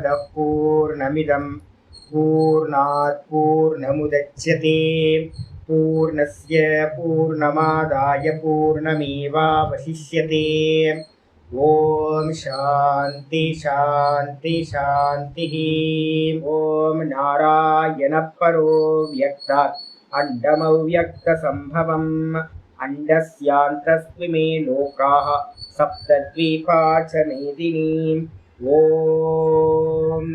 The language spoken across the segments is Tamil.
पूर्णमदः पूर्णमिदं पूर्णात् पूर्णमुदच्यते पूर्णस्य पूर्णमादाय पूर्णमेवावशिष्यते। ओम शांति शांति शांति। ओम नारायण परो व्यक्तात् अंडमव्यक्तसंभवम् अंडस्यान्तस्मिमे लोकाः सप्तद्वीपा च मेदिनी। ओम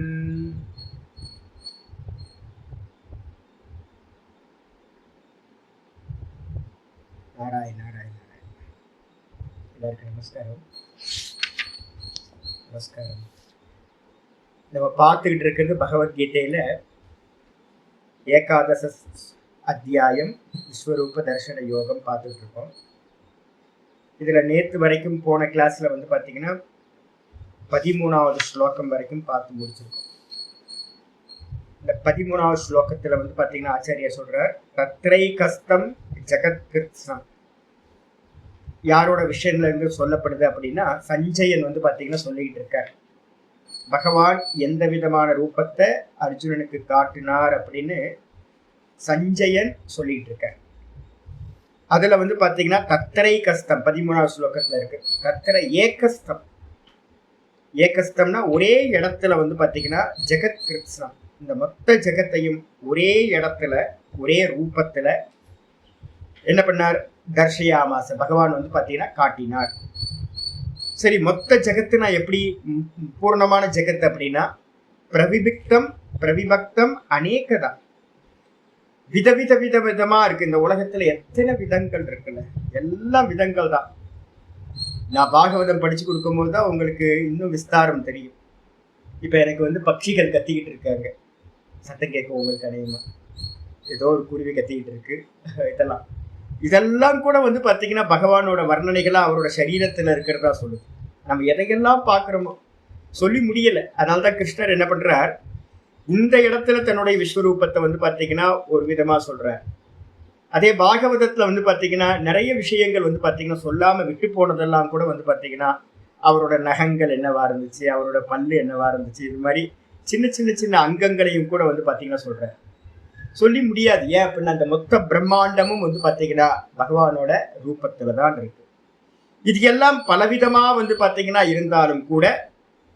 नारायण नारायण नारायण। எல்லாருக்கும் நமஸ்காரம் நமஸ்காரம். நம்ம பார்த்துக்கிட்டு இருக்கிறது பகவத்கீதையில ஏகாதச அத்தியாயம் விஸ்வரூப தர்சன யோகம் பார்த்துக்கிட்டு இருக்கோம். இதுல நேற்று வரைக்கும் போன கிளாஸ்ல வந்து பார்த்தீங்கன்னா 13வது ஸ்லோகம் வரைக்கும் பார்த்து முடிச்சிருக்கோம். இந்த 13வது ஸ்லோகத்துல வந்து பார்த்தீங்கன்னா ஆச்சாரியா சொல்றார், தத்ரை கஸ்தம் ஜெகத் கிருத்ஸ்னம். யாரோட விஷயத்துல இருந்து சொல்லப்படுது அப்படின்னா சஞ்சயன் வந்து பார்த்தீங்கன்னா சொல்லிக்கிட்டு இருக்கார், பகவான் எந்த விதமான ரூபத்தை அர்ஜுனனுக்கு காட்டினார் அப்படின்னு சஞ்சயன் சொல்லிட்டு இருக்கார். அதுல வந்து பாத்தீங்கன்னா தத்திரை கஸ்தம் 13வது ஸ்லோகத்துல இருக்கு. தத்திரை ஏகஸ்தம். ஏகஸ்தம்னா ஒரே இடத்துல வந்து பாத்தீங்கன்னா ஜெகத் கிருத்ஸ்னம், இந்த மொத்த ஜெகத்தையும் ஒரே இடத்துல ஒரே ரூபத்துல என்ன பண்ணார், தர்ஷயாமாச, பகவான் வந்து பாத்தீங்கன்னா காட்டினார். சரி, மொத்த ஜெகத்துனா எப்படி பூர்ணமான ஜெகத் அப்படின்னா பிரவிபிக்தம் பிரவிபக்தம் அநேகதா, விதவித விதமா இருக்கு. இந்த உலகத்துல எத்தனை விதங்கள் இருக்குல்ல, எல்லாம் விதங்கள் தான். நான் பாகவதம் படிச்சு கொடுக்கும் போது தான் உங்களுக்கு இன்னும் விஸ்தாரம் தெரியும். இப்ப எனக்கு வந்து பட்சிகள் கத்திக்கிட்டு இருக்காங்க, சத்தம் கேட்கும் உங்களுக்கு அநேகமா. ஏதோ ஒரு குருவி கத்திக்கிட்டு இருக்கு. இதெல்லாம் கூட வந்து பாத்தீங்கன்னா பகவானோட வர்ணனைகளா அவரோட சரீரத்துல இருக்கிறதா சொல்லுது. நம்ம எதையெல்லாம் பாக்குறோமோ சொல்லி முடியல. அதனால்தான் கிருஷ்ணர் என்ன பண்றார், இந்த இடத்துல தன்னுடைய விஸ்வரூபத்தை வந்து பாத்தீங்கன்னா ஒரு விதமா சொல்றார். அதே பாகவதத்துல வந்து பாத்தீங்கன்னா நிறைய விஷயங்கள் வந்து பாத்தீங்கன்னா சொல்லாம விட்டு போனதெல்லாம் கூட வந்து பாத்தீங்கன்னா அவரோட நகங்கள் என்னவா இருந்துச்சு, அவரோட பல்லு என்னவா இருந்துச்சு, இது மாதிரி சின்ன சின்ன சின்ன அங்கங்களையும் கூட வந்து பாத்தீங்கன்னா சொல்றார். சொல்லி முடியாது. ஏன் அப்படின்னா அந்த மொத்த பிரம்மாண்டமும் வந்து பாத்தீங்கன்னா பகவானோட ரூபத்துலதான் இருக்கு. இது எல்லாம் பலவிதமா வந்து பாத்தீங்கன்னா இருந்தாலும் கூட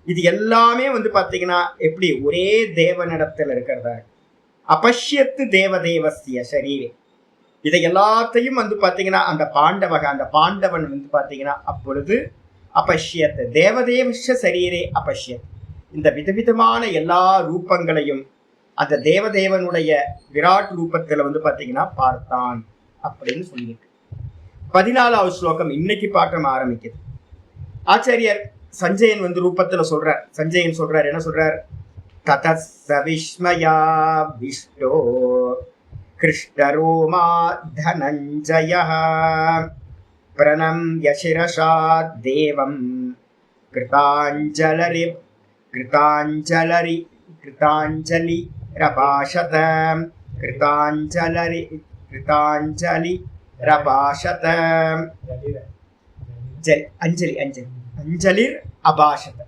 இது எல்லாமே வந்து பாத்தீங்கன்னா எப்படி ஒரே தேவனிடத்துல இருக்கிறதா. அபஷ்யத்து தேவதேவசிய சரீரே. இதை எல்லாத்தையும் வந்து பாத்தீங்கன்னா அந்த பாண்டவன் வந்து பாத்தீங்கன்னா அப்பொழுது அபஷ்யத்து தேவதேவஷ சரீரே அபஷ்யத், இந்த விதவிதமான எல்லா ரூபங்களையும் அந்த தேவதேவனுடைய விராட் ரூபத்துல வந்து பாத்தீங்கன்னா பார்த்தான் அப்படின்னு சொல்லியிருக்கு. 14வது ஸ்லோகம் இன்னைக்கு பாட்டம் ஆரம்பிக்குது. ஆச்சாரியர் சஞ்சயன் வந்து ரூபத்துல சொல்றார். சஞ்சயன் சொல்றார், என்ன சொல்றார், ததஸ்ஸ விஸ்மயா விஷ்டோ கிருஷ்ணரோமா தனஞ்சயः பிரணம்ய சிரசா தேவம் கிருதாஞ்சலி ரபாஷத கிருதாஞ்சலி ரபாஷத அஞ்சலி அஞ்சலி அஞ்சலிர் அபாஷத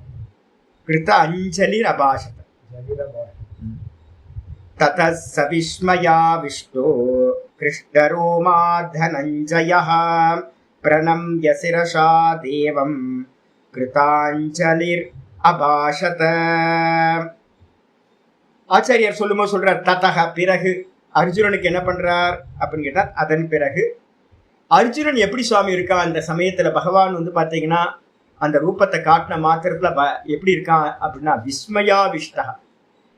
கிருத அஞ்சலிர் அபாஷத. ததஸ்ஸ விஸ்மயா விஷ்ணோ கிருஷ்ணரோமா தனஞ்சயः பிரணம்ய சிரசா தேவம் கிருதாஞ்சலிர் அபாஷத. ஆச்சாரியர் சொல்லும்போது சொல்றார், ததக பிறகு அர்ஜுனனுக்கு என்ன பண்றார் அப்படின்னு கேட்டார். அதன் பிறகு அர்ஜுனன் எப்படி சுவாமி இருக்கா அந்த சமயத்துல, பகவான் வந்து பாத்தீங்கன்னா அந்த ரூபத்தை காட்டின மாத்திரத்துல எப்படி இருக்கான் அப்படின்னா விஸ்மயா விஷ்டா.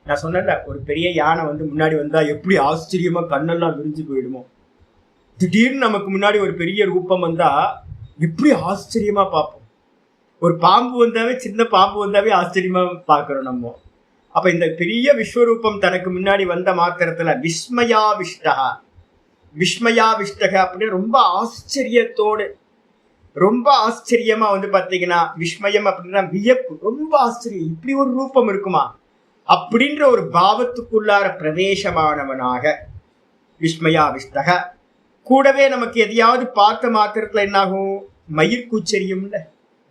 நான் சொன்னேன்ல, ஒரு பெரிய யானை வந்து முன்னாடி வந்தா எப்படி ஆச்சரியமா கண்ணெல்லாம் விரிஞ்சு போயிடுமோ, திடீர்னு நமக்கு முன்னாடி ஒரு பெரிய ரூபம் வந்தா எப்படி ஆச்சரியமா பார்ப்போம். ஒரு பாம்பு வந்தாவே, சின்ன பாம்பு வந்தாவே ஆச்சரியமா பார்க்கிறோம் நம்ம. அப்ப இந்த பெரிய விஸ்வரூபம் தனக்கு முன்னாடி வந்த மாத்திரத்துல விஸ்மயா விஷ்டக அப்படின்னு ரொம்ப ஆச்சரியத்தோடு, ரொம்ப ஆச்சரியமா வந்து பாத்தீங்கன்னா விஸ்மயம் அப்படின்னா வியப்பு, ரொம்ப ஆச்சரியம், இப்படி ஒரு ரூபம் இருக்குமா அப்படின்ற ஒரு பாவத்துக்குள்ளார பிரவேசமானவனாக விஸ்மயா விஷ்டக. கூடவே நமக்கு எதையாவது பார்த்த மாத்திரத்துல என்னாகும், மயிர் கூச்சரியும்ல,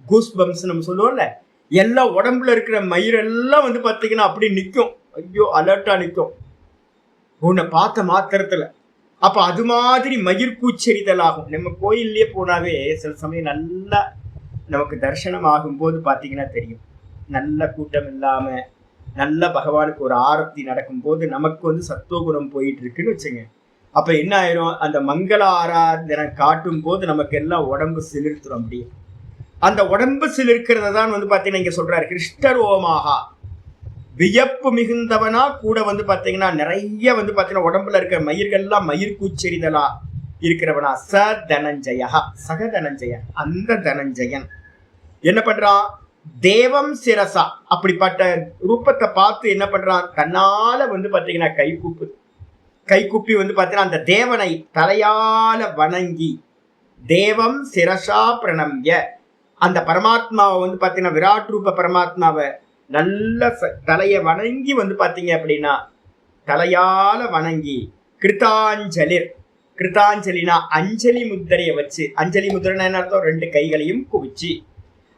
கூஸ் பம்ஸ் நம்ம சொல்லுவோம்ல, எல்லாம் உடம்புல இருக்கிற மயிரெல்லாம் வந்து பார்த்தீங்கன்னா அப்படி நிற்கும். ஐயோ அலர்ட்டா நிற்கும் உன்னை பார்த்த மாத்திரத்துல. அப்ப அது மாதிரி மயிர் கூச்செறிதல் ஆகும். நம்ம கோயில்லயே போனாவே சில சமயம் நல்லா நமக்கு தரிசனம் ஆகும்போது பார்த்தீங்கன்னா தெரியும், நல்ல கூட்டம் இல்லாம நல்ல பகவானுக்கு ஒரு ஆரத்தி நடக்கும்போது நமக்கு வந்து சத்துவகுணம் போயிட்டு இருக்குன்னு வச்சுங்க. அப்ப என்ன ஆயிரும், அந்த மங்கள ஆராதனை காட்டும் போது நமக்கு எல்லாம் உடம்பு சிலிர்த்துரும். அப்படியே அந்த உடம்பு சிலிர்க்கிறத தான் வந்து பார்த்தீங்கன்னா இங்க சொல்றாரு கிருஷ்ணரோமாகா, வியப்பு மிகுந்தவனா கூட வந்து பார்த்தீங்கன்னா நிறைய வந்து பார்த்தீங்கன்னா உடம்புல இருக்கிற மயிர்கள்லாம் மயிர் கூச்செறிதலா இருக்கிறவனா. ச தனஞ்சயா, சக தனஞ்சய, அந்த தனஞ்சயன் என்ன பண்றான், தேவம் சிரசா அப்படிப்பட்ட ரூபத்தை பார்த்து என்ன பண்றான், தன்னால வந்து பார்த்தீங்கன்னா கை கூப்பி வந்து பார்த்தீங்கன்னா அந்த தேவனை தலையால வணங்கி, தேவம் சிரசா பிரணம்ய, அந்த பரமாத்மாவை வந்து பார்த்தீங்கன்னா விராட் ரூப பரமாத்மாவை நல்ல தலையை வணங்கி வந்து பார்த்தீங்க அப்படின்னா தலையால வணங்கி, கிருத்தாஞ்சலிர், கிருத்தாஞ்சலினா அஞ்சலி முத்திரையை வச்சு, அஞ்சலி முத்திரைனா என்ன அர்த்தம், 2 கைகளையும் குவிச்சு,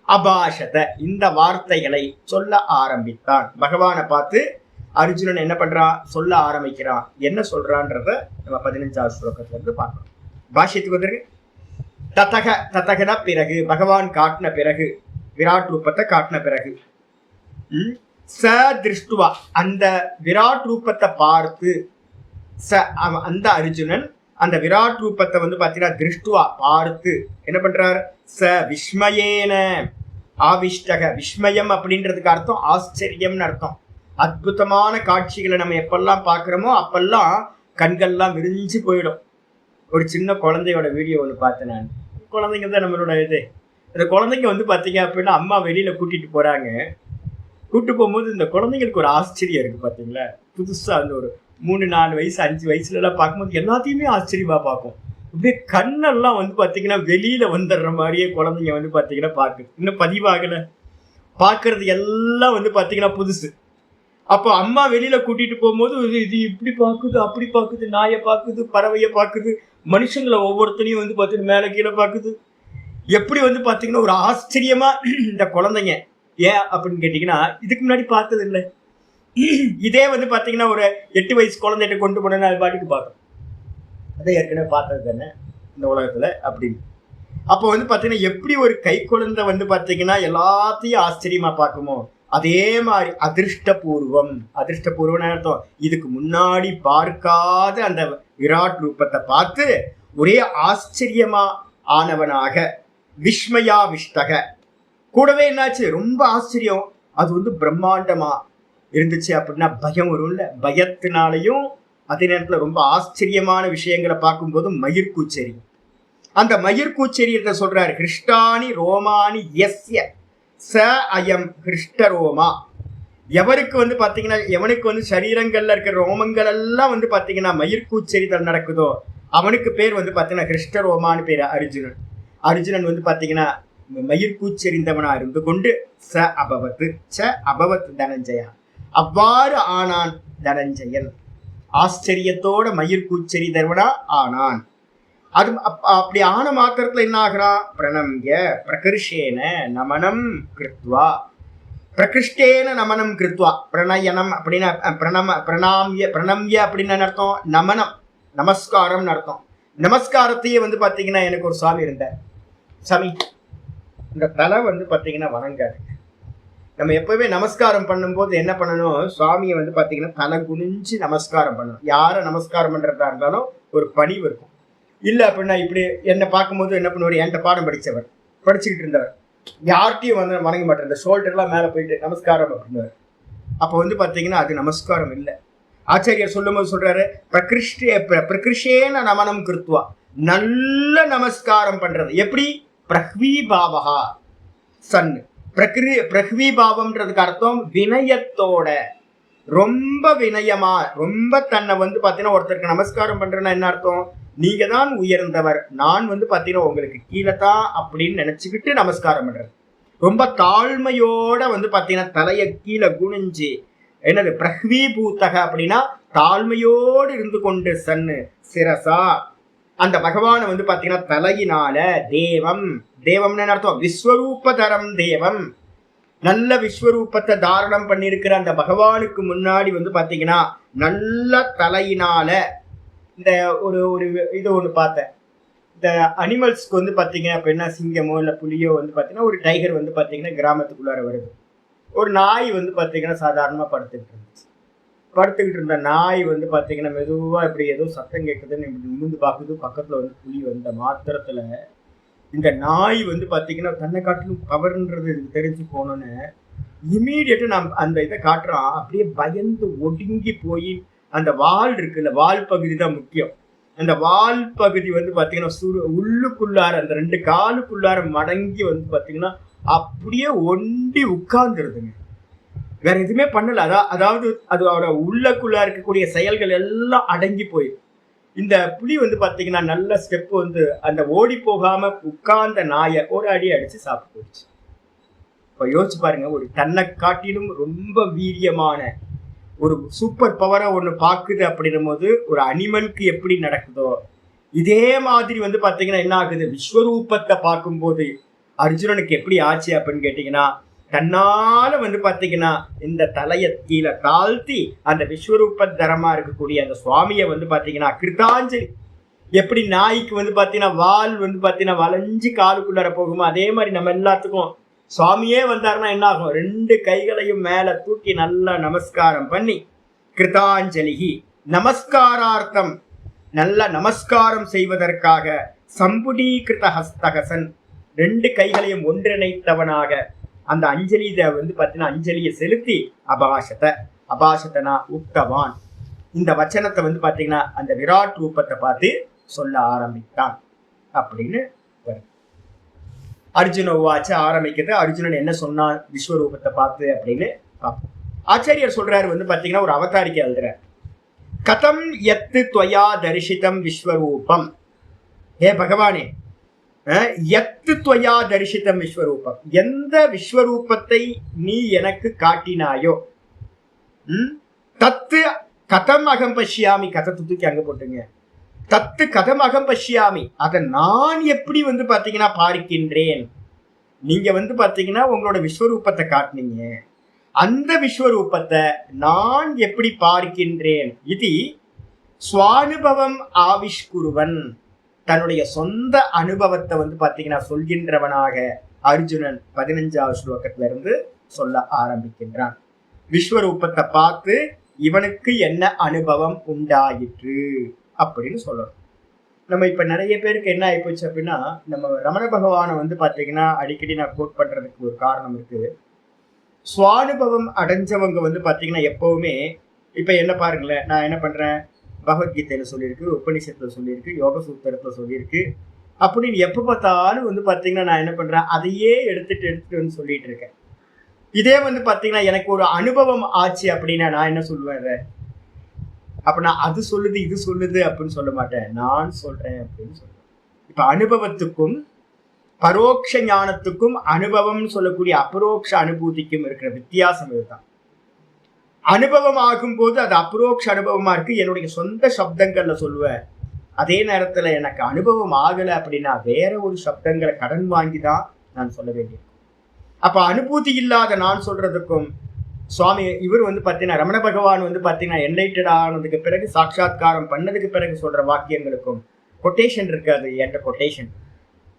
அபாஷத இந்த வார்த்தைகளை சொல்ல ஆரம்பித்தான். பகவானை பார்த்து அர்ஜுனன் என்ன பண்றான், சொல்ல ஆரம்பிக்கிறான். என்ன சொல்றான்றத நம்ம 15வது ஸ்லோகத்துல இருந்து பார்க்கணும். பாஷ்யத்துக்கு வந்துருக்கு. ததகன பிறகு, பகவான் காட்டின பிறகு, விராட் ரூபத்தை காட்டின பிறகு, ச திருஷ்டுவா அந்த விராட் ரூபத்தை பார்த்து, அந்த அர்ஜுனன் அந்த விராட் ரூபத்தை வந்து பார்த்தீங்கன்னா திருஷ்டுவா பார்த்து என்ன பண்றார், ச விஸ்மயேன ஆவிஷ்டக, விஸ்மயம் அப்படின்றதுக்கு அர்த்தம் ஆச்சரியம்னு அர்த்தம். அற்புதமான காட்சிகளை நம்ம எப்பெல்லாம் பார்க்குறோமோ அப்பெல்லாம் கண்கள்லாம் விரிஞ்சு போயிடும். ஒரு சின்ன குழந்தையோட வீடியோ ஒன்று பார்த்தேன் நான். குழந்தைங்க தான் நம்மளோட இது. அந்த குழந்தைங்க வந்து பார்த்தீங்க அப்படின்னா அம்மா வெளியில கூட்டிட்டு போறாங்க. கூட்டு போகும்போது இந்த குழந்தைங்களுக்கு ஒரு ஆச்சரியம் இருக்கு பார்த்தீங்களா. புதுசாக அந்த ஒரு 3-4 வயசு 5 வயசுலலாம் பார்க்கும்போது எல்லாத்தையுமே ஆச்சரியமா பார்க்கும். இப்படியே கண்ணெல்லாம் வந்து பார்த்தீங்கன்னா வெளியில வந்துடுற மாதிரியே குழந்தைங்க வந்து பார்த்தீங்கன்னா பார்க்குது. இன்னும் பதிவாகலை, பார்க்கறது எல்லாம் வந்து பார்த்தீங்கன்னா புதுசு. அப்போ அம்மா வெளியில கூட்டிட்டு போகும்போது இது இப்படி பார்க்குது, அப்படி பார்க்குது, நாயை பார்க்குது, பறவையை பார்க்குது, மனுஷங்களை ஒவ்வொருத்தனையும் வந்து பார்த்தீங்கன்னா மேலே கீழே பார்க்குது. எப்படி வந்து பார்த்தீங்கன்னா ஒரு ஆச்சரியமா இந்த குழந்தைங்க. ஏன் அப்படின்னு கேட்டிங்கன்னா இதுக்கு முன்னாடி பார்த்தது இல்லை. இதே வந்து பார்த்தீங்கன்னா ஒரு 8 வயசு குழந்தைகிட்ட கொண்டு போனேன்னா அது பாட்டுக்கு பார்க்கும். அதை ஏற்கனவே பார்த்தது தானே இந்த உலகத்தில் அப்படின்னு. அப்போ வந்து பார்த்தீங்கன்னா எப்படி ஒரு கை குழந்தை வந்து பார்த்தீங்கன்னா எல்லாத்தையும் ஆச்சரியமா பார்க்குமோ அதே மாதிரி அதிர்ஷ்டபூர்வம் அர்த்தம், இதுக்கு முன்னாடி பார்க்காத அந்த விராட் ரூபத்தை பார்த்து ஒரே ஆச்சரியமா ஆனவனாக, விஸ்மயா விஷ்டக கூடவே என்னாச்சு ரொம்ப ஆச்சரியம். அது வந்து பிரம்மாண்டமா இருந்துச்சு அப்படின்னா பயம் வரும்ல, பயத்தினாலையும் அதே நேரத்தில் ரொம்ப ஆச்சரியமான விஷயங்களை பார்க்கும்போது மயிர்கூச்செறி. அந்த மயிர்கூச்செறியத்தை சொல்றாரு, கிருஷ்டானி ரோமானி எஸ்ய ச அயம் கிருஷ்டரோமா. எவருக்கு வந்து பார்த்தீங்கன்னா எவனுக்கு வந்து சரீரங்கள்ல இருக்கிற ரோமங்கள் எல்லாம் வந்து பார்த்தீங்கன்னா மயிர்கூச்செறிதல் நடக்குதோ அவனுக்கு பேர் வந்து பார்த்தீங்கன்னா கிருஷ்டரோமான்னு பேர். அர்ஜுனன் வந்து பார்த்தீங்கன்னா மயிர்கூச்செறிந்தவனா இருந்து கொண்டு ச அபவத் தனஞ்சயா, அவ்வாறு ஆனான் தனஞ்சயன். ஆச்சரியத்தோட மயிர்கூச்செறிதவனா ஆனான். அது அப்படி ஆன மாத்திரத்துல என்ன ஆகிறான், பிரணம்ய பிரகிருஷேன நமனம் கிருத்வா, பிரகிருஷ்டேன நமனம் கிருத்வா, பிரணயனம் அப்படின்னா பிரணம்ய அப்படின்னு அர்த்தம், நமனம் நமஸ்காரம்னு அர்த்தம். நமஸ்காரத்தையே வந்து பார்த்தீங்கன்னா எனக்கு ஒரு சுவாமி இருந்தார். சாமி இந்த தலை வந்து பார்த்தீங்கன்னா வணங்காது. நம்ம எப்பவுமே நமஸ்காரம் பண்ணும்போது என்ன பண்ணணும், சுவாமியை வந்து பார்த்தீங்கன்னா தலை குனிஞ்சு நமஸ்காரம் பண்ணணும். யாரை நமஸ்காரம் பண்ணுறதா இருந்தாலும் ஒரு பணிவு இருக்கும். இல்லை அப்படின்னா இப்படி என்னை பார்க்கும்போது என்ன பண்ணுவார், என்கிட்ட பாடம் படிச்சுக்கிட்டு இருந்தவர் யார்கிட்டையும் வந்து வணங்க மாட்டேன், இந்த ஷோல்டர்லாம் மேலே போயிட்டு நமஸ்காரம் அப்படின்னுவார். அப்போ வந்து பார்த்தீங்கன்னா அது நமஸ்காரம் இல்லை. ஆச்சாரியர் சொல்லும் போது சொல்றாரு, பிரகிருஷேன நமனம் கிருத்வா, நல்ல நமஸ்காரம் பண்றது. எப்படி, பிரஹ்வீபாவகா சன், பிரஹ்வீபாவம்ன்றதுக்கு அர்த்தம் வினயத்தோட, ரொம்ப வினயமா, ரொம்ப தன்னை வந்து பார்த்தீங்கன்னா ஒருத்தருக்கு நமஸ்காரம் பண்றேன்னா என்ன அர்த்தம், நீங்க தான் உயர்ந்தவர், நான் வந்து பார்த்தீங்கன்னா உங்களுக்கு கீழே தான் அப்படின்னு நினைச்சுக்கிட்டு நமஸ்காரம் பண்றது. ரொம்ப தாழ்மையோட வந்து பார்த்தீங்கன்னா தலையை கீழே குனிஞ்சு, என்னது பிரஹ்வீபூத்தக அப்படின்னா தாழ்மையோடு இருந்து கொண்டு, சன்னு சிரசா அந்த பகவானை வந்து பார்த்தீங்கன்னா தலையினால, தேவம்னு அர்த்தம் விஸ்வரூபதரம் தேவம், நல்ல விஸ்வரூபத்தை தாரணம் பண்ணியிருக்கிற அந்த பகவானுக்கு முன்னாடி வந்து பாத்தீங்கன்னா நல்ல தலையினால இந்த ஒரு ஒரு இது ஒண்ணு பார்த்தேன். இந்த அனிமல்ஸ்க்கு வந்து பாத்தீங்கன்னா இப்ப என்ன சிங்கமோ இல்ல புலியோ வந்து பாத்தீங்கன்னா ஒரு டைகர் வந்து பாத்தீங்கன்னா கிராமத்துக்குள்ளார வருது. ஒரு நாய் வந்து பாத்தீங்கன்னா சாதாரணமா படுத்துக்கிட்டு இருந்துச்சு. படுத்துக்கிட்டு இருந்த நாய் வந்து பாத்தீங்கன்னா மெதுவா இப்படி ஏதோ சத்தம் கேட்குதுன்னு நிமிர்ந்து பாக்குது. பக்கத்துல வந்து புலி வந்த மாத்திரத்துல இந்த நாய் வந்து பாத்தீங்கன்னா தன்னை காட்டிலும் பவர்ன்றது தெரிஞ்சு போனோன்னு இமீடியட்டா நம்ம அந்த இதை காட்டுறான். அப்படியே பயந்து ஒடுங்கி போய் அந்த வால் இருக்குல்ல, வால் பகுதி தான் முக்கியம். அந்த வால் பகுதி வந்து பாத்தீங்கன்னா உள்ளுக்குள்ளார அந்த 2 காலுக்குள்ளார மடங்கி வந்து பாத்தீங்கன்னா அப்படியே ஒண்டி உட்கார்ந்துருதுங்க. வேற எதுவுமே பண்ணல. அதாவது அதோட உள்ளக்குள்ளா இருக்கக்கூடிய செயல்கள் எல்லாம் அடங்கி போயிடும். இந்த புலி வந்து பாத்தீங்கன்னா நல்ல ஸ்டெப் வந்து அந்த ஓடி போகாம உட்கார்ந்த நாயை ஒரு அடி அடிச்சு சாப்பிட்டு போயிடுச்சு. இப்ப யோசிச்சு பாருங்க, ஒரு தன்னை காட்டிலும் ரொம்ப வீரியமான ஒரு சூப்பர் பவரை ஒண்ணு பாக்குது அப்படின்னும் போது ஒரு அனிமலுக்கு எப்படி நடக்குதோ இதே மாதிரி வந்து பாத்தீங்கன்னா என்ன ஆகுது, விஸ்வரூபத்தை பார்க்கும்போது அர்ஜுனனுக்கு எப்படி ஆச்சு அப்படின்னு கேட்டீங்கன்னா தன்னால வந்து பாத்தீங்கன்னா இந்த தலையை கீழே தாழ்த்தி அந்த விஸ்வரூப தரமா இருக்கக்கூடிய அந்த சுவாமியை வந்து பாத்தீங்கன்னா கிருதாஞ்சலி. எப்படி நாய்க்கு வந்து பாத்தீங்கன்னா வால் வந்து பாத்தீங்கன்னா வளைஞ்சு காலுக்குள்ளார போகுமோ அதே மாதிரி நம்ம எல்லாத்துக்கும் சுவாமியே வந்தாருன்னா என்ன ஆகும், 2 கைகளையும் மேல தூக்கி நல்லா நமஸ்காரம் பண்ணி கிருதாஞ்சலி நமஸ்காரார்த்தம் நல்ல நமஸ்காரம் செய்வதற்காக சம்புடீகிருத ஹஸ்தகசன் 2 கைகளையும் ஒன்றிணைத்தவனாக அந்த அஞ்சலி வந்து பார்த்தீங்கன்னா அஞ்சலியை செலுத்தி அபாஷத்தனா உக்தவான் இந்த வச்சனத்தை வந்து பார்த்தீங்கன்னா அந்த விராட் ரூபத்தை பார்த்து சொல்ல ஆரம்பித்தான் அப்படின்னு அர்ஜுன உவாச்ச ஆரம்பிக்கிறது. அர்ஜுனன் என்ன சொன்னான் விஸ்வரூபத்தை பார்த்து அப்படின்னு ஆச்சாரியர் சொல்றாரு வந்து பார்த்தீங்கன்னா ஒரு அவதாரிக்கை எழுதுறார். கதம் எத்து துவயா தரிசிதம் விஸ்வரூபம், ஏ பகவானே எத்து துவயா தரிசிதம் விஸ்வரூபம், எந்த விஸ்வரூபத்தை நீ எனக்கு காட்டினாயோ தத்து கதம் அகம் பஷ்யாமி, கதத்தை தூக்கி அங்க போட்டுங்க, தத்து கதம் அகம் பஷ்யாமி, அதை நான் எப்படி வந்து பாத்தீங்கன்னா பார்க்கின்றேன். நீங்க வந்து பாத்தீங்கன்னா உங்களோட விஸ்வரூபத்தை காட்டினீங்க, அந்த விஸ்வரூபத்தை நான் எப்படி பார்க்கின்றேன். இது சுவானுபவம் ஆவிஷ்குருவன், தன்னுடைய சொந்த அனுபவத்தை வந்து பாத்தீங்கன்னா சொல்கின்றவனாக அர்ஜுனன் 15வது ஸ்லோகத்துல இருந்து சொல்ல ஆரம்பிக்கின்றான். விஸ்வரூபத்தை பார்த்து இவனுக்கு என்ன அனுபவம் உண்டாயிற்று அப்படின்னு சொல்லணும். நம்ம இப்ப நிறைய பேருக்கு என்ன ஆயிப்போச்சு அப்படின்னா, நம்ம ரமண பகவானை வந்து பாத்தீங்கன்னா அடிக்கடி நான் கோட் பண்றதுக்கு ஒரு காரணம் இருக்கு. சுவானுபவம் அடைஞ்சவங்க வந்து பாத்தீங்கன்னா எப்பவுமே இப்ப என்ன பாருங்களேன், நான் என்ன பண்றேன், பகவத்கீதையில சொல்லியிருக்கு, உபநிஷத்துல சொல்லியிருக்கு, யோக சூத்திரத்துல சொல்லியிருக்கு அப்படின்னு எப்ப பார்த்தாலும் வந்து பாத்தீங்கன்னா நான் என்ன பண்றேன், அதையே எடுத்துட்டு வந்து சொல்லிட்டு இருக்கேன். இதே வந்து பாத்தீங்கன்னா எனக்கு ஒரு அனுபவம் ஆச்சு அப்படின்னா நான் என்ன சொல்லுவேன், அப்ப நான் அது சொல்லுது இது சொல்லுது அப்படின்னு சொல்ல மாட்டேன், நான் சொல்றேன் அப்படின்னு சொல்றேன். இப்ப அனுபவத்துக்கும் பரோட்ச ஞானத்துக்கும் அனுபவம் சொல்லக்கூடிய அபரோக்ஷ அனுபூதிக்கும் இருக்கிற வித்தியாசம் இதுதான். அனுபவம் ஆகும் போது அது அபரோக்ஷ அனுபவமா இருக்கு, என்னுடைய சொந்த சப்தங்கள்ல சொல்லுவேன். அதே நேரத்துல எனக்கு அனுபவம் ஆகலை அப்படின்னா வேற ஒரு சப்தங்களை கடன் வாங்கி தான் நான் சொல்ல வேண்டியது. அப்ப அனுபூதி இல்லாத நான் சொல்றதுக்கும் சுவாமி இவர் வந்து பாத்தீங்கன்னா ரமண பகவான் வந்து பாத்தீங்கன்னா என்லைட்டட் ஆனதுக்கு பிறகு சாட்சாத்காரம் பண்ணதுக்கு பிறகு சொல்ற வாக்கியங்களுக்கும் கொட்டேஷன் இருக்காது என்ற கொட்டேஷன்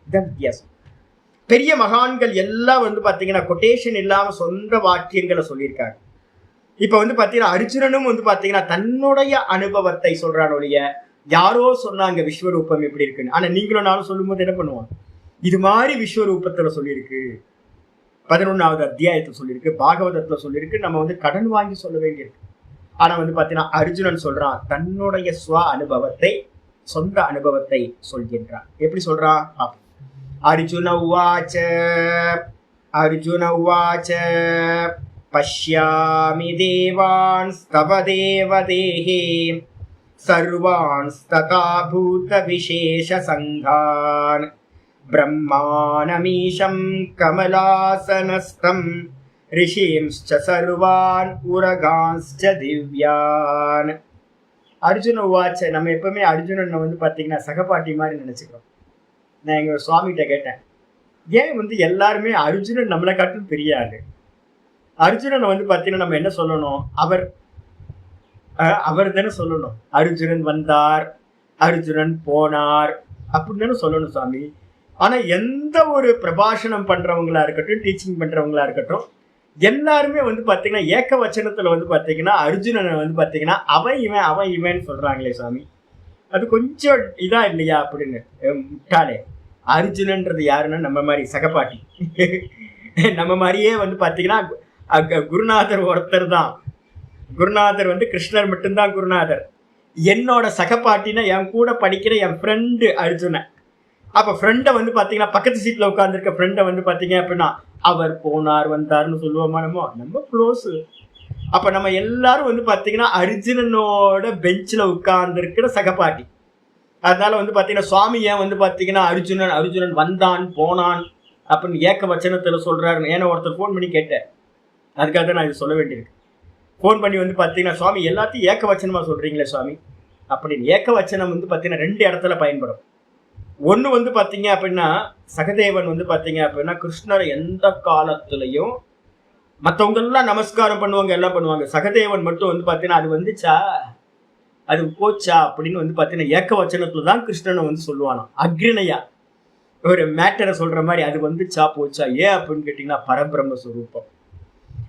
இதான் வித்தியாசம். பெரிய மகான்கள் எல்லாம் வந்து பாத்தீங்கன்னா கொட்டேஷன் இல்லாம சொந்த வாக்கியங்களை சொல்லியிருக்காங்க. இப்ப வந்து பாத்தீங்கன்னா அர்ஜுனனும் வந்து பாத்தீங்கன்னா தன்னுடைய அனுபவத்தை சொல்றான் ஒழிய யாரோ சொன்னாங்க விஸ்வரூபம் எப்படி இருக்குன்னு. ஆனா நீங்களும் நானும் சொல்லும் போது என்ன பண்ணுவோம், இது மாதிரி விஸ்வரூபத்துல சொல்லியிருக்கு, 11வது அத்தியாயத்துல சொல்லியிருக்கு, பாகவதத்துல சொல்லியிருக்கு, நம்ம வந்து கடன் வாங்கி சொல்ல வேண்டியிருக்கு. ஆனா வந்து பாத்தீங்கன்னா அர்ஜுனன் சொல்றான் தன்னுடைய ஸ்வ அனுபவத்தை, சொந்த அனுபவத்தை சொல்கின்றான். எப்படி சொல்றான், அர்ஜுன உவாச்ச பஷ்யாமி தேவான் ஸ்தவ தேவதேஹே சர்வான் ததா பூத விசேஷ சங்கான் பிரம்மாணமீஷம் கமலாசனஸ்தம் ரிஷீம்ஸ்ச சர்வான் உரகான்ஸ்ச திவ்யான். அர்ஜுன உவாச்ச, நம்ம எப்பவுமே அர்ஜுனனை வந்து பாத்தீங்கன்னா சகபாட்டி மாதிரி நினைச்சுக்கிறோம். நான் எங்க சுவாமிகிட்ட கேட்டேன், ஏன் வந்து எல்லாருமே அர்ஜுனன் நம்மளை காட்டும் பெரிய ஆளு, அர்ஜுனனை வந்து பார்த்தீங்கன்னா நம்ம என்ன சொல்லணும்? அவர் தானே சொல்லணும். அர்ஜுனன் வந்தார், அர்ஜுனன் போனார் அப்படின்னு தானே சொல்லணும் சாமி. ஆனா எந்த ஒரு பிரபாஷணம் பண்றவங்களா இருக்கட்டும், டீச்சிங் பண்றவங்களா இருக்கட்டும், எல்லாருமே வந்து பாத்தீங்கன்னா ஏக்க வச்சனத்துல வந்து பாத்தீங்கன்னா அர்ஜுனனை வந்து பாத்தீங்கன்னா அவன் இவன் சொல்றாங்களே சாமி. அது கொஞ்சம் இதா இல்லையா அப்படின்னு முட்டாளே. அர்ஜுனன்றது யாருன்னா நம்ம மாதிரி சகபாட்டி. நம்ம மாதிரியே வந்து பாத்தீங்கன்னா குருநாதர் ஒருத்தர் தான். குருநாதர் வந்து கிருஷ்ணர் மட்டும்தான் குருநாதர். என்னோட சகப்பாட்டினா என் கூட படிக்கிற என் ஃப்ரெண்டு அர்ஜுனன். அப்ப ஃப்ரெண்டை வந்து பாத்தீங்கன்னா பக்கத்து சீட்ல உட்காந்துருக்க ஃப்ரெண்டை வந்து பாத்தீங்க அப்படின்னா அவர் போனார் வந்தார்னு சொல்லுவோமா? நம்ம க்ளோஸ். அப்ப நம்ம எல்லாரும் வந்து பாத்தீங்கன்னா அர்ஜுனனோட பெஞ்சில் உட்கார்ந்து இருக்கிற சகப்பாட்டி. அதனால வந்து பாத்தீங்கன்னா சுவாமி ஏன் வந்து பாத்தீங்கன்னா அர்ஜுனன் வந்தான் போனான் அப்படின்னு ஏக்க வச்சனத்துல சொல்றாரு. ஏன்னா ஒருத்தர் ஃபோன் பண்ணி கேட்டேன், அதுக்காக தான் நான் இது சொல்ல வேண்டியிருக்கு. ஃபோன் பண்ணி வந்து பார்த்தீங்கன்னா சுவாமி எல்லாத்தையும் ஏக்க வச்சனமா சொல்றீங்களே சுவாமி அப்படின்னு. ஏக்க வச்சனம் வந்து பார்த்தீங்கன்னா 2 இடத்துல பயன்படும். ஒன்று வந்து பார்த்தீங்க அப்படின்னா சகதேவன் வந்து பார்த்தீங்க அப்படின்னா கிருஷ்ணரை எந்த காலத்துலையும் மற்றவங்கெல்லாம் நமஸ்காரம் பண்ணுவாங்க, எல்லாம் பண்ணுவாங்க. சகதேவன் மட்டும் வந்து பார்த்தீங்கன்னா அது வந்துச்சா அது போச்சா அப்படின்னு வந்து பார்த்தீங்கன்னா ஏக்க வச்சனத்துல தான் கிருஷ்ணனை வந்து சொல்லுவானா. அக்ரிணையா ஒரு மேட்டரை சொல்ற மாதிரி அது வந்துச்சா போச்சா. ஏன் அப்படின்னு கேட்டீங்கன்னா பரபிரம்மஸ்வரூபம்.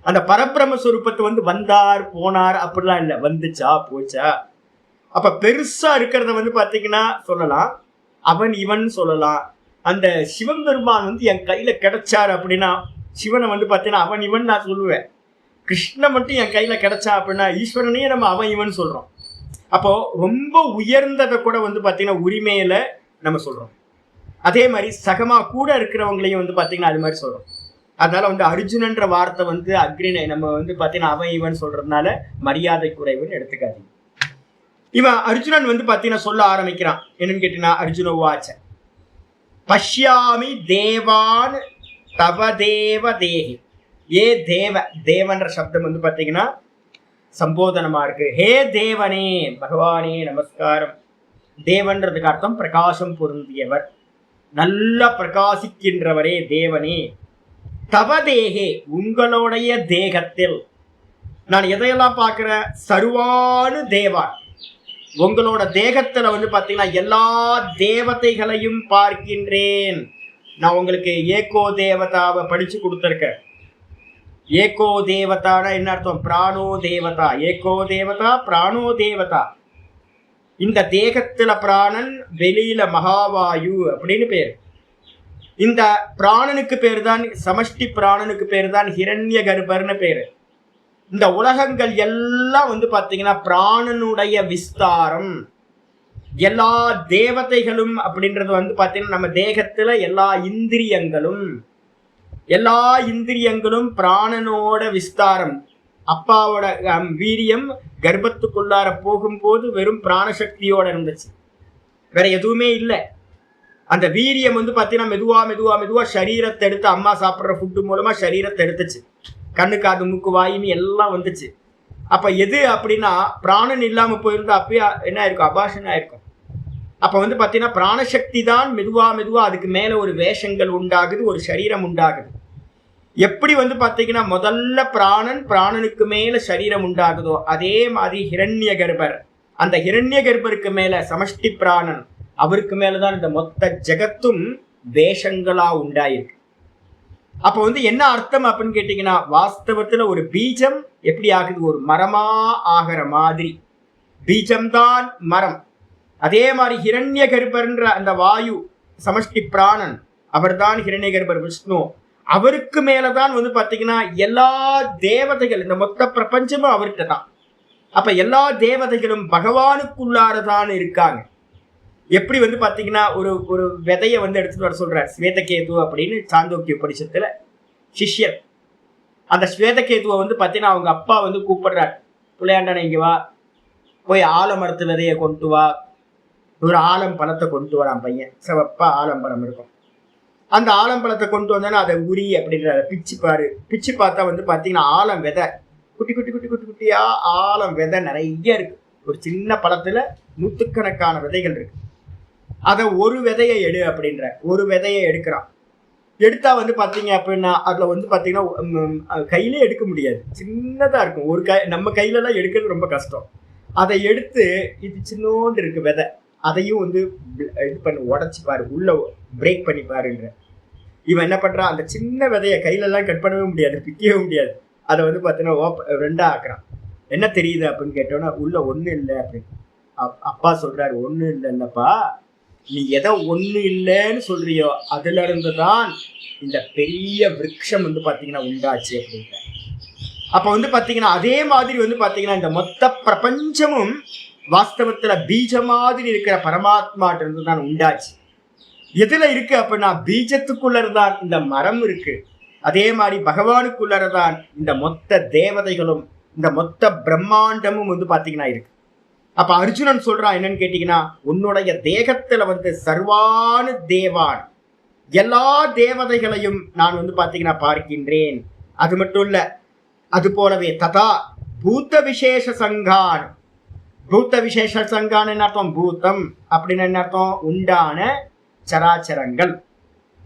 அந்த பரபிரம்மஸ்வரூபத்தை வந்து வந்தார் போனார் அப்படிலாம் இல்லை, வந்துச்சா போச்சா. அப்ப பெருசா இருக்கிறத வந்து பாத்தீங்கன்னா சொல்லலாம், அவன் இவன் சொல்லலாம். அந்த சிவபெருமான் வந்து என் கையில கிடைச்சார் அப்படின்னா சிவனை வந்து பாத்தீங்கன்னா அவன் இவன் நான் சொல்லுவேன். கிருஷ்ணன் மட்டும் என் கையில கிடைச்சா அப்படின்னா ஈஸ்வரனையே நம்ம அவன் இவன் சொல்றோம். அப்போ ரொம்ப உயர்ந்ததை கூட வந்து பாத்தீங்கன்னா உரிமையில நம்ம சொல்றோம். அதே மாதிரி சகமா கூட இருக்கிறவங்களையும் வந்து பாத்தீங்கன்னா அது மாதிரி சொல்றோம். அதனால வந்து அர்ஜுனன்ற வார்த்தை வந்து அக்ரிணை நம்ம வந்து பாத்தீங்கன்னா அவன் இவன் சொல்றதுனால மரியாதை குறைவுன்னு எடுத்துக்காதீங்க. இவன் அர்ஜுனன் வந்து பாத்தீங்கன்னா சொல்ல ஆரம்பிக்கிறான். என்னன்னு கேட்டீங்கன்னா அர்ஜுன வாச்ச பஷ்யாமி தேவான் தவ தேவ தேகி. ஏ தேவன்ற சப்தம் வந்து பாத்தீங்கன்னா சம்போதனமா இருக்கு. ஹே தேவனே பகவானே நமஸ்காரம். தேவன்றதுக்கு அர்த்தம் பிரகாசம் பொருந்தியவர், நல்லா பிரகாசிக்கின்றவரே தேவனே. தவ தேகே உங்களுடைய தேகத்தில் நான் எதையெல்லாம் பார்க்கிறேன்? சர்வானு தேவான் உங்களோட தேகத்துல வந்து பாத்தீங்கன்னா எல்லா தேவதைகளையும் பார்க்கின்றேன். நான் உங்களுக்கு ஏகோ தேவதாவை படிச்சு கொடுத்துருக்கேன். ஏகோ தேவதானா என்ன அர்த்தம்? பிராணோ தேவதா. ஏகோ தேவதா பிராணோ தேவதா. இந்த தேகத்துல பிராணன், வெளியில மகாவாயு அப்படின்னு பேர். இந்த பிராணனுக்கு பேர் தான், சமஷ்டி பிராணனுக்கு பேர் தான் ஹிரண்ய கர்ப்பர்னு பேரு. இந்த உலகங்கள் எல்லாம் வந்து பாத்தீங்கன்னா பிராணனுடைய விஸ்தாரம். எல்லா தேவதைகளும் அப்படின்றது வந்து பாத்தீங்கன்னா நம்ம தேகத்துல எல்லா இந்திரியங்களும் பிராணனோட விஸ்தாரம். அப்பாவோட வீரியம் கர்ப்பத்துக்குள்ளார போகும்போது வெறும் பிராணசக்தியோட இருந்துச்சு, வேற எதுவுமே இல்லை. அந்த வீரியம் வந்து பாத்தீங்கன்னா மெதுவா சரீரத்தை எடுத்து அம்மா சாப்பிட்ற ஃபுட்டு மூலமா சரீரத்தை எடுத்துச்சு. கண்ணு காது மூக்கு வாயின்னு எல்லாம் வந்துச்சு. அப்ப எது அப்படின்னா பிராணன் இல்லாம போயிருந்தா அப்பயே என்ன ஆயிருக்கும்? அபாஷன் ஆயிருக்கும். அப்ப வந்து பாத்தீங்கன்னா பிராணசக்தி தான் மெதுவா அதுக்கு மேல ஒரு வேஷங்கள் உண்டாகுது, ஒரு சரீரம் உண்டாகுது. எப்படி வந்து பாத்தீங்கன்னா முதல்ல பிராணனுக்கு மேல சரீரம் உண்டாகுதோ அதே மாதிரி ஹிரண்ய கர்ப்பர், அந்த ஹிரண்ய கர்ப்பருக்கு மேல சமஷ்டி பிராணன், அவருக்கு மேலதான் இந்த மொத்த ஜெகத்தும் வேஷங்களா உண்டாயிருக்கு. அப்ப வந்து என்ன அர்த்தம் அப்படின்னு கேட்டீங்கன்னா வாஸ்தவத்துல ஒரு பீஜம் எப்படி ஆகுது? ஒரு மரமா ஆகிற மாதிரி. பீஜம்தான் மரம். அதே மாதிரி ஹிரண்ய கர்ப்பர்ன்ற அந்த வாயு சமஷ்டி பிராணன், அவர் தான் ஹிரண்ய கர்ப்பர் விஷ்ணு. அவருக்கு மேலதான் வந்து பாத்தீங்கன்னா எல்லா தேவதைகள், இந்த மொத்த பிரபஞ்சமும் அவர்கிட்ட தான். அப்ப எல்லா தேவதைகளும் பகவானுக்குள்ளாரதான் இருக்காங்க. எப்படி வந்து பாத்தீங்கன்னா ஒரு விதையை வந்து எடுத்துட்டு வர சொல்றார் ஸ்வேதகேது அப்படின்னு சாந்தோக்கிய உபனிஷத்துல சிஷ்யர். அந்த ஸ்வேதகேதுவை வந்து பாத்தீங்கன்னா அவங்க அப்பா வந்து கூப்பிடுறார், புள்ளையாண்டனை இங்க வா, போய் ஆலமரத்து விதையை கொண்டு வா. ஒரு ஆலம்பழத்தை கொண்டு வரான் பையன், சிவப்பா ஆலம்பழம் இருக்கும். அந்த ஆலம்பழத்தை கொண்டு வந்தோன்னா அதை உரி அப்படின்ற பிச்சு பார்த்தா வந்து பாத்தீங்கன்னா ஆலம் விதை குட்டியா ஆலம் விதை நிறைய இருக்கு. ஒரு சின்ன பழத்துல நூற்றுக்கணக்கான விதைகள் இருக்கு. அதை ஒரு விதையை எடு அப்படின்ற ஒரு விதையை எடுக்கிறான். எடுத்தா வந்து பார்த்தீங்க அப்படின்னா அதில் வந்து பார்த்தீங்கன்னா கையிலே எடுக்க முடியாது, சின்னதாக இருக்கும். ஒரு நம்ம கையிலலாம் எடுக்கிறது ரொம்ப கஷ்டம். அதை எடுத்து இது சின்னோண்டு இருக்கு விதை, அதையும் வந்து இது பண்ணி உடச்சி பாரு, உள்ள பிரேக் பண்ணி பாருன்ற. இவன் என்ன பண்ணுறான், அந்த சின்ன விதையை கையிலலாம் கட் பண்ணவே முடியாது, பிக்கவே முடியாது. அதை வந்து பார்த்தீங்கன்னா ரெண்டா ஆக்குறான். என்ன தெரியுது அப்படின்னு கேட்டோன்னா உள்ள ஒன்றும் இல்லை அப்படின்னு. அப்பா சொல்றாரு, ஒன்றும் இல்லைல்லப்பா, நீ எதை ஒண்ணு இல்லைன்னு சொல்றியோ அதுல இருந்துதான் இந்த பெரிய விருட்சம் வந்து பாத்தீங்கன்னா உண்டாச்சு அப்படின்ற. அப்ப வந்து பாத்தீங்கன்னா அதே மாதிரி வந்து பாத்தீங்கன்னா இந்த மொத்த பிரபஞ்சமும் வாஸ்தவத்துல பீஜ மாதிரி இருக்கிற பரமாத்மாட்ட இருந்து தான் உண்டாச்சு. எதுல இருக்கு அப்படின்னா பீஜத்துக்குள்ளதான் இந்த மரம் இருக்கு. அதே மாதிரி பகவானுக்குள்ளதான் இந்த மொத்த தேவதைகளும் இந்த மொத்த பிரம்மாண்டமும் வந்து பாத்தீங்கன்னா இருக்கு. அப்ப அர்ஜுனன் சொல்றான் என்னன்னு கேட்டீங்கன்னா, உன்னுடைய தேகத்துல வந்து சர்வானு தேவான், எல்லா தேவதைகளையும் நான் வந்து பாத்தீங்கன்னா பார்க்கின்றேன். அது மட்டும் இல்ல, அது போலவே ததா பூத்த விசேஷ சங்கான். பூத்த விசேஷ சங்கான் என்ன அர்த்தம், பூத்தம் அப்படின்னு என்ன அர்த்தம், உண்டான சராச்சரங்கள்.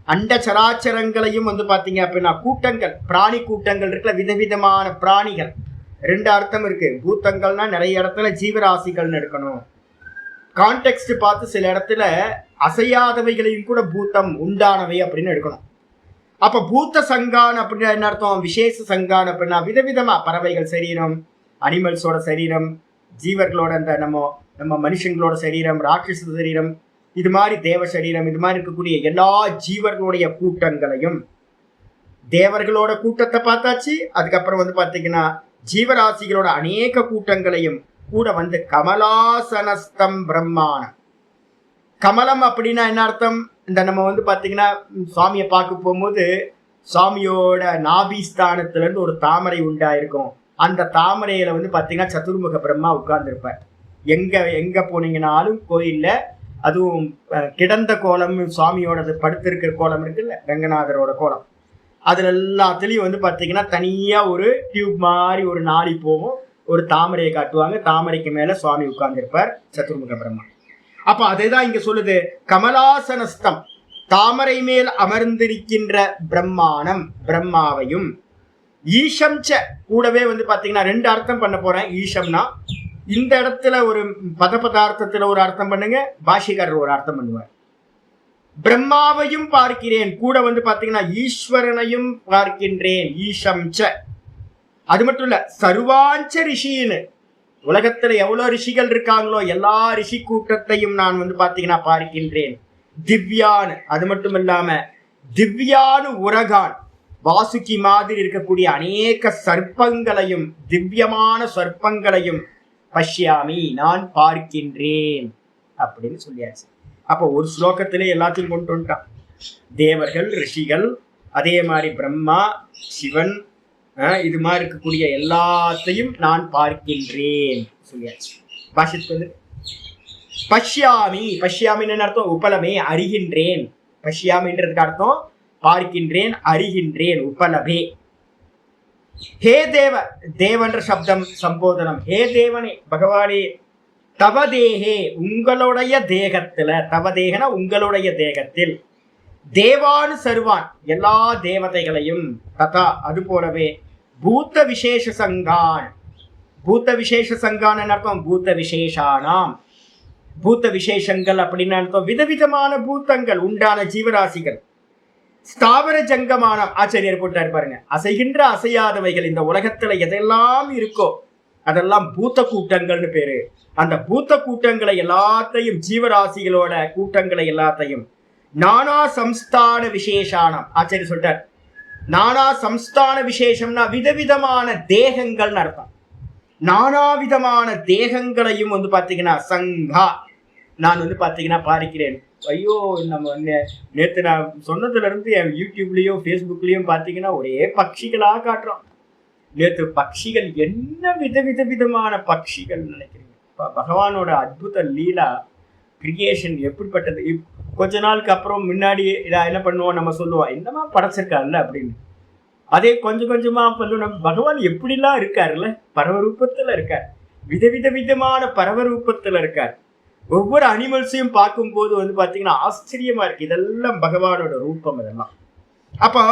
அண்ட சராச்சரங்களையும் வந்து பாத்தீங்க அப்படின்னா கூட்டங்கள், பிராணி கூட்டங்கள் இருக்குல்ல, விதவிதமான பிராணிகள். ரெண்டு அர்த்தம் இருக்கு. பூத்தங்கள்னா நிறைய இடத்துல ஜீவராசிகள்னு எடுக்கணும். கான்டெக்ஸ்ட் பார்த்து சில இடத்துல அசையாதவைகளையும் கூட பூத்தம் உண்டானவை அப்படின்னு எடுக்கணும். அப்ப பூத்த சங்கான் அப்படின்னா என்ன அர்த்தம், விசேஷ சங்கான் அப்படின்னா விதவிதமா பறவைகள் சரீரம், அனிமல்ஸோட சரீரம், ஜீவர்களோட இந்த நம்ம மனுஷங்களோட சரீரம், ராட்சச சரீரம், இது மாதிரி தேவ சரீரம், இது மாதிரி இருக்கக்கூடிய எல்லா ஜீவர்களுடைய கூட்டங்களையும், தேவர்களோட கூட்டத்தை பார்த்தாச்சு. அதுக்கப்புறம் வந்து பாத்தீங்கன்னா ஜீவராசிகளோட அநேக கூட்டங்களையும் கூட வந்து கமலாசனஸ்தம் பிரம்மாணம். கமலம் அப்படின்னா என்ன அர்த்தம், இந்த நம்ம வந்து பாத்தீங்கன்னா சுவாமியை பார்க்க போகும்போது சுவாமியோட நாபிஸ்தானத்துல இருந்து ஒரு தாமரை உண்டாயிருக்கும். அந்த தாமரையில வந்து பாத்தீங்கன்னா சதுர்முக பிரம்மா உட்கார்ந்துருப்பார். எங்க போனீங்கன்னாலும் கோயில்ல, அதுவும் கிடந்த கோலம், சுவாமியோட படுத்திருக்கிற கோலம் இருக்குல்ல, ரங்கநாதரோட கோலம், அதுல எல்லாத்துலயும் வந்து பாத்தீங்கன்னா தனியா ஒரு டியூப் மாதிரி ஒரு நாளி போகும், ஒரு தாமரையை காட்டுவாங்க, தாமரைக்கு மேல சுவாமி உட்கார்ந்திருப்பார், சதுர்முக பிரம்மா. அப்ப அதேதான் இங்க சொல்லுது, கமலாசனஸ்தம், தாமரை மேல் அமர்ந்திருக்கின்ற பிரம்மாணம், பிரம்மாவையும், ஈஷம் ச கூடவே வந்து பாத்தீங்கன்னா ரெண்டு அர்த்தம் பண்ண போறேன். ஈஷம்னா இந்த இடத்துல ஒரு பதார்த்தத்துல ஒரு அர்த்தம் பண்ணுங்க, பாஷிகர் ஒரு அர்த்தம் பண்ணுவார். பிரம்மாவையும் பார்க்கிறேன், கூட வந்து பாத்தீங்கன்னா ஈஸ்வரனையும் பார்க்கின்றேன், ஈஷம் ச. அது மட்டும் இல்ல, சர்வாஞ்ச ரிஷின்னு, உலகத்துல எவ்வளவு ரிஷிகள் இருக்காங்களோ எல்லா ரிஷி கூட்டத்தையும் நான் வந்து பாத்தீங்கன்னா பார்க்கின்றேன். திவ்யான், அது மட்டும் இல்லாம திவ்யானு உரகான், வாசுகி மாதிரி இருக்கக்கூடிய அநேக சர்ப்பங்களையும், திவ்யமான சர்ப்பங்களையும் பஷ்யாமி, நான் பார்க்கின்றேன் அப்படின்னு சொல்லியாச்சு. அப்போ ஒரு ஸ்லோகத்திலே எல்லாத்தையும் கொண்டு வந்துட்டான். தேவர்கள், ரிஷிகள், அதே மாதிரி பிரம்மா, சிவன், இது மாதிரி இருக்கக்கூடிய எல்லாத்தையும் நான் பார்க்கின்றேன் சொல்லியாச்சு. பாஷத்துக்கு வந்து பஷ்யாமி, பஷ்யாமின்னு அர்த்தம் உபலமே, அறிகின்றேன். பஷ்யாமின்றதுக்கு அர்த்தம் பார்க்கின்றேன், அறிகின்றேன், உபலபே. ஹே தேவ, தேவன்ற சப்தம் சம்போதனம். ஹே தேவனே, பகவானே, தவதேகே, உங்களுடைய தேகத்துல, தவதேகனா உங்களுடைய தேகத்தில், தேவானு சர்வான், எல்லா தேவதைகளையும், ததா அது போலவே, பூத்த விசேஷ சங்கான். பூத்த விசேஷ சங்கான் அர்த்தம் பூத்த விசேஷானாம், பூத்த விசேஷங்கள் அப்படின்னு அர்த்தம் விதவிதமான பூத்தங்கள் உண்டான ஜீவராசிகள். ஸ்தாவர ஜங்கமானம், ஆச்சரியர் போட்டார் பாருங்க, அசைகின்ற அசையாதவைகள், இந்த உலகத்துல எதெல்லாம் இருக்கோ அதெல்லாம் பூத்த கூட்டங்கள்னு பேரு. அந்த பூத்த கூட்டங்களை எல்லாத்தையும், ஜீவராசிகளோட கூட்டங்களை எல்லாத்தையும், நானா சம்ஸ்தான விசேஷானம், ஆச்சரிய சொல்றார். நானா சம்ஸ்தான விசேஷம்னா விதவிதமான தேகங்கள்னு அர்த்தம். நானாவிதமான தேகங்களையும் வந்து பாத்தீங்கன்னா சங்கா, நான் வந்து பாத்தீங்கன்னா பார்க்கிறேன். ஐயோ, நம்ம நேற்று நான் சொன்னதுல இருந்து என் யூடியூப்லயும் ஃபேஸ்புக்லயும் பாத்தீங்கன்னா ஒரே பட்சிகளா காட்டுறோம். நேற்று பட்சிகள் என்ன விதவிதமான பட்சிகள் நினைக்கிறீங்க. பகவானோட அற்புத லீலா கிரியேஷன் எப்படிப்பட்டது. கொஞ்ச நாளுக்கு அப்புறம் முன்னாடி என்ன பண்ணுவோம், நம்ம சொல்லுவோம் என்னமா படைச்சிருக்காருல்ல அப்படின்னு. அதே கொஞ்சம் கொஞ்சமா நம்ம பகவான் எப்படிலாம் இருக்காருல்ல, பரவரூபத்துல இருக்கார், விதவிதமான பரவரூபத்துல இருக்கார். ஒவ்வொரு அனிமல்ஸையும் பார்க்கும்போது வந்து பாத்தீங்கன்னா ஆச்சரியமா இருக்கு. இதெல்லாம் பகவானோட ரூபம். இதெல்லாம் அப்போ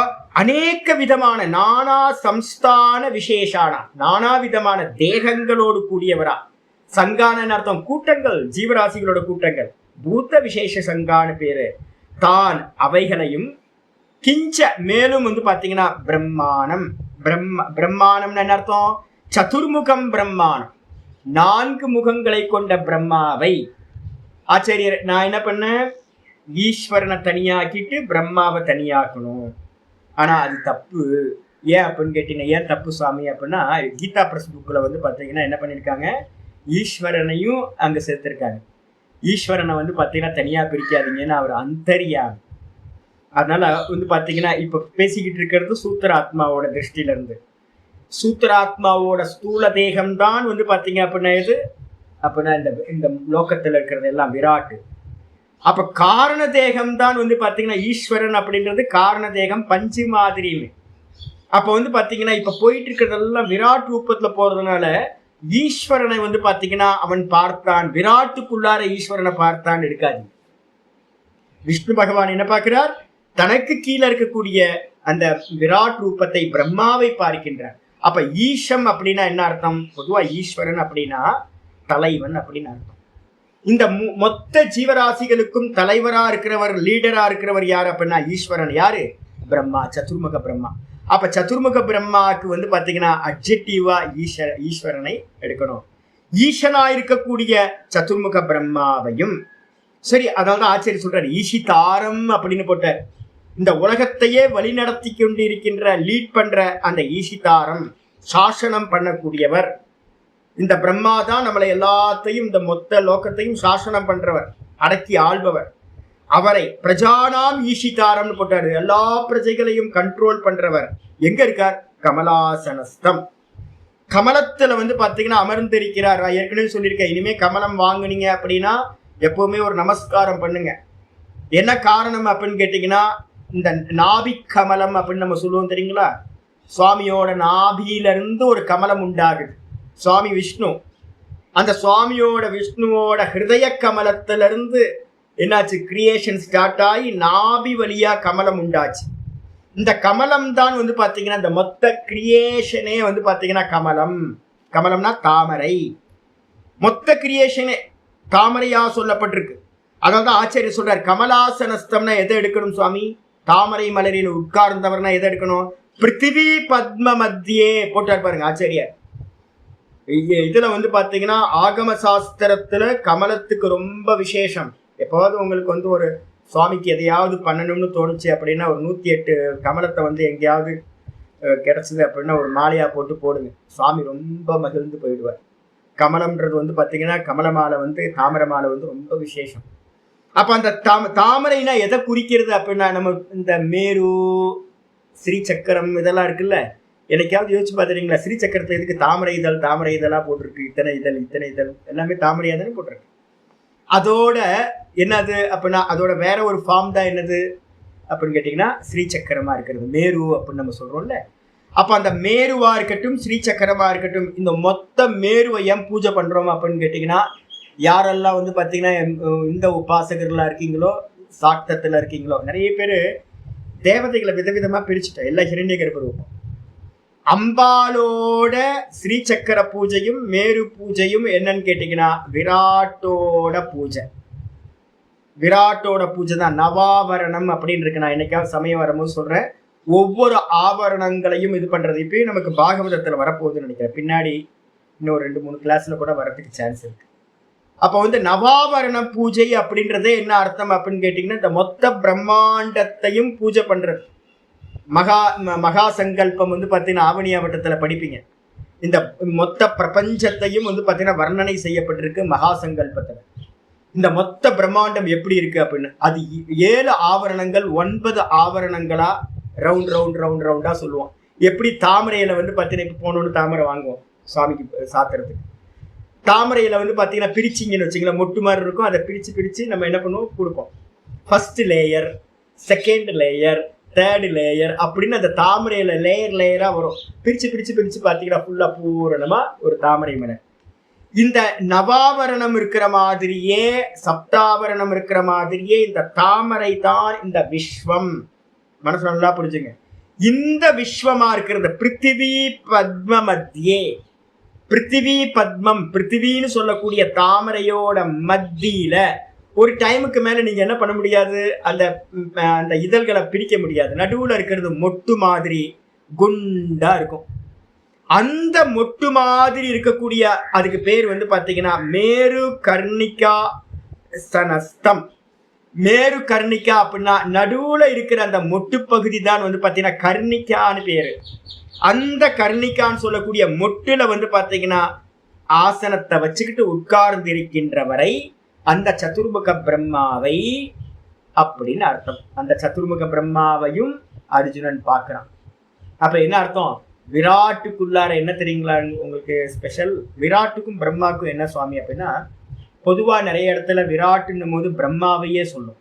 அநேக விதமான நானா சம்ஸ்தான விசேஷான நானா விதமான தேகங்களோடு கூடியவரா. சங்கான அர்த்தம் கூட்டங்கள், ஜீவராசிகளோட கூட்டங்கள். பூத்த விசேஷ சங்கான பேரு. தான் அவைகளையும் கிஞ்ச மேலும் பாத்தீங்கன்னா பிரம்மாணம். பிரம்மாணம்னு என்ன அர்த்தம்? சதுர்முகம் பிரம்மாணம், 4 முகங்களை கொண்ட பிரம்மாவை. ஆச்சரியர், நான் என்ன பண்ணேன், ஈஸ்வரனை தனியாக்கிட்டு பிரம்மாவை தனியாக்கணும். ஆனா அது தப்பு. ஏன் அப்படின்னு கேட்டீங்கன்னா, ஏன் தப்பு சுவாமி அப்படின்னா, கீதா பிரஸ் புக்கில் பார்த்தீங்கன்னா என்ன பண்ணியிருக்காங்க, ஈஸ்வரனையும் அங்கே சேர்த்துருக்காங்க. ஈஸ்வரனை பார்த்தீங்கன்னா தனியாக பிரிக்காதீங்கன்னு அவர் அந்தரியாமி. அதனால பார்த்தீங்கன்னா இப்போ பேசிக்கிட்டு இருக்கிறது சூத்திராத்மாவோட திருஷ்டியிலிருந்து. சூத்திராத்மாவோட ஸ்தூல தேகம்தான் பார்த்தீங்க அப்படின்னா இது அப்படின்னா இந்த லோகத்தில் இருக்கிறது எல்லாம் விராட்டு. அப்ப காரண தேகம் தான் பாத்தீங்கன்னா ஈஸ்வரன் அப்படின்றது காரண தேகம் பஞ்சு மாதிரின்னு. அப்ப பாத்தீங்கன்னா இப்ப போயிட்டு இருக்கிறதெல்லாம் விராட் ரூபத்துல போறதுனால ஈஸ்வரனை பாத்தீங்கன்னா அவன் பார்த்தான், விராட்டுக்குள்ளார ஈஸ்வரனை பார்த்தான் எடுக்காது. விஷ்ணு பகவான் என்ன பார்க்கிறார், தனக்கு கீழே இருக்கக்கூடிய அந்த விராட் ரூபத்தை பிரம்மாவை பார்க்கின்றார். அப்ப ஈஷம் அப்படின்னா என்ன அர்த்தம்? பொதுவா ஈஸ்வரன் அப்படின்னா தலைவன் அப்படின்னு அர்த்தம். இந்த மொத்த ஜீவராசிகளுக்கும் தலைவரா இருக்கிறவர், லீடரா இருக்கிறவர் யாரு அப்படின்னா ஈஸ்வரன். யாரு? பிரம்மா, சதுர்முக பிரம்மா. அப்ப சதுர்முக பிரம்மாவுக்கு பாத்தீங்கன்னா அட்ஜெக்டிவா ஈஸ்வரனை எடுக்கணும். ஈசனா இருக்கக்கூடிய சதுர்முக பிரம்மாவையும் சரி. அதாவது ஆச்சரிய சொல்றாரு, ஈஷிதாரம் அப்படின்னு போட்டார். இந்த உலகத்தையே வழிநடத்தி கொண்டு இருக்கின்ற, லீட் பண்ற அந்த ஈஷிதாரம், சாசனம் பண்ணக்கூடியவர். இந்த பிரம்மா தான் நம்மளை எல்லாத்தையும், இந்த மொத்த லோகத்தையும் சாசனம் பண்றவர், அடக்கி ஆள்பவர். அவரை பிரஜானாம் ஈஷிதாரம்னு போட்டாரு, எல்லா பிரஜைகளையும் கண்ட்ரோல் பண்றவர். எங்க இருக்கார்? கமலாசனஸ்தம். கமலத்துல பாத்தீங்கன்னா அமர்ந்திருக்கிறார். ஏற்கனவே சொல்லியிருக்கேன், இனிமே கமலம் வாங்குனீங்க அப்படின்னா எப்பவுமே ஒரு நமஸ்காரம் பண்ணுங்க. என்ன காரணம் அப்படின்னு கேட்டீங்கன்னா, இந்த நாபி கமலம் அப்படின்னு நம்ம சொல்லுவோம் தெரியுங்களா? சுவாமியோட நாபியிலிருந்து ஒரு கமலம் உண்டாகுது. சுவாமி விஷ்ணு, அந்த சுவாமியோட விஷ்ணுவோட ஹிருதய கமலத்திலிருந்து என்னாச்சு, கிரியேஷன் ஸ்டார்ட் ஆகி நாபி வழியா கமலம் உண்டாச்சு. இந்த கமலம் தான் பாத்தீங்கன்னா இந்த மொத்த கிரியேஷனே பாத்தீங்கன்னா கமலம். கமலம்னா தாமரை. மொத்த கிரியேஷனே தாமரையா சொல்லப்பட்டிருக்கு. அதாவது ஆச்சரியர் சொல்றார், கமலாசனஸ்தம்னா எதை எடுக்கணும் சுவாமி? தாமரை மலரில் உட்கார்ந்தவர்னா எதை எடுக்கணும்? பிருத்திவி பத்ம மத்தியே போட்டார் பாருங்க ஆச்சரியர். இதுல பாத்தீங்கன்னா ஆகம சாஸ்திரத்துல கமலத்துக்கு ரொம்ப விசேஷம். எப்போது உங்களுக்கு ஒரு சுவாமிக்கு எதையாவது பண்ணணும்னு தோணுச்சு அப்படின்னா ஒரு 108 கமலத்தை எங்கேயாவது கிடைச்சது அப்படின்னா ஒரு மாலையா போட்டு போடுங்க. சுவாமி ரொம்ப மகிழ்ந்து போயிடுவார். கமலம்ன்றது பாத்தீங்கன்னா கமல மாலை தாமரை மாலை ரொம்ப விசேஷம். அப்ப அந்த தாமரைனா எதை குறிக்கிறது அப்படின்னா, நம்ம இந்த மேரு, ஸ்ரீ சக்கரம் இதெல்லாம் இருக்குல்ல, எனக்காவது யோசிச்சு பார்த்துறீங்களா? ஸ்ரீ சக்கரத்தை எதுக்கு தாமரை இதழா போட்டிருக்கு? இத்தனை இதழ் எல்லாமே தாமரையா தானே போட்டிருக்கு. அதோட என்னது அப்படின்னா, அதோட வேற ஒரு ஃபார்ம் தான் என்னது அப்படின்னு கேட்டீங்கன்னா ஸ்ரீ சக்கரமா இருக்கிறது, மேரு அப்படின்னு நம்ம சொல்றோம்ல. அப்ப அந்த மேருவா இருக்கட்டும், ஸ்ரீ சக்கரமா இருக்கட்டும், இந்த மொத்த மேருவை ஏன் பூஜை பண்றோம் அப்படின்னு கேட்டீங்கன்னா, யாரெல்லாம் பாத்தீங்கன்னா இந்த உபாசகர்களா இருக்கீங்களோ, சாக்தத்துல இருக்கீங்களோ, நிறைய பேரு தேவதைகளை விதவிதமா பிரிச்சுட்டோம். எல்லாம் ஹிரண்ய கர்ப்ப ரூபம். அம்பாலோட ஸ்ரீ சக்கர பூஜையும் மேரு பூஜையும் என்னன்னு கேட்டீங்கன்னா விராட்டோட பூஜை. விராட்டோட பூஜை தான் நவாபரணம் அப்படின்னு இருக்கு. நான் என்னைக்காவது சமயம் வரும்போது சொல்றேன், ஒவ்வொரு ஆபரணங்களையும் இது பண்றது. இப்பயும் நமக்கு பாகவதத்துல வரப்போகுதுன்னு நினைக்கிறேன். பின்னாடி இன்னும் 2-3 கிளாஸ்ல கூட வரதுக்கு சான்ஸ் இருக்கு. அப்ப நவாபரண பூஜை அப்படின்றதே என்ன அர்த்தம் அப்படின்னு கேட்டீங்கன்னா, இந்த மொத்த பிரம்மாண்டத்தையும் பூஜை பண்றது. மகா சங்கல்பம் பாத்தீங்கன்னா ஆவணி ஆவட்டத்துல படிப்பீங்க. இந்த மொத்த பிரபஞ்சத்தையும் பாத்தீங்கன்னா வர்ணனை செய்யப்பட்டிருக்கு மகா சங்கல்பத்துல. இந்த மொத்த பிரம்மாண்டம் எப்படி இருக்கு அப்படின்னு, அது 7 ஆவரணங்கள் 9 ஆவரணங்களா ரவுண்டா சொல்லுவோம். எப்படி தாமரையில பாத்தீங்கன்னா இப்ப போனோன்னு தாமரை வாங்குவோம் சுவாமிக்கு சாத்துறதுக்கு. தாமரையில பாத்தீங்கன்னா பிரிச்சிங்கன்னு வச்சுங்களேன், மொட்டு மாதிரி இருக்கும். அதை பிரிச்சு நம்ம என்ன பண்ணுவோம், கொடுப்போம். First layer, second layer, third layer அப்படின்னு அந்த தாமரையில லேயரா வரும். பிரிச்சு பாத்தீங்கன்னா ஃபுல்லா பூரணமா ஒரு தாமரை மலர். இந்த நவாவரணம் இருக்கிற மாதிரியே, சப்தாவரணம் இருக்கிற மாதிரியே இந்த தாமரை தான் இந்த விஸ்வம். மனசு நல்லா புரிஞ்சுங்க. இந்த விஸ்வமா இருக்கிற பிருத்திவி பத்ம மத்தியே, பிருத்திவி பத்மம், பிருத்திவின்னு சொல்லக்கூடிய தாமரையோட மத்தியில ஒரு டைமுக்கு மேல நீங்க என்ன பண்ண முடியாது, அந்த அந்த இதழ்களை பிரிக்க முடியாது. நடுவுல இருக்கிறது மொட்டு மாதிரி குண்டா இருக்கும். அந்த மொட்டு மாதிரி இருக்கக்கூடிய அதுக்கு பேர் வந்து பாத்தீங்கன்னா மேரு கர்ணிகா சனஸ்தம். மேரு கர்ணிகா அப்படின்னா நடுவுல இருக்கிற அந்த மொட்டு பகுதி தான் வந்து பாத்தீங்கன்னா கர்ணிகான்னு பேரு. அந்த கர்ணிகான்னு சொல்லக்கூடிய மொட்டுல வந்து பாத்தீங்கன்னா ஆசனத்தை வச்சுக்கிட்டு உட்கார்ந்து இருக்கின்ற வரை அந்த சதுர்முக பிரம்மாவை அப்படின்னு அர்த்தம். அந்த சதுர்முக பிரம்மாவையும் அர்ஜுனன் பார்க்கிறான். அப்ப என்ன அர்த்தம்? விராட்டுக்குள்ளார என்ன தெரியுங்களா உங்களுக்கு ஸ்பெஷல்? விராட்டுக்கும் பிரம்மாவுக்கும் என்ன சுவாமி அப்படின்னா, பொதுவா நிறைய இடத்துல விராட்டுன்னும் போது பிரம்மாவையே சொல்லும்.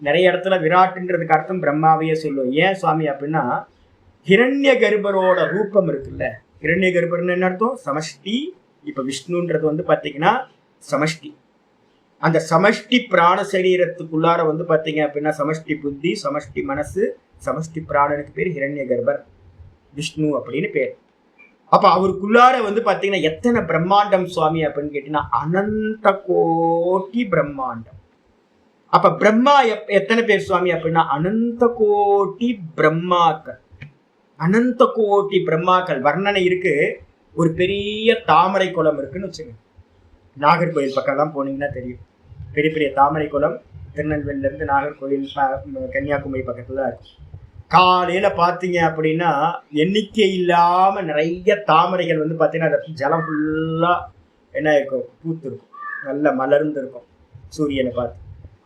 நிறைய இடத்துல விராட்டுன்றதுக்கு அர்த்தம் பிரம்மாவையே சொல்லும். ஏன் சுவாமி அப்படின்னா, ஹிரண்ய கர்ப்பரோட ரூபம் இருக்குல்ல, ஹிரண்ய கர்ப்பர்னு என்ன அர்த்தம்? சமஷ்டி. இப்ப விஷ்ணுன்றது வந்து பாத்தீங்கன்னா சமஷ்டி. அந்த சமஷ்டி பிராண சரீரத்துக்குள்ளார வந்து பாத்தீங்க அப்படின்னா சமஷ்டி புத்தி, சமஷ்டி மனசு, சமஷ்டி பிராணனுக்கு பேர் ஹிரண்ய கர்ப்பர், விஷ்ணு அப்படின்னு பேர். அப்ப அவருக்குள்ளார வந்து பாத்தீங்கன்னா எத்தனை பிரம்மாண்டம் சுவாமி அப்படின்னு கேட்டீங்கன்னா அனந்த கோட்டி பிரம்மாண்டம். அப்ப பிரம்மா எத்தனை பேர் சுவாமி அப்படின்னா அனந்த கோட்டி பிரம்மாக்கள். அனந்த கோட்டி பிரம்மாக்கள் வர்ணனை இருக்கு. ஒரு பெரிய தாமரை குளம் இருக்குன்னு வச்சுங்க. நாகர்கோயில் பக்கம்லாம் போனீங்கன்னா தெரியும். பெரிய பெரிய தாமரை குளம் திருநெல்வேலியில இருந்து நாகர்கோயில் கன்னியாகுமரி பக்கத்துல தான் இருக்கு. காலையில பாத்தீங்க அப்படின்னா எண்ணிக்கை இல்லாம நிறைய தாமரைகள் வந்து பாத்தீங்கன்னா அந்த ஜலம் ஃபுல்லா என்ன இருக்கும், பூத்து இருக்கும், நல்ல மலர்ந்து இருக்கும் சூரியனை பார்த்து.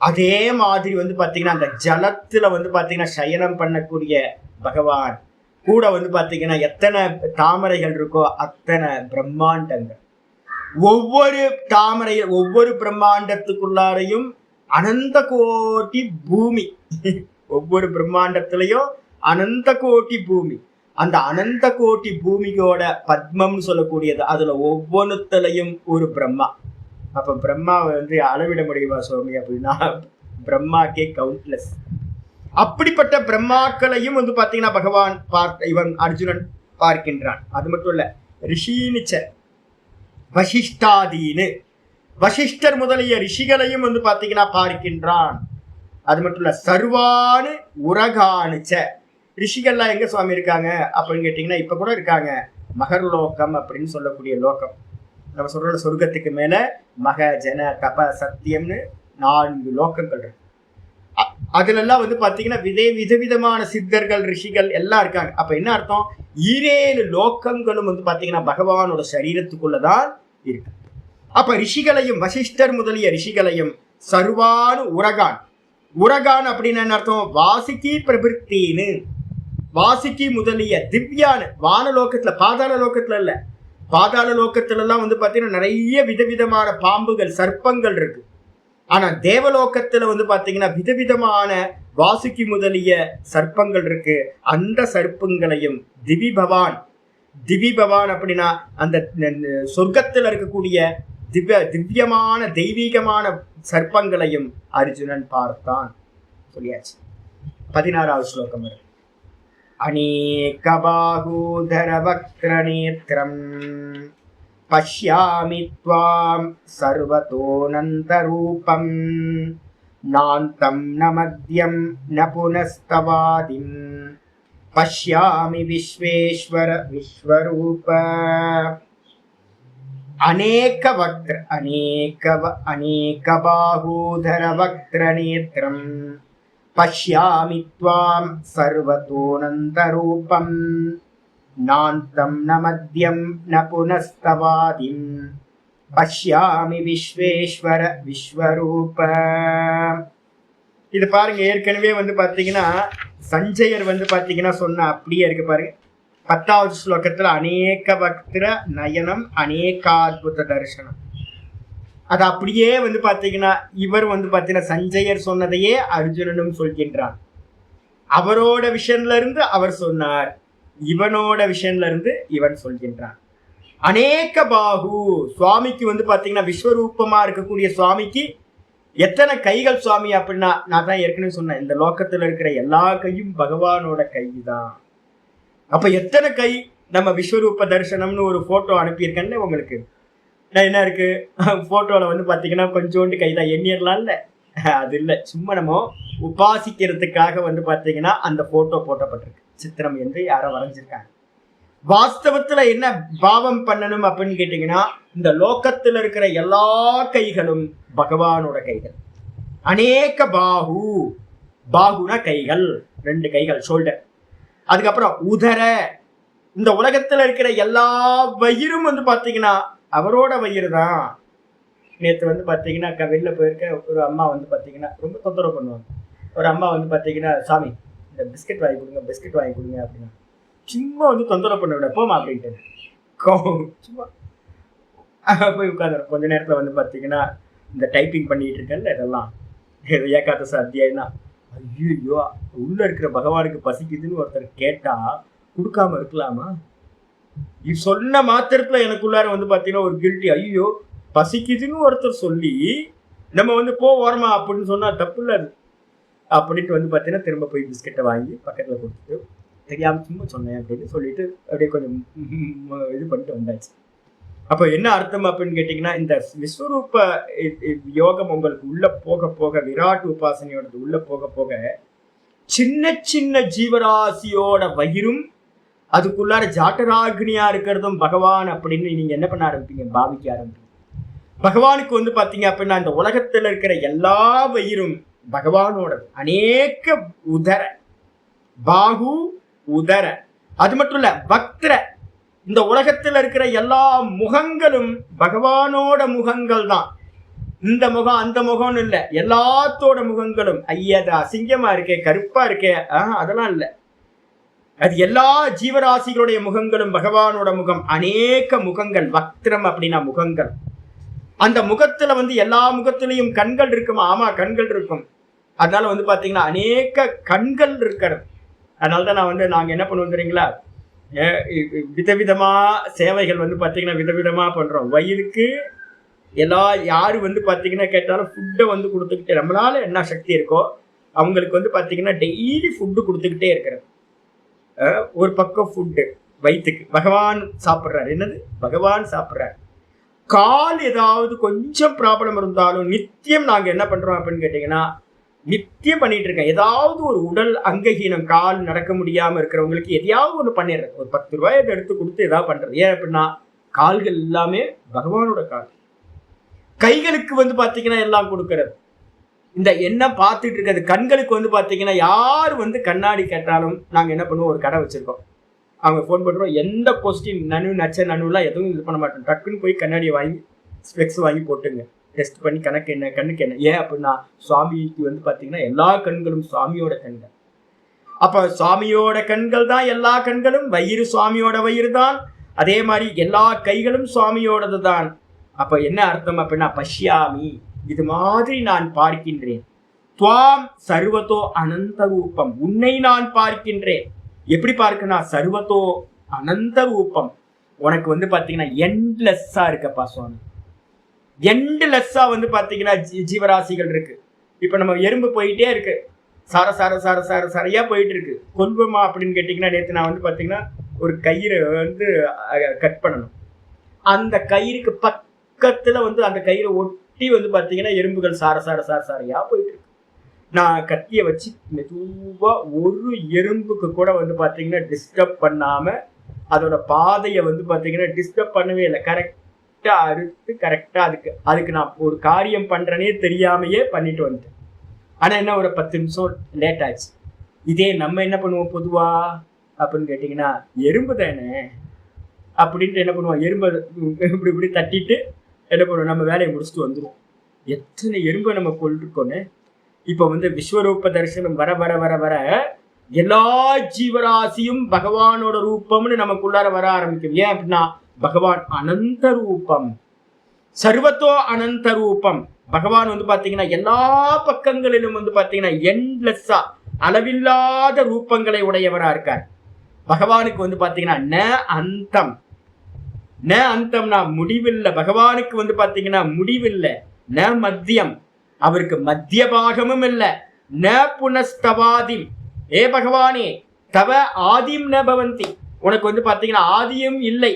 அதே மாதிரி வந்து பாத்தீங்கன்னா அந்த ஜலத்துல வந்து பாத்தீங்கன்னா சயனம் பண்ணக்கூடிய பகவான் கூட வந்து பாத்தீங்கன்னா எத்தனை தாமரைகள் இருக்கோ அத்தனை பிரம்மாண்டங்கள். ஒவ்வொரு தாமரையில் ஒவ்வொரு பிரம்மாண்டத்துக்குள்ளாரையும் அனந்த கோட்டி பூமி. ஒவ்வொரு பிரம்மாண்டத்திலையும் அனந்த கோட்டி பூமி. அந்த அனந்த கோட்டி பூமியோட பத்மம்னு சொல்லக்கூடியது, அதுல ஒவ்வொன்றுத்தலையும் ஒரு பிரம்மா. அப்ப பிரம்மாவை வந்து அளவிட முடியுமா சுவாமி அப்படின்னா பிரம்மாக்கே கவுண்ட்லெஸ். அப்படிப்பட்ட பிரம்மாக்களையும் வந்து பாத்தீங்கன்னா பகவான் இவன் அர்ஜுனன் பார்க்கின்றான். அது மட்டும் இல்ல, ரிஷினிச்ச வசிஷ்டாதீனு, வசிஷ்டர் முதலிய ரிஷிகளையும் வந்து பாத்தீங்கன்னா பார்க்கின்றான். அது மட்டும் இல்ல, சர்வானு உரகானுச்ச, ரிஷிகள்லாம் எங்க சுவாமி இருக்காங்க அப்படின்னு கேட்டீங்கன்னா இப்ப கூட இருக்காங்க. மகர்லோகம் அப்படின்னு சொல்லக்கூடிய லோகம். நம்ம சொல்ற சொர்க்கத்துக்கு மேல மக ஜன தப சத்தியம்னு 4 லோகங்கள் இருக்கு. அதுல எல்லாம் வந்து பாத்தீங்கன்னா விதவிதமான சித்தர்கள் ரிஷிகள் எல்லாம் இருக்காங்க. அப்ப என்ன அர்த்தம்? 7 லோகங்களும் வந்து பாத்தீங்கன்னா பகவானோட சரீரத்துக்குள்ளதான் இருக்கு. அப்ப ரிஷிகளையும் வசிஷ்டர் முதலிய ரிஷிகளையும் சர்வானு உரகான், உரகான் அப்படின்னு என்ன அர்த்தம்? வாசுகி பிரபிருத்தின்னு, வாசுகி முதலிய திவ்யானு வானலோகத்துல, பாதாள லோகத்துல இல்ல, பாதாள லோகத்துல எல்லாம் வந்து பாத்தீங்கன்னா நிறைய விதவிதமான பாம்புகள் சர்ப்பங்கள் இருக்கு. ஆனா தேவலோகத்துல வந்து பாத்தீங்கன்னா விதவிதமான வாசுகி முதலிய சர்ப்பங்கள் இருக்கு. அந்த சர்ப்பங்களையும் திவிபவான், திவிபவான் அப்படின்னா அந்த சொர்க்கத்துல இருக்கக்கூடிய திவ்யமான தெய்வீகமான சர்ப்பங்களையும் அர்ஜுனன் பார்த்தான். சொல்லியாச்சு. 16வது ஸ்லோகம் இருக்கு. அநேக பாகூதர வக்ர நேத்ரம் பஷ்யாமி த்வாம் சர்வதோனந்த ரூபம் நாந்தம் ந மத்யம் ந புனஸ்தவாதிம் பஷ்யாமி விஸ்வேஸ்வர விஸ்வரூப. அநேக வக்ர அநேக பாகூதர வக்ர நேத்ரம் பஷ்யாமி த்வாம் சர்வதோனந்த ரூபம் நாந்தம் ந மத்யம் ந புனஸ்தவாதிம் பஷ்யாமி விஸ்வேஸ்வர விஸ்வரூப. இது பாருங்க, ஏற்கனவே வந்து பாத்தீங்கன்னா சஞ்சயர் வந்து பாத்தீங்கன்னா சொன்ன அப்படியே இருக்கு பாருங்க. 10வது ஸ்லோகத்துல அநேக வக்ர நயனம் அநேகாத்புத தரிசனம். அது அப்படியே வந்து பாத்தீங்கன்னா இவர் வந்து பாத்தீங்கன்னா சஞ்சயர் சொன்னதையே அர்ஜுனனும் சொல்கின்றான். அவரோட விஷன்ல இருந்து அவர் சொன்னார், இவனோட விஷன்ல இருந்து இவன் சொல்கின்றான். அநேக பாகு சுவாமிக்கு வந்து பாத்தீங்கன்னா விஸ்வரூபமா இருக்கக்கூடிய சுவாமிக்கு எத்தனை கைகள் சுவாமி அப்படின்னா, நான் தான் ஏற்கனவே சொன்னேன், இந்த லோக்கத்துல இருக்கிற எல்லா கையும் பகவானோட கை தான். அப்ப எத்தனை கை? நம்ம விஸ்வரூப தரிசனம்னு ஒரு போட்டோ அனுப்பியிருக்கேன்னு உங்களுக்கு. நான் என்ன இருக்கு போட்டோல வந்து பாத்தீங்கன்னா கொஞ்சோண்டு கைதான், எண்ணிடலாம் இல்ல, அது இல்லை, சும்மா நம்ம உபாசிக்கிறதுக்காக வந்து பாத்தீங்கன்னா அந்த போட்டோ போட்டப்பட்டிருக்கு, சித்திரம் என்று யாரோ வரைஞ்சிருக்காங்க. வாஸ்தவத்துல என்ன பாவம் பண்ணணும் அப்படின்னு கேட்டீங்கன்னா, இந்த லோக்கத்துல இருக்கிற எல்லா கைகளும் பகவானோட கைகள். அநேக பாகு, பாகுனா கைகள், 2 கைகள், ஷோல்டர். அதுக்கப்புறம் உதர, இந்த உலகத்துல இருக்கிற எல்லா வயிறும் வந்து பாத்தீங்கன்னா அவரோட வயிறு தான். நேற்று வந்து பாத்தீங்கன்னா வெளில போயிருக்க ஒரு அம்மா வந்து பாத்தீங்கன்னா ரொம்ப தொந்தரவு பண்ணுவாங்க. ஒரு அம்மா வந்து பாத்தீங்கன்னா, சாமி இந்த பிஸ்கட் வாங்கி கொடுங்க, பிஸ்கட் வாங்கி கொடுங்க அப்படின்னா, சும்மா வந்து தொந்தரவு பண்ண விட போமா அப்படின்ட்டு சும்மா போய் உட்காந்துரும். கொஞ்ச நேரத்துல வந்து பாத்தீங்கன்னா இந்த டைப்பிங் பண்ணிட்டு இருக்கேன்ல, இதெல்லாம் ஏகாதச அத்தியாயம்னா, ஐயோ உள்ள இருக்கிற பகவானுக்கு பசிக்குதுன்னு ஒருத்தர் கேட்டா கொடுக்காம இருக்கலாமா? சொன்ன மாத்திரத்துல எனக்குள்ளார வந்து பாத்தீங்கன்னா ஒரு கில்ட்டி, ஐயோ பசிக்குதுன்னு ஒருத்தர் சொல்லி நம்ம வந்து போ ஓரமா அப்படின்னு சொன்னா தப்பு இல்லை அது அப்படின்ட்டு வந்து பாத்தீங்கன்னா திரும்ப போய் பிஸ்கெட்டை வாங்கி பக்கத்துல கொடுத்துட்டு, தெரியாம சும்மா சொன்னேன் அப்படின்னு சொல்லிட்டு அப்படியே கொஞ்சம் இது பண்ணிட்டு வந்தாச்சு. அப்போ என்ன அர்த்தம் அப்படின்னு கேட்டீங்கன்னா, இந்த விஸ்வரூப யோகம் உங்களுக்கு உள்ள போக போக, விராட் உபாசனையோட உள்ள போக போக, சின்ன சின்ன ஜீவராசியோட வயிறும் அதுக்குள்ளார ஜாட்டராக்னியா இருக்கிறதும் பகவான் அப்படின்னு நீங்க என்ன பண்ண ஆரம்பிப்பீங்க? பாவிக்க ஆரம்பிப்பீங்க. பகவானுக்கு வந்து பாத்தீங்க அப்படின்னா இந்த உலகத்துல இருக்கிற எல்லா வயிறும் பகவானோட. அநேக உதர, பாகு உதர, அது மட்டும் இல்ல பக்திர, இந்த உலகத்துல இருக்கிற எல்லா முகங்களும் பகவானோட முகங்கள் தான். இந்த முகம் அந்த முகம்னு இல்ல, எல்லாத்தோட முகங்களும். ஐயது அசிங்கமா இருக்கே, கருப்பா இருக்கே, அதெல்லாம் இல்ல, அது எல்லா ஜீவராசிகளுடைய முகங்களும் பகவானோட முகம். அநேக முகங்கள், வக்திரம் அப்படின்னா முகங்கள். அந்த முகத்துல வந்து எல்லா முகத்திலையும் கண்கள் இருக்குமா? ஆமா, கண்கள் இருக்கும். அதனால வந்து பாத்தீங்கன்னா அநேக கண்கள் இருக்கிறது. அதனாலதான் நான் வந்து நாங்க என்ன பண்ணுவோம் தெரியுங்களா, விதவிதமா சேவைகள் வந்து பாத்தீங்கன்னா விதவிதமா பண்றோம். வயிறுக்கு யாரு வந்து பாத்தீங்கன்னா கேட்டாலும் ஃபுட்டை வந்து கொடுத்துக்கிட்டே, நம்மளால என்ன சக்தி இருக்கோ அவங்களுக்கு வந்து பாத்தீங்கன்னா டெய்லி ஃபுட்டு கொடுத்துக்கிட்டே இருக்கிறது. ஒரு பக்கம் ஃபுட்டு வயிற்றுக்கு பகவான் சாப்பிட்றாரு. என்னது? பகவான் சாப்பிட்றாரு. கால் ஏதாவது கொஞ்சம் ப்ராப்ளம் இருந்தாலும் நித்தியம் நாங்க என்ன பண்றோம் அப்படின்னு கேட்டீங்கன்னா, நித்தியம் பண்ணிட்டு இருக்கேன். ஏதாவது ஒரு உடல் அங்கஹீனம், கால் நடக்க முடியாம இருக்கிறவங்களுக்கு எதையாவது ஒண்ணு பண்ணிடுறது. ஒரு 10 ரூபாய் எடுத்து கொடுத்து ஏதாவது பண்றது. ஏன் அப்படின்னா கால்கள் எல்லாமே பகவானோட கால். கைகளுக்கு வந்து பாத்தீங்கன்னா எல்லாம் கொடுக்கறது. இந்த என்ன பார்த்துட்டு இருக்கிறது கண்களுக்கு வந்து பாத்தீங்கன்னா, யார் வந்து கண்ணாடி கேட்டாலும் நாங்க என்ன பண்ணுவோம், ஒரு கடை வச்சிருக்கோம். அவங்க ஃபோன் பண்ணுறோம், எந்த கொஸ்டின் நனுலாம் எதுவும் இது பண்ண மாட்டோம். டக்குன்னு போய் கண்ணாடியை வாங்கி ஸ்பெக்ஸ் வாங்கி போட்டுங்க, டெஸ்ட் பண்ணி கணக்கு என்ன கண்ணுக்கு என்ன. ஏன் அப்படின்னா சுவாமிக்கு வந்து பாத்தீங்கன்னா எல்லா கண்களும் சுவாமியோட கண்கள். அப்ப சுவாமியோட கண்கள் தான் எல்லா கண்களும். வயிறு சுவாமியோட வயிறு தான். அதே மாதிரி எல்லா கைகளும் சுவாமியோடது தான். அப்ப என்ன அர்த்தம் அப்படின்னா, பஷ்யாமி, இது மாதிரி நான் பார்க்கின்றேன். துவாம் சர்வத்தோ அனந்த ரூபம், உன்னை நான் பார்க்கின்றேன். எப்படி பார்க்கனா, சர்வத்தோ அனந்த ரூபம். உனக்கு வந்து பாத்தீங்கன்னா எண்ட்லெஸ்ஸா இருக்கப்பா சுவாமி. எண்ட்லெஸ்ஸா வந்து பாத்தீங்கன்னா ஜீவராசிகள் இருக்கு. இப்ப நம்ம எறும்பு போயிட்டே இருக்கு, சார சார சார சார சரியா போயிட்டு இருக்கு. கொல்வமா அப்படின்னு கேட்டீங்கன்னா, நேற்று நான் வந்து பாத்தீங்கன்னா ஒரு கயிறு வந்து கட் பண்ணணும். அந்த கயிறுக்கு பக்கத்துல வந்து அந்த கயிறை ஒட்டி வந்து பாத்தீங்கன்னா எறும்புகள் சார சார சார சாரையா போயிட்டு இருக்கு. நான் கத்தியை வச்சு மெதுவா ஒரு எறும்புக்கு கூட வந்து பாத்தீங்கன்னா டிஸ்டர்ப் பண்ணாம, அதோட பாதையை வந்து பாத்தீங்கன்னா டிஸ்டர்ப் பண்ணவே இல்லை. கரெக்டா அறுத்து கரெக்டா அதுக்கு நான் ஒரு காரியம் பண்றேனே தெரியாமையே பண்ணிட்டு வந்துட்டேன். ஆனா என்ன, ஒரு 10 நிமிஷம் லேட் ஆச்சு. இதே நம்ம என்ன பண்ணுவோம் பொதுவா அப்படின்னு கேட்டீங்கன்னா, எறும்பு தானே அப்படின்ட்டு என்ன பண்ணுவோம், எறும்பை இப்படி இப்படி தட்டிட்டு என்ன பண்ணுவோம், நம்ம வேலையை முடிச்சுட்டு வந்துடுவோம். எத்தனை எறும்பை நம்ம கொண்டிருக்கோன்னு. இப்ப வந்து விஸ்வரூப தரிசனம் வர வர வர வர எல்லா ஜீவராசியும் பகவானோட ரூபம்னு நமக்குள்ளார வர ஆரம்பிக்கும். ஏன் அப்படின்னா பகவான் அனந்த ரூபம், சர்வத்தோ அனந்த ரூபம். பகவான் வந்து பாத்தீங்கன்னா எல்லா பக்கங்களிலும் வந்து பாத்தீங்கன்னா எண்ட்லெஸ்ஸா அளவில்லாத ரூபங்களை உடையவரா இருக்கார். பகவானுக்கு வந்து பாத்தீங்கன்னா ந அந்தம், ந அந்தம்னா முடிவில்லை. பகவானுக்கு வந்து பாத்தீங்கன்னா முடிவில்லை. ந மத்தியம், அவருக்கு மத்திய பாகமும் இல்லை. ந புனஸ்தவாதிம், ஏ பகவானே தவ ஆதிம் ந பவந்தி, உனக்கு வந்து பாத்தீங்கன்னா ஆதியும் இல்லை.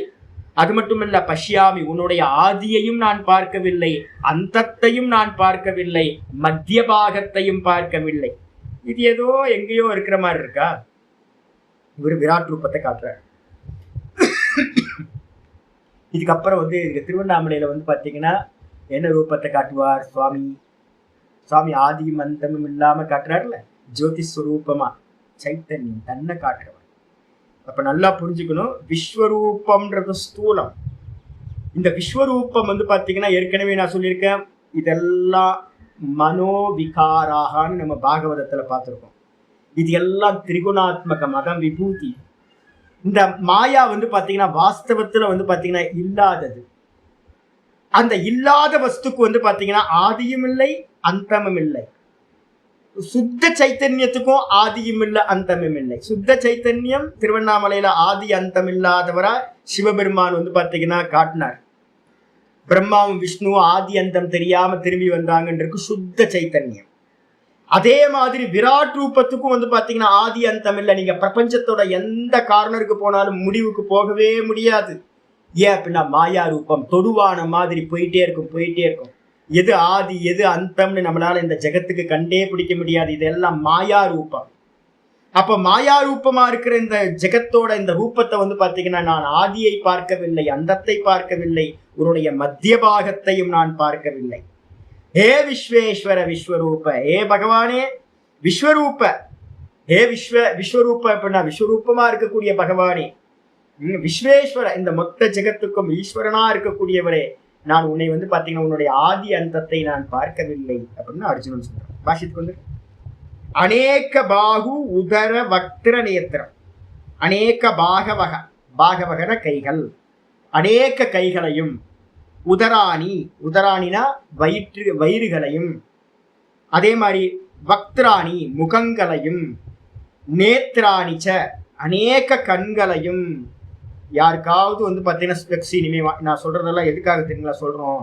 அது மட்டும் இல்ல, பஷ்யாமி, உன்னுடைய ஆதியையும் நான் பார்க்கவில்லை, அந்தத்தையும் நான் பார்க்கவில்லை, மத்திய பாகத்தையும் பார்க்கவில்லை. இது ஏதோ எங்கேயோ இருக்கிற மாதிரி இருக்கா? இவர் விராட் ரூபத்தை காட்டுறார். இதுக்கப்புறம் வந்து திருவண்ணாமலையில வந்து பாத்தீங்கன்னா என்ன ரூபத்தை காட்டுவார் சுவாமி? சுவாமி ஆதியும் அந்தமும் இல்லாம காட்டுறாருல, ஜோதி ஸ்வரூபமா சைத்தன்யம் தன்னை காட்டுறவர். அப்ப நல்லா புரிஞ்சுக்கணும், விஸ்வரூபம்ன்றது ஸ்தூலம். இந்த விஸ்வரூபம் வந்து பாத்தீங்கன்னா ஏற்கனவே நான் சொல்லியிருக்கேன், இதெல்லாம் மனோவிகாராகான்னு நம்ம பாகவதத்துல பார்த்திருக்கோம். இது எல்லாம் திரிகுணாத்மக மதம் விபூதி. இந்த மாயா வந்து பாத்தீங்கன்னா வாஸ்தவத்துல வந்து பாத்தீங்கன்னா இல்லாதது. அந்த இல்லாத வஸ்துக்கு வந்து பாத்தீங்கன்னா ஆதியும் இல்லை அந்தமும் இல்லை. சுத்த சைத்தன்யத்துக்கும் ஆதியும் இல்லை அந்தமும் இல்லை. சுத்த சைத்தன்யம் திருவண்ணாமலையில ஆதி அந்தம் இல்லாதவரா சிவபெருமான் வந்து பாத்தீங்கன்னா காட்டினார். பிரம்மாவும் விஷ்ணுவும் ஆதி அந்தம் தெரியாம திரும்பி வந்தாங்கன்றது சுத்த சைத்தன்யம். அதே மாதிரி விராட் ரூபத்துக்கும் வந்து பாத்தீங்கன்னா ஆதி அந்தம் இல்லை. நீங்க பிரபஞ்சத்தோட எந்த கார்னருக்கு போனாலும் முடிவுக்கு போகவே முடியாது. ஏன் அப்படின்னா மாயா ரூபம் தொடுவான மாதிரி போயிட்டே இருக்கும். எது ஆதி எது அந்தம்னு நம்மளால இந்த ஜெகத்துக்கு கண்டே பிடிக்க முடியாது. இதெல்லாம் மாயா ரூபம். அப்ப மாயா ரூபமா இருக்கிற இந்த ஜெகத்தோட இந்த ரூபத்தை வந்து பாத்தீங்கன்னா நான் ஆதியை பார்க்கவில்லை, அந்தத்தை பார்க்கவில்லை, உன்னுடைய மத்திய பாகத்தையும் நான் பார்க்கவில்லை. ஹே விஸ்வேஸ்வர விஸ்வரூப, ஹே பகவானே விஸ்வரூப, ஹே விஸ்வரூப அப்படின்னா விஸ்வரூபமா இருக்கக்கூடிய பகவானே, விஸ்வேஸ்வர, இந்த மொத்த ஜெகத்துக்கும் ஈஸ்வரனா இருக்கக்கூடியவரே, நான் உன்னை வந்து பாத்தீங்கன்னா உன்னுடைய ஆதி அந்தத்தை நான் பார்க்கவில்லை அப்படின்னு அர்ஜுனன் சொல்றான். பாஷித்துக்கு வந்து அநேக பாகு உதர வக்திர நேத்திரம், அநேக பாகவகன கைகள், அநேக கைகளையும், உதராணினா வயிறுகளையும், அதே மாதிரி வக்திராணி முகங்களையும், நேத்ராணிச்ச அநேக கண்களையும். யாருக்காவது வந்து பார்த்தீங்கன்னா ஸ்பெக்ஸ், இனிமே நான் சொல்றதெல்லாம் எதுக்காக தெரியுங்களா சொல்றோம்?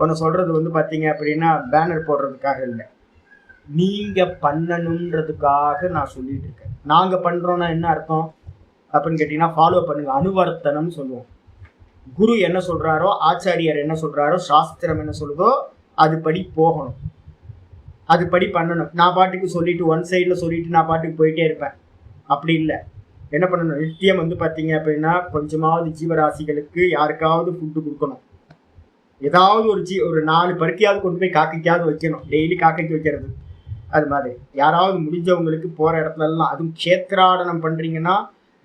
ஒன்று சொல்றது வந்து பார்த்தீங்க அப்படின்னா பேனர் போடுறதுக்காக இல்லை, நீங்க பண்ணணுன்றதுக்காக நான் சொல்லிட்டு இருக்கேன். நாங்க பண்றோம்னா என்ன அர்த்தம் அப்படின்னு கேட்டீங்கன்னா ஃபாலோ பண்ணுங்க, அனுவர்த்தனம் சொல்லுவோம். குரு என்ன சொல்றாரோ, ஆச்சாரியர் என்ன சொல்றாரோ, சாஸ்திரம் என்ன சொல்லுதோ அதுபடி போகணும், அதுபடி பண்ணணும். நான் பாட்டுக்கு சொல்லிட்டு ஒன் சைடில் சொல்லிட்டு நான் பாட்டுக்கு போயிட்டே இருப்பேன், அப்படி இல்லை. என்ன பண்ணணும், நித்தியம் வந்து பார்த்தீங்க அப்படின்னா கொஞ்சமாவது ஜீவராசிகளுக்கு யாருக்காவது ஃபுட்டு கொடுக்கணும். ஏதாவது ஒரு 4 பருக்கையாவது கொண்டு போய் காக்கைக்காவது வைக்கணும், டெய்லி காக்கைக்கு வைக்கிறது. அது மாதிரி யாராவது முடிஞ்சவங்களுக்கு போகிற இடத்துலலாம், அதுவும் க்ஷேத்ராடனம் பண்ணுறீங்கன்னா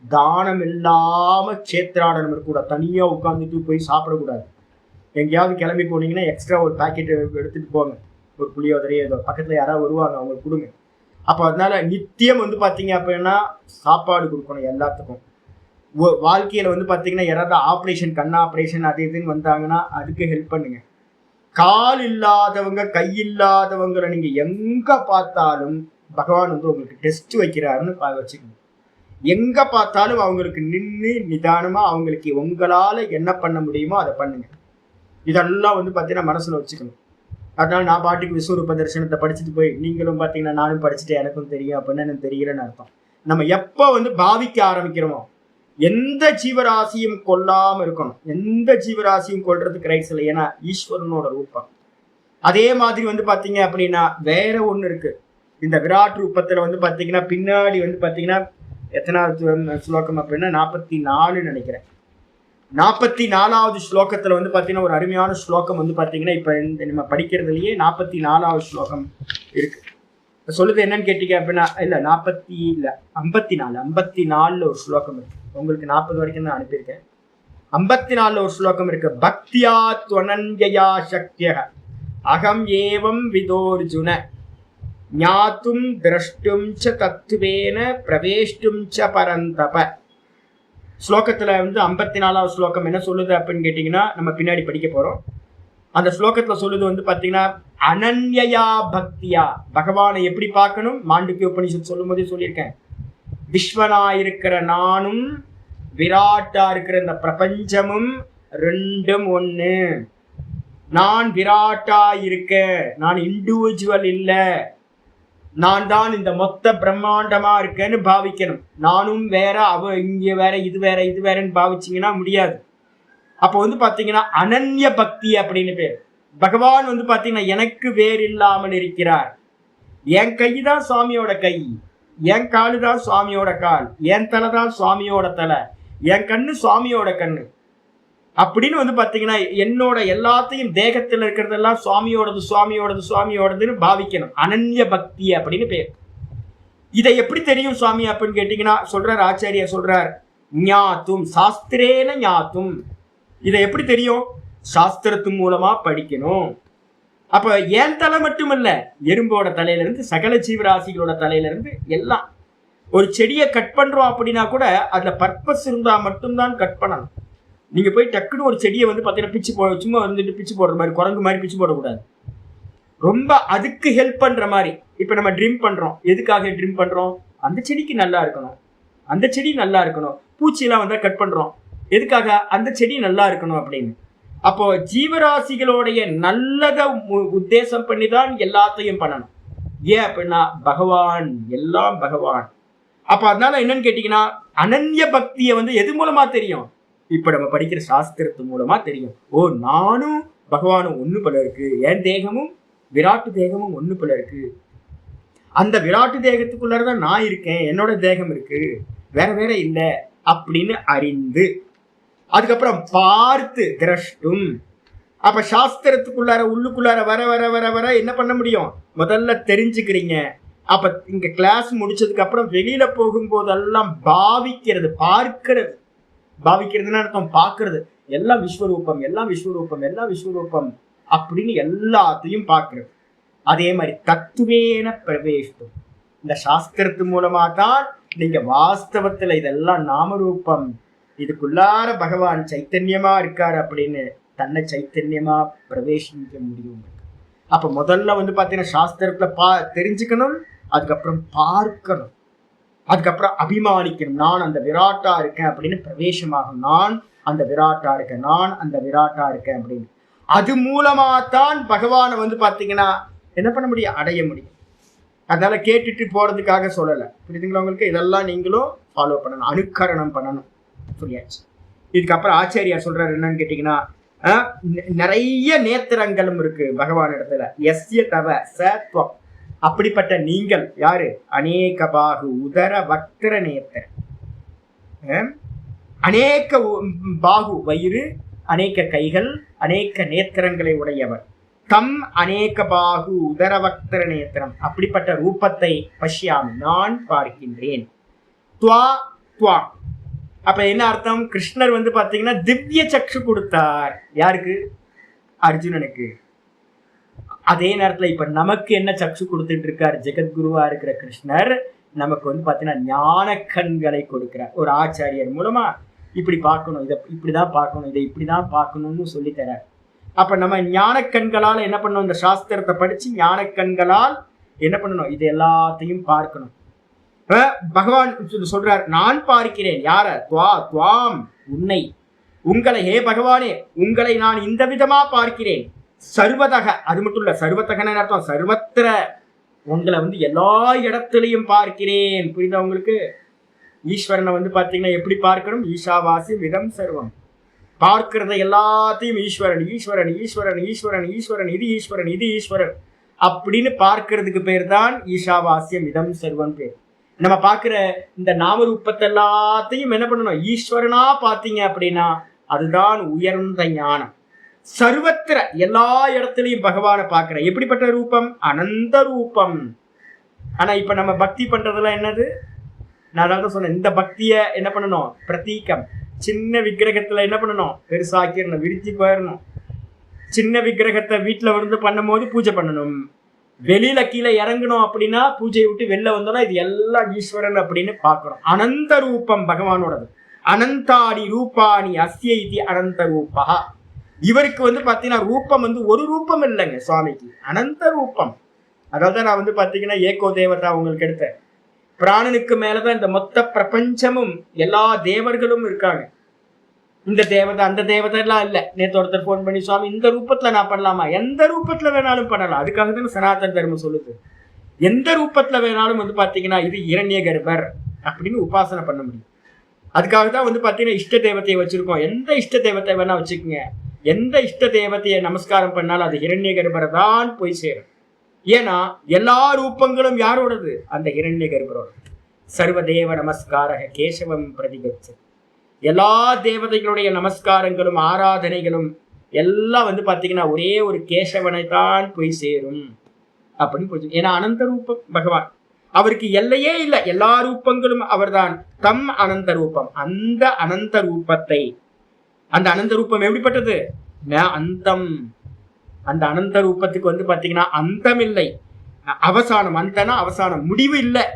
தானம் இல்லாமல் க்ஷேத்ராடனம் இருக்கக்கூடாது. தனியாக உட்காந்துட்டு போய் சாப்பிடக்கூடாது. எங்கேயாவது கிளம்பி போனீங்கன்னா எக்ஸ்ட்ரா ஒரு பாக்கெட் எடுத்துகிட்டு போங்க, ஒரு புளியோதரையோ ஏதோ, பக்கத்தில் யாராவது வருவாங்க அவங்களுக்கு கொடுங்க. அப்போ அதனால நித்தியம் வந்து பார்த்தீங்க அப்படின்னா சாப்பாடு கொடுக்கணும் எல்லாத்துக்கும். வாழ்க்கையில் வந்து பார்த்தீங்கன்னா யாராவது ஆப்ரேஷன், கண் ஆப்ரேஷன் அது இதுன்னு வந்தாங்கன்னா அதுக்கு ஹெல்ப் பண்ணுங்க. கால் இல்லாதவங்க கை இல்லாதவங்களை நீங்கள் எங்கே பார்த்தாலும் பகவான் வந்து உங்களுக்கு டெஸ்ட் வைக்கிறாருன்னு வச்சுக்கணும். எங்கே பார்த்தாலும் அவங்களுக்கு நின்று நிதானமாக அவங்களுக்கு உங்களால் என்ன பண்ண முடியுமோ அதை பண்ணுங்க. இதெல்லாம் வந்து பார்த்தீங்கன்னா மனசில் வச்சுக்கணும். அதனால நான் பாட்டுக்கு விஸ்வரூப தரிசனத்தை படிச்சுட்டு போய் நீங்களும் பார்த்தீங்கன்னா நானும் படிச்சுட்டு எனக்கும் தெரியும் அப்படின்னு எனக்கு தெரியலன்னு அர்த்தம். நம்ம எப்போ வந்து பாவிக்க ஆரம்பிக்கிறோமோ, எந்த ஜீவராசியும் கொல்லாமல் இருக்கணும். எந்த ஜீவராசியும் கொல்றதுக்கு ரைட்ஸ் இல்லை, ஏன்னா ஈஸ்வரனோட ரூபம். அதே மாதிரி வந்து பார்த்தீங்க அப்படின்னா வேற ஒன்று இருக்கு. இந்த விராட் ரூபத்தில் வந்து பார்த்தீங்கன்னா பின்னாடி வந்து பார்த்தீங்கன்னா எத்தனாவது ஸ்லோகம் அப்படின்னா 44 நினைக்கிறேன். 44வது ஸ்லோகத்தில் வந்து பார்த்தீங்கன்னா ஒரு அருமையான ஸ்லோகம் வந்து பார்த்தீங்கன்னா இப்போ இந்த நம்ம படிக்கிறதுலையே 44வது ஸ்லோகம் இருக்கு. சொல்லுது என்னன்னு கேட்டீங்க அப்படின்னா இல்லை 54 ஒரு ஸ்லோகம் இருக்கு. உங்களுக்கு 40 வரைக்கும் தான் அனுப்பியிருக்கேன். 54 ஒரு ஸ்லோகம் இருக்கு. பக்தியா துவனஞ்சயா சக்திய அகம் ஏவம் விதோர்ஜுன ஞாத்தும் திரஷ்டும் ச தத்துவேன பிரவேஷ்டும் ச பரந்தப. ஸ்லோகத்தில் வந்து 54வது ஸ்லோகம் என்ன சொல்லுது அப்படின்னு கேட்டிங்கன்னா நம்ம பின்னாடி படிக்க போகிறோம். அந்த ஸ்லோகத்தில் சொல்லுது வந்து பார்த்தீங்கன்னா அனன்யா பக்தியா, பகவானை எப்படி பார்க்கணும் மாண்டூக்கிய உபனிஷத் சொல்லும் போதே சொல்லியிருக்கேன். விஸ்வனா இருக்கிற நானும் விராட்டா இருக்கிற இந்த பிரபஞ்சமும் ரெண்டும் ஒன்று. நான் விராட்டா இருக்கேன், நான் இண்டிவிஜுவல் இல்ல, நான் தான் இந்த மொத்த பிரம்மாண்டமா இருக்கேன்னு பாவிக்கணும். நானும் வேற, அவ இங்க வேற, இது வேற, இது வேறன்னு பாவிச்சிங்கன்னா முடியாது. அப்போ வந்து பாத்தீங்கன்னா அனன்ய பக்தி அப்படின்னு பேர். பகவான் வந்து பாத்தீங்கன்னா எனக்கு வேறு இல்லாமல் இருக்கிறார். என் கை தான் சுவாமியோட கை, என் காலு தான் சுவாமியோட கால், என் தலை தான் சுவாமியோட தலை, என் கண்ணு சுவாமியோட கண்ணு அப்படின்னு வந்து பாத்தீங்கன்னா என்னோட எல்லாத்தையும் தேகத்தில் இருக்கிறதெல்லாம் சுவாமியோடது சுவாமியோடது சுவாமியோடதுன்னு பாவிக்கணும். அனன்ய பக்தி அப்படின்னு பேர். இதை எப்படி தெரியும் சுவாமி அப்படின்னு கேட்டீங்கன்னா சொல்றார் ஆச்சாரியர், சொல்றார் ஞாத்தும் சாஸ்திரேன ஞாத்தும். இதை எப்படி தெரியும்? சாஸ்திரத்து மூலமா படிக்கணும். அப்ப என் தலை மட்டுமல்ல, எறும்போட தலையில இருந்து சகல ஜீவராசிகளோட தலையில இருந்து எல்லாம். ஒரு செடியை கட் பண்றோம் அப்படின்னா கூட அதுல பர்பஸ் இருந்தா மட்டும்தான் கட் பண்ணணும். நீங்க போய் டக்குன்னு ஒரு செடியை வந்து பாத்தீங்கன்னா பிச்சு போட, சும்மா வந்துட்டு பிச்சு போடுற மாதிரி, குரங்கு மாதிரி பிச்சு போடக்கூடாது. ரொம்ப அதுக்கு ஹெல்ப் பண்ற மாதிரி. இப்ப நம்ம ட்ரிம் பண்றோம், எதுக்காக ட்ரிம் பண்றோம்? அந்த செடிக்கு நல்லா இருக்கணும், அந்த செடி நல்லா இருக்கணும். பூச்சியெல்லாம் வந்தா கட் பண்றோம், எதுக்காக? அந்த செடி நல்லா இருக்கணும் அப்படின்னு. அப்போ ஜீவராசிகளுடைய நல்லதை உத்தேசம் பண்ணி தான் எல்லாத்தையும் பண்ணணும். ஏன் அப்படின்னா பகவான், எல்லாம் பகவான். அப்ப அதனால என்னன்னு கேட்டீங்கன்னா அனன்ய பக்தியை வந்து எது மூலமா தெரியும்? இப்ப நம்ம படிக்கிற சாஸ்திரத்து மூலமா தெரியும். ஓ, நானும் பகவானும் ஒண்ணு போல இருக்கு, என் தேகமும் விராட்டு தேகமும் ஒண்ணு போல இருக்கு, அந்த விராட்டு தேகத்துக்குள்ளதான் நான் இருக்கேன், என்னோட தேகம் இருக்கு, வேற வேற இல்லை அப்படின்னு அறிந்து அதுக்கப்புறம் பார்த்து திரஷ்டும். அப்ப சாஸ்திரத்துக்குள்ளார உள்ளுக்குள்ளார வர வர வர வர என்ன பண்ண முடியும்? முதல்ல தெரிஞ்சுக்கிறீங்க. அப்ப இங்க கிளாஸ் முடிச்சதுக்கு அப்புறம் வெளியில போகும்போதெல்லாம் பாவிக்கிறது, பார்க்கிறது. பாவிக்கிறதுன்னு அர்த்தம் பார்க்கறது. எல்லாம் விஸ்வரூபம், எல்லாம் விஸ்வரூபம், எல்லாம் விஸ்வரூபம் அப்படின்னு எல்லாத்தையும் பார்க்கறது. அதே மாதிரி தத்துவேன பிரவேஷ்டும். இந்த சாஸ்திரத்து மூலமா தான் நீங்க வாஸ்தவத்துல இதெல்லாம் நாமரூபம், இதுக்குள்ளார பகவான் சைத்தன்யமா இருக்காரு அப்படின்னு தன்னை சைத்தன்யமா பிரவேசிக்க முடியும். அப்ப முதல்ல வந்து பாத்தீங்கன்னா சாஸ்திரத்துல தெரிஞ்சுக்கணும், அதுக்கப்புறம் பார்க்கணும், அதுக்கப்புறம் அபிமானிக்கணும். நான் அந்த விராட்டா இருக்கேன் அப்படின்னு பிரவேசமாகும். நான் அந்த விராட்டா இருக்கேன், நான் அந்த விராட்டா இருக்கேன் அப்படின்னு. அது மூலமா தான் பகவானை வந்து பாத்தீங்கன்னா என்ன பண்ண முடியும்? அடைய முடியும். அதனால கேட்டுட்டு போறதுக்காக சொல்லலை, புரியுதுங்களா உங்களுக்கு? இதெல்லாம் நீங்களும் ஃபாலோ பண்ணணும், அனுக்கரணம் பண்ணணும். புரியாச்சு. இதுக்கப்புறம் ஆச்சாரியார் சொல்றாரு என்னன்னு கேட்டீங்கன்னா நிறைய நேத்திரங்களும் இருக்கு பகவான் இடத்துல. எஸ்ய தவ சத்வம். அப்படிப்பட்ட நீங்கள் யாரு? அநேக பாகு உதர வக்ர நேத்திர. அநேக பாகு வயிறு, அநேக கைகள், அநேக நேத்திரங்களை உடையவர். தம் அநேக பாகு உதர வக்ர நேத்திரம். அப்படிப்பட்ட ரூபத்தை பஷ்யாமி, நான் பார்க்கின்றேன். துவா துவா. அப்ப என்ன அர்த்தம்? கிருஷ்ணர் வந்து பாத்தீங்கன்னா திவ்ய சக்ஷு கொடுத்தார். யாருக்கு? அர்ஜுனனுக்கு. அதே நேரத்துல இப்ப நமக்கு என்ன சக்ஷு கொடுத்துட்டு இருக்கார்? ஜெகத்குருவா இருக்கிற கிருஷ்ணர் நமக்கு வந்து பாத்தீங்கன்னா ஞான கண்களை கொடுக்கிறார். ஒரு ஆச்சாரியர் மூலமா இப்படி பார்க்கணும், இதை இப்படிதான் பார்க்கணும், இதை இப்படிதான் பார்க்கணும்னு சொல்லி தரார். அப்ப நம்ம ஞான கண்களால் என்ன பண்ணணும்? இந்த சாஸ்திரத்தை படிச்சு ஞான கண்களால் என்ன பண்ணணும்? இது எல்லாத்தையும் பார்க்கணும். பகவான் சொல்றார், நான் பார்க்கிறேன். யார? துவா துவாம், உன்னை, உங்களை. ஹே பகவானே, உங்களை நான் இந்த விதமா பார்க்கிறேன். சர்வதக. அது மட்டும் இல்ல, சர்வத்தகன்னு அர்த்தம் சர்வத்திர. உங்களை வந்து எல்லா இடத்துலையும் பார்க்கிறேன். புரியுதா உங்களுக்கு? ஈஸ்வரனை வந்து பாத்தீங்கன்னா எப்படி பார்க்கணும்? ஈஷாவாசி விதம் சர்வம். பார்க்கிறத எல்லாத்தையும் ஈஸ்வரன் ஈஸ்வரன் ஈஸ்வரன் ஈஸ்வரன் ஈஸ்வரன், இது ஈஸ்வரன் இது ஈஸ்வரன் அப்படின்னு பார்க்கறதுக்கு பேர் தான் ஈஷாவாசியம் இதம் சர்வம் பேர். நம்ம பார்க்கிற இந்த நாமரூபத்தை எல்லாத்தையும் என்ன பண்ணணும்? ஈஸ்வரனா பார்த்தீங்க அப்படின்னா அதுதான் உயர்ந்த ஞானம். சர்வத்திர, எல்லா இடத்துலையும் பகவானை பார்க்கிற. எப்படிப்பட்ட ரூபம்? அனந்த ரூபம். ஆனா இப்ப நம்ம பக்தி பண்றதுலாம் என்னது? நான் அதான் சொன்னேன், இந்த பக்திய என்ன பண்ணணும்? பிரதீகம். சின்ன விக்கிரகத்துல என்ன பண்ணணும்? பெருசாக்கிடணும், விரிச்சு போயிடணும். சின்ன விக்கிரகத்தை வீட்டுல வந்து பண்ணும் போது பூஜை பண்ணணும். வெளியில கீழே இறங்கணும் அப்படின்னா பூஜையை விட்டு வெளில வந்தோம்னா இது எல்லாம் ஈஸ்வரன் அப்படின்னு பார்க்கணும். அனந்த ரூபம் பகவானோடது. அனந்தாடி ரூபாணி அஸ்ய இதி அனந்த ரூபா. இவருக்கு வந்து பாத்தீங்கன்னா ரூபம் வந்து ஒரு ரூபம் இல்லைங்க சுவாமிக்கு, அனந்த ரூபம். அதாவது நான் வந்து பாத்தீங்கன்னா ஏகோ தேவதா உங்களுக்கு எடுத்தேன். பிராணனுக்கு மேலதான் இந்த மொத்த பிரபஞ்சமும் எல்லா தேவர்களும் இருக்காங்க. இந்த தேவதை அந்த தேவதை எல்லாம் இல்ல. நேற்று ஒருத்தர் போன் பண்ணி, சுவாமி இந்த ரூபத்துல நான் பண்ணலாமா? எந்த ரூபத்துல வேணாலும் பண்ணலாம். அதுக்காக தான் சனாதன தர்மம் சொல்லுது, எந்த ரூபத்துல வேணாலும் பாத்தீங்கன்னா இது இரண்ய கர்ப்பர் அப்படின்னு உபாசனை பண்ண முடியும். அதுக்காக தான் பாத்தீங்கன்னா இஷ்ட தேவத்தையை வச்சிருக்கோம். எந்த இஷ்ட தேவத்தை வேணா வச்சுக்கோங்க, எந்த இஷ்ட தேவத்தையை நமஸ்காரம் பண்ணாலும் அது இரண்ய கர்ப்பரை தான் போய் சேரும். ஏன்னா எல்லா ரூபங்களும் யாரோடது? அந்த இரண்ய கர்ப்பரோட. சர்வதேவ நமஸ்கார கேசவம் பிரதிகச்சு. எல்லா தேவதைகளுடைய நமஸ்காரங்களும் ஆராதனைகளும் எல்லாம் பாத்தீங்கன்னா ஒரே ஒரு கேசவனை தான் போய் சேரும் அப்படின்னு புரிஞ்சு. ஏன்னா அனந்த ரூபம் பகவான், அவருக்கு எல்லையே இல்லை, எல்லா ரூபங்களும் அவர்தான். தம் அனந்த ரூபம். அந்த அனந்த ரூபத்தை, அந்த அனந்த ரூபம் எப்படிப்பட்டது? அந்தம். அந்த அனந்த ரூபத்துக்கு பாத்தீங்கன்னா அந்தம் இல்லை, அவசானம். அந்தனா அவசானம், முடிவு இல்லை.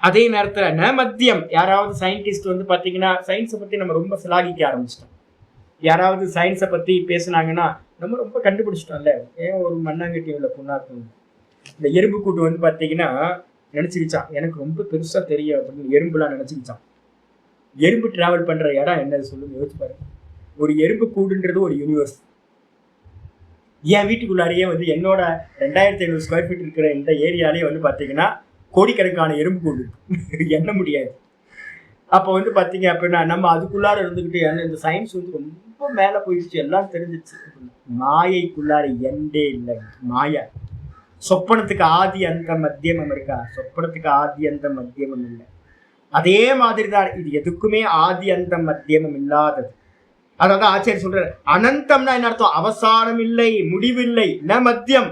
அதே நேரத்துல ந மத்தியம். யாராவது சயின்டிஸ்ட் பாத்தீங்கன்னா சயின்ஸை பத்தி நம்ம ரொம்ப சிலாகிக்க ஆரம்பிச்சிட்டோம். யாராவது சயின்ஸை பத்தி பேசுனாங்கன்னா நம்ம ரொம்ப கண்டுபிடிச்சிட்டோம்ல. ஏன் ஒரு மண்ணாங்கட்டி உள்ள புண்ணாக்கு இந்த எறும்பு கூட்டு பாத்தீங்கன்னா நினைச்சுக்கிச்சான் எனக்கு ரொம்ப பெருசா தெரியும் அப்படின்னு எறும்புலாம் நினைச்சுக்கிச்சான். எறும்பு டிராவல் பண்ற இடம் என்னது சொல்லுங்க, யோசிச்சு பாருங்க. ஒரு எறும்பு கூடுன்றது ஒரு யூனிவர்ஸ். என் வீட்டுக்குள்ளாரையே என்னோட 2500 ஸ்கொயர் ஃபீட் இருக்கிற இந்த ஏரியாலேயே பாத்தீங்கன்னா கோடிக்கணக்கான எறும்பு கூடு எண்ண முடியாது. அப்போ பாத்தீங்க அப்படின்னா நம்ம அதுக்குள்ளார இருந்துகிட்டு இந்த சயின்ஸ் ரொம்ப மேல போயிடுச்சு, எல்லாம் தெரிஞ்சிச்சு. மாயைக்குள்ளார எண்டே இல்லை. மாயா சொப்பனத்துக்கு ஆதி அந்த மத்தியமம் இருக்கா? சொப்பனத்துக்கு ஆதி அந்த மத்தியமம் இல்லை. அதே மாதிரிதான் இது எதுக்குமே ஆதி அந்த மத்தியமம் இல்லாதது. அதாவது ஆச்சாரியர் சொல்றாரு, அனந்தம்னா என்ன அர்த்தம்? அவசானம் இல்லை, முடிவில்லை. ந மத்தியம்.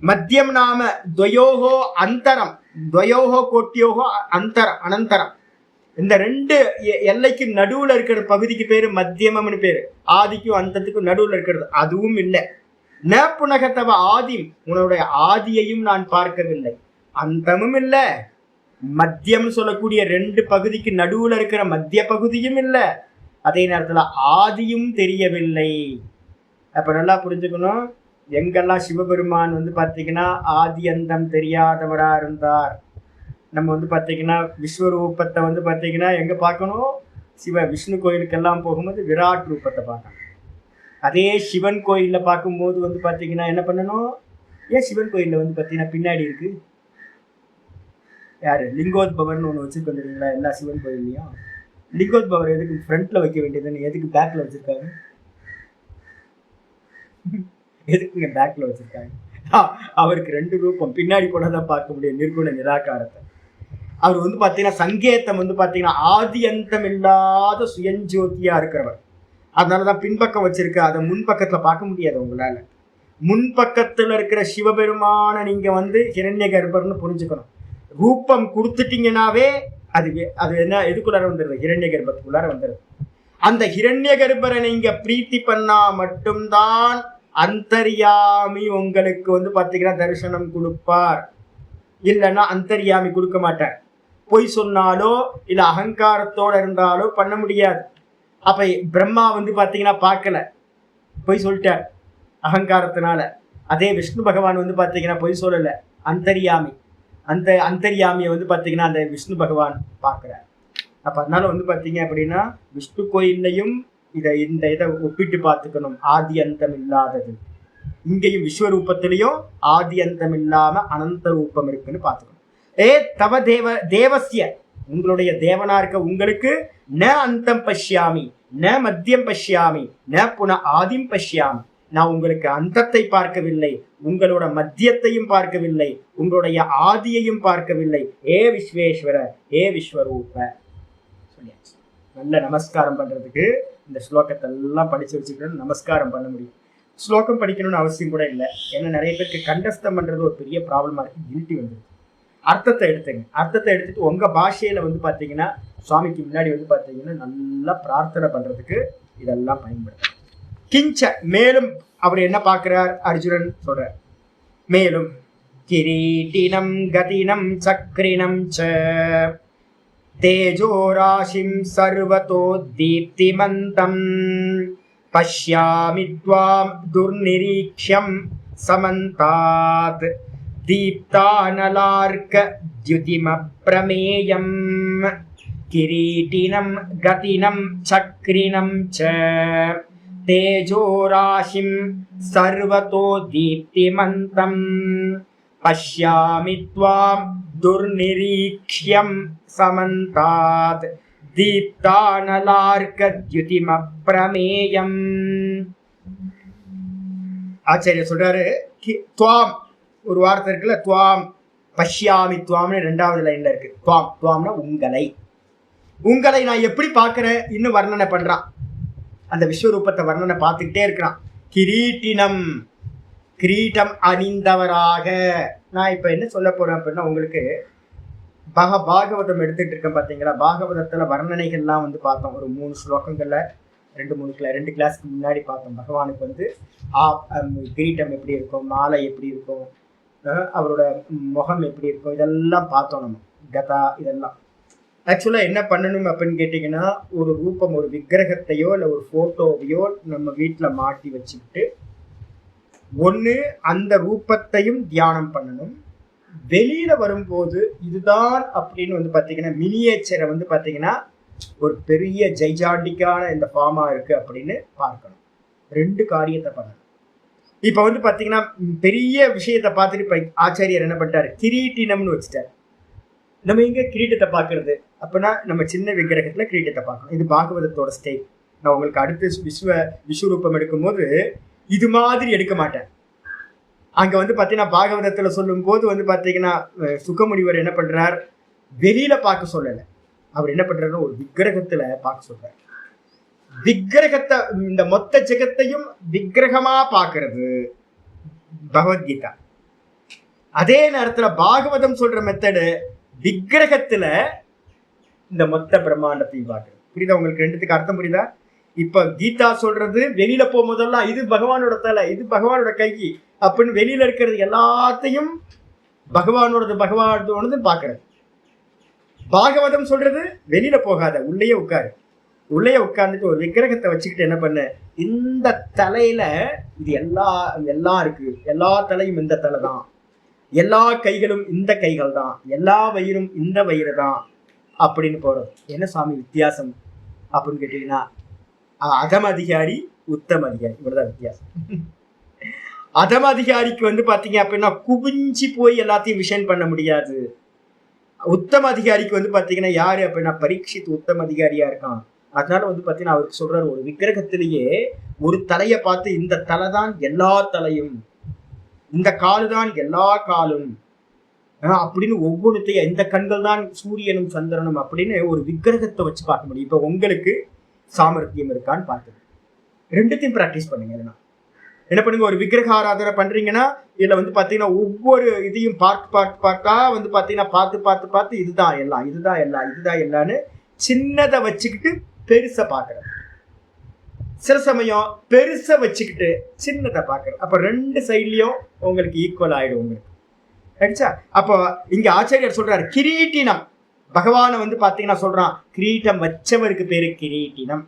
மத்தியம் நாம துவயோகோ அந்தரம், துவயோகோ கோட்டியோகோ அந்தரம், அனந்தரம். இந்த ரெண்டு எல்லைக்கு நடுவுல இருக்கிற பகுதிக்கு பேரு மத்தியமம்னு பேரு. ஆதிக்கும் அந்தத்துக்கும் நடுவுல இருக்கிறது அதுவும் இல்லை. ந புனகத்தவ ஆதி, உன்னுடைய ஆதியையும் நான் பார்க்கவில்லை, அந்தமும் இல்லை. மத்தியம் சொல்லக்கூடிய ரெண்டு பகுதிக்கு நடுவுல இருக்கிற மத்திய பகுதியும் இல்லை, அதே நேரத்துல ஆதியும் தெரியவில்லை. அப்ப நல்லா புரிஞ்சுக்கணும், எங்கெல்லாம் சிவபெருமான் பாத்தீங்கன்னா ஆதி அந்தம் தெரியாதவரா இருந்தார். நம்ம பாத்தீங்கன்னா விஸ்வரூபத்தை பாத்தீங்கன்னா எங்க பார்க்கணும்? விஷ்ணு கோயிலுக்கெல்லாம் போகும்போது விராட் ரூபத்தை பார்க்கணும். அதே சிவன் கோயில்ல பார்க்கும்போது பாத்தீங்கன்னா என்ன பண்ணணும்? ஏன் சிவன் கோயில்ல பாத்தீங்கன்னா பின்னாடி இருக்கு யாரு? லிங்கோத்பவன் ஒண்ணு வச்சுட்டு வந்துருக்கீங்களா? எல்லா சிவன் கோயில்லையும் லிங்கோத்பவர் எதுக்கு ஃப்ரண்ட்ல வைக்க வேண்டியதுன்னு எதுக்கு பேக்ல வச்சிருக்காங்க? எதுக்குங்க பேக்ல வச்சிருக்காங்க? அவருக்கு ரெண்டு ரூபம், பின்னாடி போனதான் பார்க்க முடியும் நிர்குண நிராகாரத்தை. அவர் பாத்தீங்கன்னா சங்கேத்தம் பாத்தீங்கன்னா ஆதி அந்தம் இல்லாத சுயஞ்சோதியா இருக்கிறவர். அதனாலதான் பின்பக்கம் வச்சிருக்க, அதை முன்பக்கத்துல பார்க்க முடியாது உங்களால. முன்பக்கத்துல இருக்கிற சிவபெருமான நீங்க ஹிரண்ய கர்ப்பர்னு புரிஞ்சுக்கணும். ரூபம் கொடுத்துட்டீங்கன்னாவே அது என்ன எதுக்குள்ளார வந்துடுது? ஹிரண்ய கர்ப்பத்துக்குள்ளார வந்துடுது. அந்த ஹிரண்ய கர்ப்பரை நீங்க பிரீத்தி பண்ணா மட்டும்தான் அந்தர்யாமி உங்களுக்கு பாத்தீங்கன்னா தரிசனம் கொடுப்பார். இல்லைன்னா அந்தர்யாமி கொடுக்க மாட்டார். பொய் சொன்னாலோ இல்ல அகங்காரத்தோட இருந்தாலோ பண்ண முடியாது. அப்ப பிரம்மா பாத்தீங்கன்னா பார்க்கல, பொய் சொல்லிட்டார் அகங்காரத்தினால. அதே விஷ்ணு பகவான் பாத்தீங்கன்னா பொய் சொல்லல, அந்தர்யாமி. அந்த அந்தர்யாமியை பாத்தீங்கன்னா அந்த விஷ்ணு பகவான் பார்க்கிறார். அப்ப அதனால பாத்தீங்க அப்படின்னா விஷ்ணு கோயில்லையும் இந்த இதை ஒப்பிட்டு பார்த்துக்கணும். ஆதி அந்தம் இல்லாதது. இங்கேயும் விஸ்வரூபத்திலையும் ஆதி அந்தம் இல்லாம அனந்த ரூபம் இருக்குன்னு பார்த்துக்கணும். தவ தேவசிய, உங்களுடைய தேவனா இருக்க உங்களுக்கு ந அந்தம் பஷ்யாமி, ந மத்தியம் பஷ்யாமி, ந புன ஆதிம் பஷ்யாமி. நான் உங்களுக்கு அந்தத்தை பார்க்கவில்லை, உங்களோட மத்தியத்தையும் பார்க்கவில்லை, உங்களுடைய ஆதியையும் பார்க்கவில்லை. ஏ விஸ்வேஸ்வர, ஏ விஸ்வரூப சொல்லியாச்சு. நல்ல நமஸ்காரம் பண்றதுக்கு இந்த ஸ்லோகத்தை எல்லாம் படிச்சு வச்சுக்கணும். நமஸ்காரம் பண்ண முடியும். ஸ்லோகம் படிக்கணும்னு அவசியம் கூட இல்லை. ஏன்னா நிறைய பேருக்கு கண்டஸ்தம் பண்றது ஒரு பெரிய ப்ராப்ளமா இருக்கு. கில்ட்டி வந்துருக்கு. அர்த்தத்தை எடுத்துங்க. அர்த்தத்தை எடுத்துட்டு உங்க பாஷையில பாத்தீங்கன்னா சுவாமிக்கு முன்னாடி பாத்தீங்கன்னா நல்லா பிரார்த்தனை பண்றதுக்கு இதெல்லாம் பயன்படுத்தும். கிஞ்ச, மேலும் அவர் என்ன பார்க்கிறார்? அர்ஜுனன் சொல்றார், மேலும் கிரீட்டினம் கதினம் சக்ரினம் ச தேஜோராசிம் சர்வதோ தீப்திமந்தம் பஷ்யாமி த்வாம் துர்நிரீக்ஷ்யம் சமந்தாத் தீப்தானலார்க்க த்யுதிம பிரமேயம் கிரீட்டினம் கதினம் சக்ரினம் ச தேஜோராசிம் சர்வதோ தீப்திமந்தம் பஷ்யாமி த்வாம் துர்நிரீக்ஷ்யம் சமந்தாத் தீப்தானலார்கத்யுதிமப்ரமேயம். ஆச்சாரியர் சொல்றாரு, துவாம் ஒரு வார்த்தை இருக்குல்ல, துவாம் பஷ்யாமி துவாம்னு 2வது லைன்ல இருக்கு. துவாம், துவாம்னா உங்களை, உங்களை நான் எப்படி பார்க்கிறேன் இன்னும் வர்ணனை பண்றான். அந்த விஸ்வரூபத்தை வர்ணனை பார்த்துக்கிட்டே இருக்கிறான். கிரீட்டினம், கிரீட்டம் அணிந்தவராக. நான் இப்ப என்ன சொல்ல போறேன் அப்படின்னா, உங்களுக்கு பாகவதம் எடுத்துட்டு இருக்கேன் பாத்தீங்களா. பாகவதத்துல வர்ணனைகள்லாம் வந்து பார்த்தோம். ஒரு 3 ஸ்லோகங்கள்ல 2 கிளாஸ்க்கு முன்னாடி பார்த்தோம். பகவானுக்கு வந்து கிரீட்டம் எப்படி இருக்கும், மாலை எப்படி இருக்கும், அவரோட முகம் எப்படி இருக்கும், இதெல்லாம் பார்த்தோம் நம்ம. கதா இதெல்லாம் ஆக்சுவலா என்ன பண்ணணும் அப்படின்னு கேட்டீங்கன்னா, ஒரு ரூபம், ஒரு விக்கிரகத்தையோ இல்லை ஒரு போட்டோவையோ நம்ம வீட்டுல மாட்டி வச்சுக்கிட்டு ஒண்ணு அந்த ரூபத்தையும் தியானம் பண்ணணும். வெளியில வரும்போது இதுதான் அப்படின்னு வந்து பாத்தீங்கன்னா, மினியேச்சரை வந்து பாத்தீங்கன்னா ஒரு பெரிய ஜெய்ஜாண்டிக்கான இந்த ஃபார்மா இருக்கு அப்படின்னு பார்க்கணும். 2 காரியத்தை பண்ணணும். இப்ப வந்து பாத்தீங்கன்னா பெரிய விஷயத்தை பார்த்துட்டு இப்ப ஆச்சாரியர் என்ன பண்ணிட்டாரு, கிரீட்டினம்னு வச்சுட்டாரு. நம்ம எங்க கிரீட்டத்தை பார்க்கறது அப்படின்னா, நம்ம சின்ன விக்கிரகத்துல கிரீட்டத்தை பார்க்கணும். இது பாகவதத்தோட ஸ்டைல். நான் உங்களுக்கு அடுத்து விஸ்வரூபம் எடுக்கும் போது இது மாதிரி எடுக்க மாட்டேன். அங்க வந்து பாத்தீங்கன்னா பாகவதத்துல சொல்லும் போது வந்து பாத்தீங்கன்னா சுகமுனிவர் என்ன பண்றார், வெளியில பார்க்க சொல்லல. அவர் என்ன பண்றாருன்னா ஒரு விக்கிரகத்துல பார்க்க சொல்றாரு. விக்கிரகத்தை, இந்த மொத்த ஜெகத்தையும் விக்கிரகமா பார்க்கறது பகவத்கீதா. அதே நேரத்துல பாகவதம் சொல்ற மெத்தடு விக்கிரகத்துல இந்த மொத்த பிரம்மாண்டத்தையும் பார்க்கறது. புரியுதா உங்களுக்கு? 2த்துக்கு அர்த்தம் புரியுதா? இப்ப கீதா சொல்றது வெளியில போகும்போதெல்லாம் இது பகவானோட தலை, இது பகவானோட கை அப்படின்னு வெளியில இருக்கிறது எல்லாத்தையும் பகவானோடது பாக்குறது. பாகவதம் சொல்றது வெளியில போகாத, உள்ளேயே உட்காரு. உள்ளே உட்கார்ந்துட்டு ஒரு விக்கிரகத்தை வச்சுக்கிட்டு என்ன பண்ண, இந்த தலையில இது எல்லாம் இருக்கு, எல்லா தலையும் இந்த தலை தான், எல்லா கைகளும் இந்த கைகள் தான், எல்லா வயிறும் இந்த வயிறு தான் அப்படின்னு போறது. என்ன சாமி வித்தியாசம் அப்படின்னு கேட்டீங்கன்னா, அதம அதிகாரி உத்தம அதிகாரி, இவ்வளவுதான் வித்தியாசம். அதம அதிகாரிக்கு வந்து பாத்தீங்க அப்படின்னா குவிஞ்சி போய் எல்லாத்தையும் விஷன் பண்ண முடியாது. உத்தம அதிகாரிக்கு வந்து பாத்தீங்கன்னா யாரு அப்படின்னா பரீட்சித் உத்தம அதிகாரியா இருக்கான். அதனால வந்து பாத்தீங்கன்னா அவருக்கு சொல்றாரு, ஒரு விக்கிரகத்திலேயே ஒரு தலையை பார்த்து இந்த தலை தான் எல்லா தலையும், இந்த காலு தான் எல்லா காலும் அப்படின்னு ஒவ்வொன்றுத்தையும், இந்த கண்கள் தான் சூரியனும் சந்திரனும் அப்படின்னு ஒரு விக்கிரகத்தை வச்சு பார்க்க முடியும். இப்ப உங்களுக்கு சாமர்த்தியம் இருக்கான்னு பார்த்துது. 2த்தையும் பிராக்டிஸ் பண்ணுங்க. இல்லைன்னா என்ன பண்ணுங்க, ஒரு விக்கிரக ஆராதனை பண்றீங்கன்னா இதுல வந்து பாத்தீங்கன்னா ஒவ்வொரு இதையும் பார்க்கா வந்து பாத்தீங்கன்னா பார்த்து இதுதான் எல்லான்னு சின்னதை வச்சுக்கிட்டு பெருசை பார்க்கறது. சில சமயம் பெருசை வச்சுக்கிட்டு சின்னதை பார்க்கறது. அப்ப 2 சைட்லயும் உங்களுக்கு ஈக்குவல் ஆயிடும் உங்களுக்கு. அடிச்சா அப்போ இங்க ஆச்சாரியர் சொல்றாரு கிரீட்டினம். பகவானை வந்து பாத்தீங்கன்னா சொல்றான், கிரீட்டம் வச்சவருக்கு பேரு கிரீட்டினம்.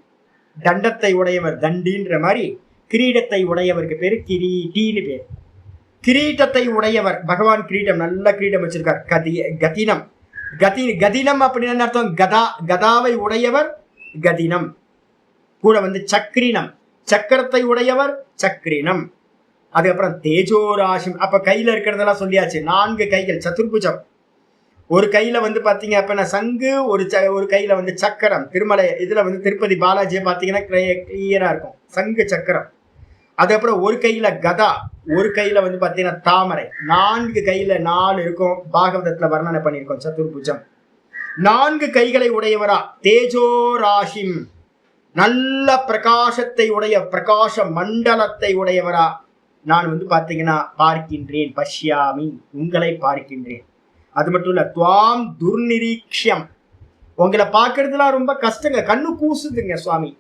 தண்டத்தை உடையவர் தண்டின்ற மாதிரி கிரீடத்தை உடையவருக்கு பேரு கிரீட்டின்னு பேரு. கிரீட்டத்தை உடையவர் பகவான் கிரீட்டம், நல்ல கிரீடம் வச்சிருக்கார். கதினம். கதினம் அப்படின்னு அர்த்தம், கதாவை உடையவர் கதினம். கூட வந்து சக்ரினம், சக்கரத்தை உடையவர் சக்ரினம். அதுக்கப்புறம் தேஜோராசிம். அப்ப கையில இருக்கிறதெல்லாம் சொல்லியாச்சு. 4 கைகள், சதுர்புஜம். ஒரு கையில வந்து பாத்தீங்க அப்படின்னா சங்கு, ஒரு கையில வந்து சக்கரம். திருமலை இதுல வந்து திருப்பதி பாலாஜியை பாத்தீங்கன்னா கிளியரா இருக்கும், சங்கு சக்கரம். அதுக்கப்புறம் ஒரு கையில கதா, ஒரு கையில வந்து பாத்தீங்கன்னா தாமரை. 4 கையில 4 இருக்கும். பாகவதத்துல வர்ணனை பண்ணியிருக்கோம் சதுர்புஜம். 4 கைகளை உடையவரா தேஜோராசிம், நல்ல பிரகாசத்தை உடைய பிரகாச மண்டலத்தை உடையவரா நான் வந்து பாத்தீங்கன்னா பார்க்கின்றேன். பஷ்யாமி, உங்களை பார்க்கின்றேன். அது மட்டும் இல்ல, துவாம் துர்நிரீக்ஷ்யம், உங்களை பார்க்கறதுலாம் ரொம்ப கஷ்டங்க, கண்ணு கூசுதுங்க சுவாமி.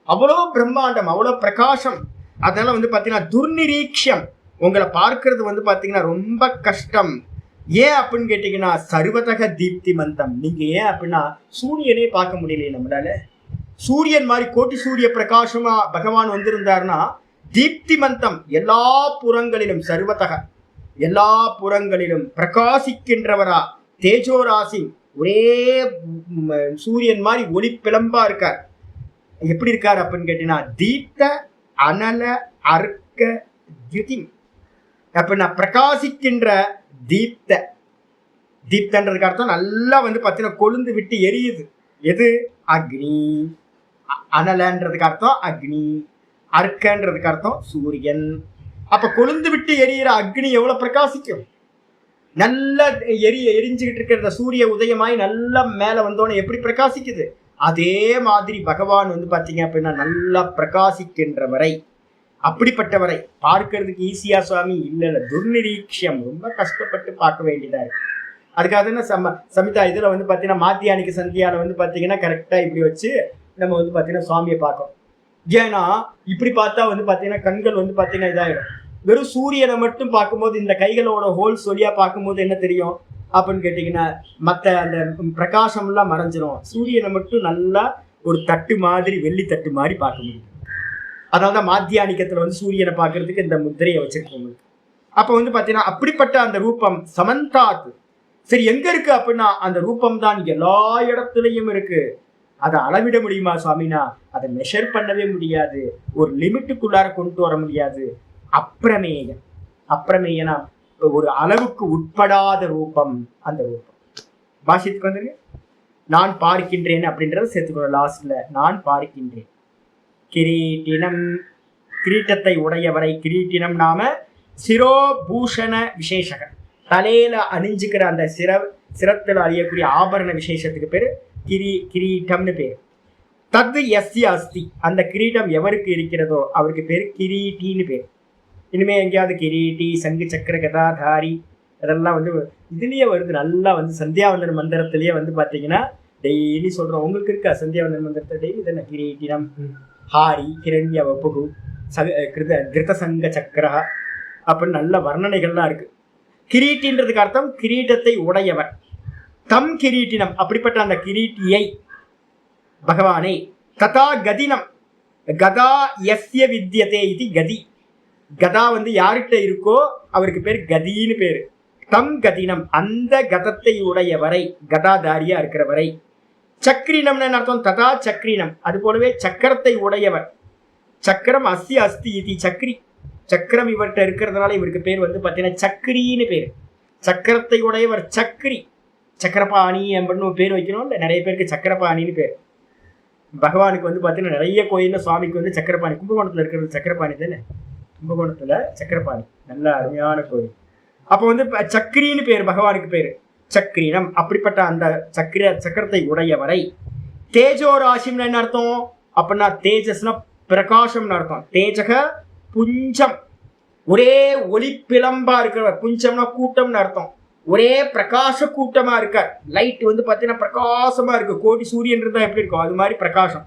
அவ்வளோ பிரம்மாண்டம், அவ்வளோ பிரகாசம். அதனால வந்து பாத்தீங்கன்னா துர்நிரீக்ஷ்யம், உங்களை பார்க்கறது வந்து பாத்தீங்கன்னா ரொம்ப கஷ்டம். ஏன் அப்படின்னு கேட்டீங்கன்னா சர்வதக தீப்தி மந்தம். நீங்க ஏன் அப்படின்னா சூரியனே பார்க்க முடியலையே நம்மளால. சூரியன் மாதிரி கோட்டி சூரிய பிரகாசமா பகவான் வந்திருந்தாருன்னா தீப்தி மந்தம், எல்லா புறங்களிலும் சர்வதக எல்லா புறங்களிலும் பிரகாசிக்கின்றவரா தேஜோராசி, ஒரே சூரியன் மாதிரி ஒளி பிளம்பா இருக்கார். எப்படி இருக்கார் அப்படின்னு கேட்டீங்கன்னா தீப்த அனல அர்க்க த்யுதி, அப்படின்னா பிரகாசிக்கின்ற தீப்த. தீப்தன்றதுக்கு அர்த்தம் நல்லா வந்து பார்த்தீங்கன்னா கொழுந்து விட்டு எரியுது. எது? அக்னி. அனலன்றதுக்கு அர்த்தம் அக்னி, அர்க்கன்றதுக்கு அர்த்தம் சூரியன். அப்ப கொழுந்து விட்டு எரியிற அக்னி எவ்வளவு பிரகாசிக்கும்? நல்லா எரிஞ்சுக்கிட்டு இருக்கிற சூரிய உதயமாய் நல்லா மேல வந்தோன்னு எப்படி பிரகாசிக்குது? அதே மாதிரி பகவான் வந்து பாத்தீங்க அப்படின்னா நல்லா பிரகாசிக்கின்றவரை, அப்படிப்பட்டவரை பார்க்கறதுக்கு ஈஸியா சுவாமி? இல்ல, துர்நிரீட்சியம், ரொம்ப கஷ்டப்பட்டு பார்க்க வேண்டியதா இருக்கு. அதுக்காக தானே சமிதா இதுல வந்து பாத்தீங்கன்னா மாத்தியானிக்கு சந்தியால வந்து பாத்தீங்கன்னா கரெக்டா இப்படி வச்சு நம்ம வந்து பாத்தீங்கன்னா சுவாமியை பார்க்கணும். ஏன்னா இப்படி பார்த்தா வந்து பாத்தீங்கன்னா கண்கள் வந்து பாத்தீங்கன்னா இதாயிடும். வெறும் சூரியனை மட்டும் பார்க்கும்போது இந்த கைகளோட ஹோல்ஸ் வழியா பார்க்கும்போது என்ன தெரியும் அப்படின்னு கேட்டீங்கன்னா மற்ற அந்த பிரகாசம் எல்லாம் மறைஞ்சிரும். சூரியனை மட்டும் நல்லா ஒரு தட்டு மாதிரி, வெள்ளி தட்டு மாதிரி பார்க்க முடியும். அதனாலதான் மாத்தியானிக்கத்துல வந்து சூரியனை பார்க்கறதுக்கு இந்த முத்திரையை வச்சிருக்கோம். அப்ப வந்து பாத்தீங்கன்னா அப்படிப்பட்ட அந்த ரூபம் சமந்தாத். சரி, எங்க இருக்கு அப்படின்னா அந்த ரூபம் தான் எல்லா இடத்துலயும் இருக்கு. அதை அளவிட முடியுமா சுவாமினா? அதை மெஷர் பண்ணவே முடியாது, ஒரு லிமிட்டுக்குள்ளார கொண்டு வர முடியாது. அப்பிரமேயம். அப்பிரமேயனா ஒரு அளவுக்கு உட்படாத ரூபம் அந்த ரூபம். பாஷத்துக்கு வந்துருங்க. நான் பார்க்கின்றேன் அப்படின்றத சேர்த்துக்கணும் லாஸ்ட்ல. நான் பார்க்கின்றேன். கிரீட்டினம், கிரீட்டத்தை உடையவரை. கிரீட்டினம் நாம சிரோபூஷண விசேஷக, தலையில அணிஞ்சுக்கிற அந்த சிரத்துல அழியக்கூடிய ஆபரண விசேஷத்துக்கு பேரு கிரீட்டம்னு பேரு. தது எஸ்ய அஸ்தி, அந்த கிரீட்டம் எவருக்கு இருக்கிறதோ அவருக்கு பேரு கிரீட்டின்னு பேரு. இனிமே எங்கேயாவது கிரீட்டி, சங்கு சக்கர கதாதாரி அதெல்லாம் வந்து இதுலயே வருது. நல்லா வந்து சந்தியாவந்தன மந்திரத்திலேயே வந்து பாத்தீங்கன்னா டெய்லி சொல்றோம். உங்களுக்கு இருக்கா சந்தியாவந்தன மந்திரத்தை டெய்லி? தானே கிரீட்டினம், ஹாரி, கிரண்ய வபுகு, கிருத சங்க சக்கரா அப்படின்னு நல்ல வர்ணனைகள்லாம் இருக்கு. கிரீட்டின்றதுக்கு அர்த்தம் கிரீட்டத்தை உடையவர். தம் கிரீட்டினம், அப்படிப்பட்ட அந்த கிரீட்டியை பகவானை. ததா கதினம், கதா எஸ்ய வித்யதே இது கதி. கதா வந்து யார்கிட்ட இருக்கோ அவருக்கு பேர் கதின்னு பேரு. தம் கதினம், அந்த கதத்தை உடையவரை, கதாதாரியா இருக்கிறவரை. சக்ரீனம்னு அர்த்தம். ததா சக்ரீனம், அது போலவே சக்கரத்தை உடையவர். சக்கரம் அஸ்ய அஸ்தி இது சக்ரி. சக்கரம் இவர்கிட்ட இருக்கிறதுனால இவருக்கு பேர் வந்து பார்த்தீங்கன்னா சக்ரின்னு பேர். சக்கரத்தை உடையவர் சக்ரி. சக்கரபாணி அப்படின்னு ஒரு பேர் வைக்கணும். இல்லை, நிறைய பேருக்கு சக்கரபாணின்னு பேர். பகவானுக்கு வந்து பார்த்தீங்கன்னா நிறைய கோயில்ல சுவாமிக்கு வந்து சக்கரபாணி. கும்பகோணத்தில் இருக்கிறது சக்கரபாணி தானே? கும்பகோணத்துல சக்கரபாணி நல்ல அருமையான கோயில். அப்போ வந்து சக்ரின்னு பேர் பகவானுக்கு பேரு. சக்ரீனம், அப்படிப்பட்ட அந்த சக்கரத்தை உடையவரை. தேஜோ ராசிம்னு என்ன அர்த்தம் அப்படின்னா தேஜஸ்னா பிரகாசம்னு அர்த்தம். தேஜக புஞ்சம், ஒரே ஒளி பிளம்பா இருக்கிறவர். புஞ்சம்னா கூட்டம்னு அர்த்தம். ஒரே பிரகாச கூட்டமா இருக்க. லைட் வந்து பார்த்தீங்கன்னா பிரகாசமா இருக்கு. கோடி சூரியன் இருந்தா எப்படி இருக்கும் அது மாதிரி பிரகாசம்.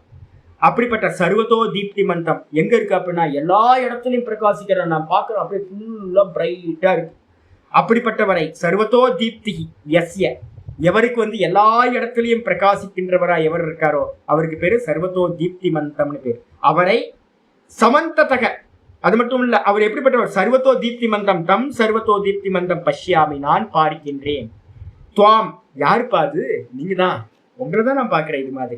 அப்படிப்பட்ட சர்வதோ தீப்தி மந்தம் எங்க இருக்கு அப்படின்னா எல்லா இடத்துலையும் பிரகாசிக்கிற நான் பார்க்குறேன். அப்படியே ஃபுல்லா பிரைட்டா இருக்கு. அப்படிப்பட்டவரை சர்வதோ தீப்தி எஸ்ய, எவருக்கு வந்து எல்லா இடத்துலையும் பிரகாசிக்கின்றவரா எவர் இருக்காரோ அவருக்கு பேரு சர்வதோ தீப்தி மந்தம்னு பேர். அவரை சமந்ததக, அது மட்டும் இல்ல, அவர் எப்படிப்பட்டவர்? சர்வத்தோ தீப்தி மந்தம், தம் சர்வத்தோ தீப்தி மந்தம் பஷ்யாமி, நான் பார்க்கின்றேன். துவாம், யாருப்பா அது? நீங்க தான், உங்களை தான் நான் பார்க்கிறேன். இது மாதிரி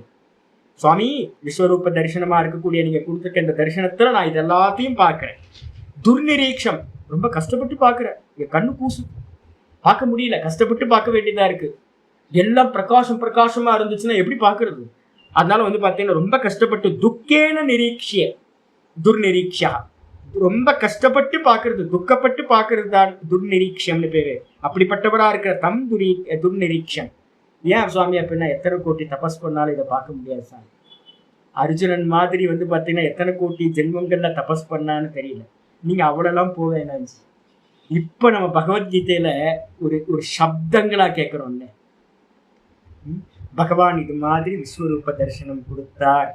சுவாமி விஸ்வரூப தரிசனமா இருக்கக்கூடிய நீங்க கொடுத்துருக்க இந்த தரிசனத்துல நான் இது எல்லாத்தையும் பார்க்கிறேன். துர்நிரீட்சம், ரொம்ப கஷ்டப்பட்டு பார்க்கிறேன். என் கண்ணு கூசு, பார்க்க முடியல, கஷ்டப்பட்டு பார்க்க வேண்டியதா இருக்கு. எல்லாம் பிரகாசமா இருந்துச்சுன்னா எப்படி பார்க்கறது? அதனால வந்து பார்த்தீங்கன்னா ரொம்ப கஷ்டப்பட்டு துக்கேன நிரீட்சிய, துர்நிரீட்சா, ரொம்ப கஷ்டப்பட்டு பார்க்கறது, துக்கப்பட்டு பார்க்கறது தான் துர்நிரீட்சம்னு பேரு. அப்படிப்பட்டவரா இருக்கிற தம் துர்நிரீட்சம். ஏன் சுவாமி அப்படின்னா எத்தனை கோடி தபஸ் பண்ணாலும் இதை பார்க்க முடியாது சார். அர்ஜுனன் மாதிரி வந்து பார்த்தீங்கன்னா எத்தனை கோடி ஜென்மங்கள்ல தபஸ் பண்ணான்னு தெரியல. நீங்க அவ்வளோலாம் போவேனாச்சு. இப்போ நம்ம பகவத்கீதையில ஒரு சப்தங்களா கேட்குறோம்ல, பகவான் இது மாதிரி விஸ்வரூப தரிசனம் கொடுத்தார்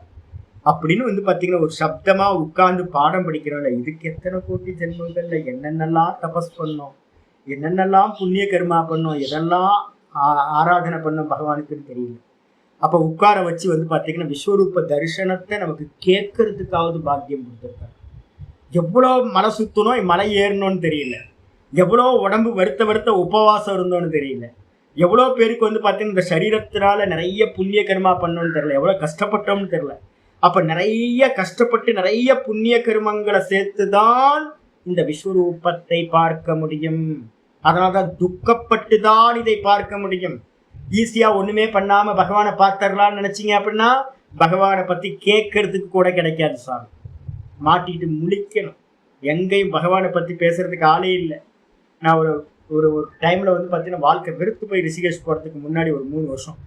அப்படின்னு வந்து பார்த்தீங்கன்னா ஒரு சப்தமா உட்கார்ந்து பாடம் படிக்கிறோம்ல. இதுக்கு எத்தனை கோடி ஜென்மங்கள்ல என்னென்னலாம் தபஸ் பண்ணோம், என்னென்னலாம் புண்ணிய கர்மா பண்ணோம், எதெல்லாம் ஆராதனை பண்ணோம் பகவானுக்குன்னு தெரியல. அப்போ உட்கார வச்சு வந்து பார்த்தீங்கன்னா விஸ்வரூப தரிசனத்தை நமக்கு கேட்கறதுக்காவது பாக்கியம் கொடுத்துருக்காரு. எவ்வளோ மலை சுத்தணும், மலை ஏறணும்னு தெரியல, எவ்வளோ உடம்பு வருத்த உபவாசம் இருந்தோன்னு தெரியல, எவ்வளோ பேருக்கு வந்து பார்த்தீங்கன்னா இந்த சரீரத்தினால நிறைய புண்ணிய கர்மா பண்ணோன்னு தெரியல, எவ்வளோ கஷ்டப்பட்டோம்னு தெரியல. அப்ப நிறைய கஷ்டப்பட்டு நிறைய புண்ணிய கர்மங்களை சேர்த்துதான் இந்த விஸ்வரூபத்தை பார்க்க முடியும். அதனால்தான் துக்கப்பட்டு தான் இதை பார்க்க முடியும். ஈஸியா ஒண்ணுமே பண்ணாம பகவானை பார்த்தரலாம்னு நினைச்சீங்க அப்படின்னா பகவானை பத்தி கேட்கறதுக்கு கூட கிடைக்காது சாமி. மாட்டிட்டு முழிக்கணும். எங்கேயும் பகவானை பத்தி பேசுறதுக்கு ஆளே இல்லை. நான் ஒரு ஒரு ஒரு டைம்ல வந்து பார்த்தீங்கன்னா வாழ்க்கை வெறுத்து போய் ரிஷிகேஷ் போறதுக்கு முன்னாடி ஒரு 3 வருஷம்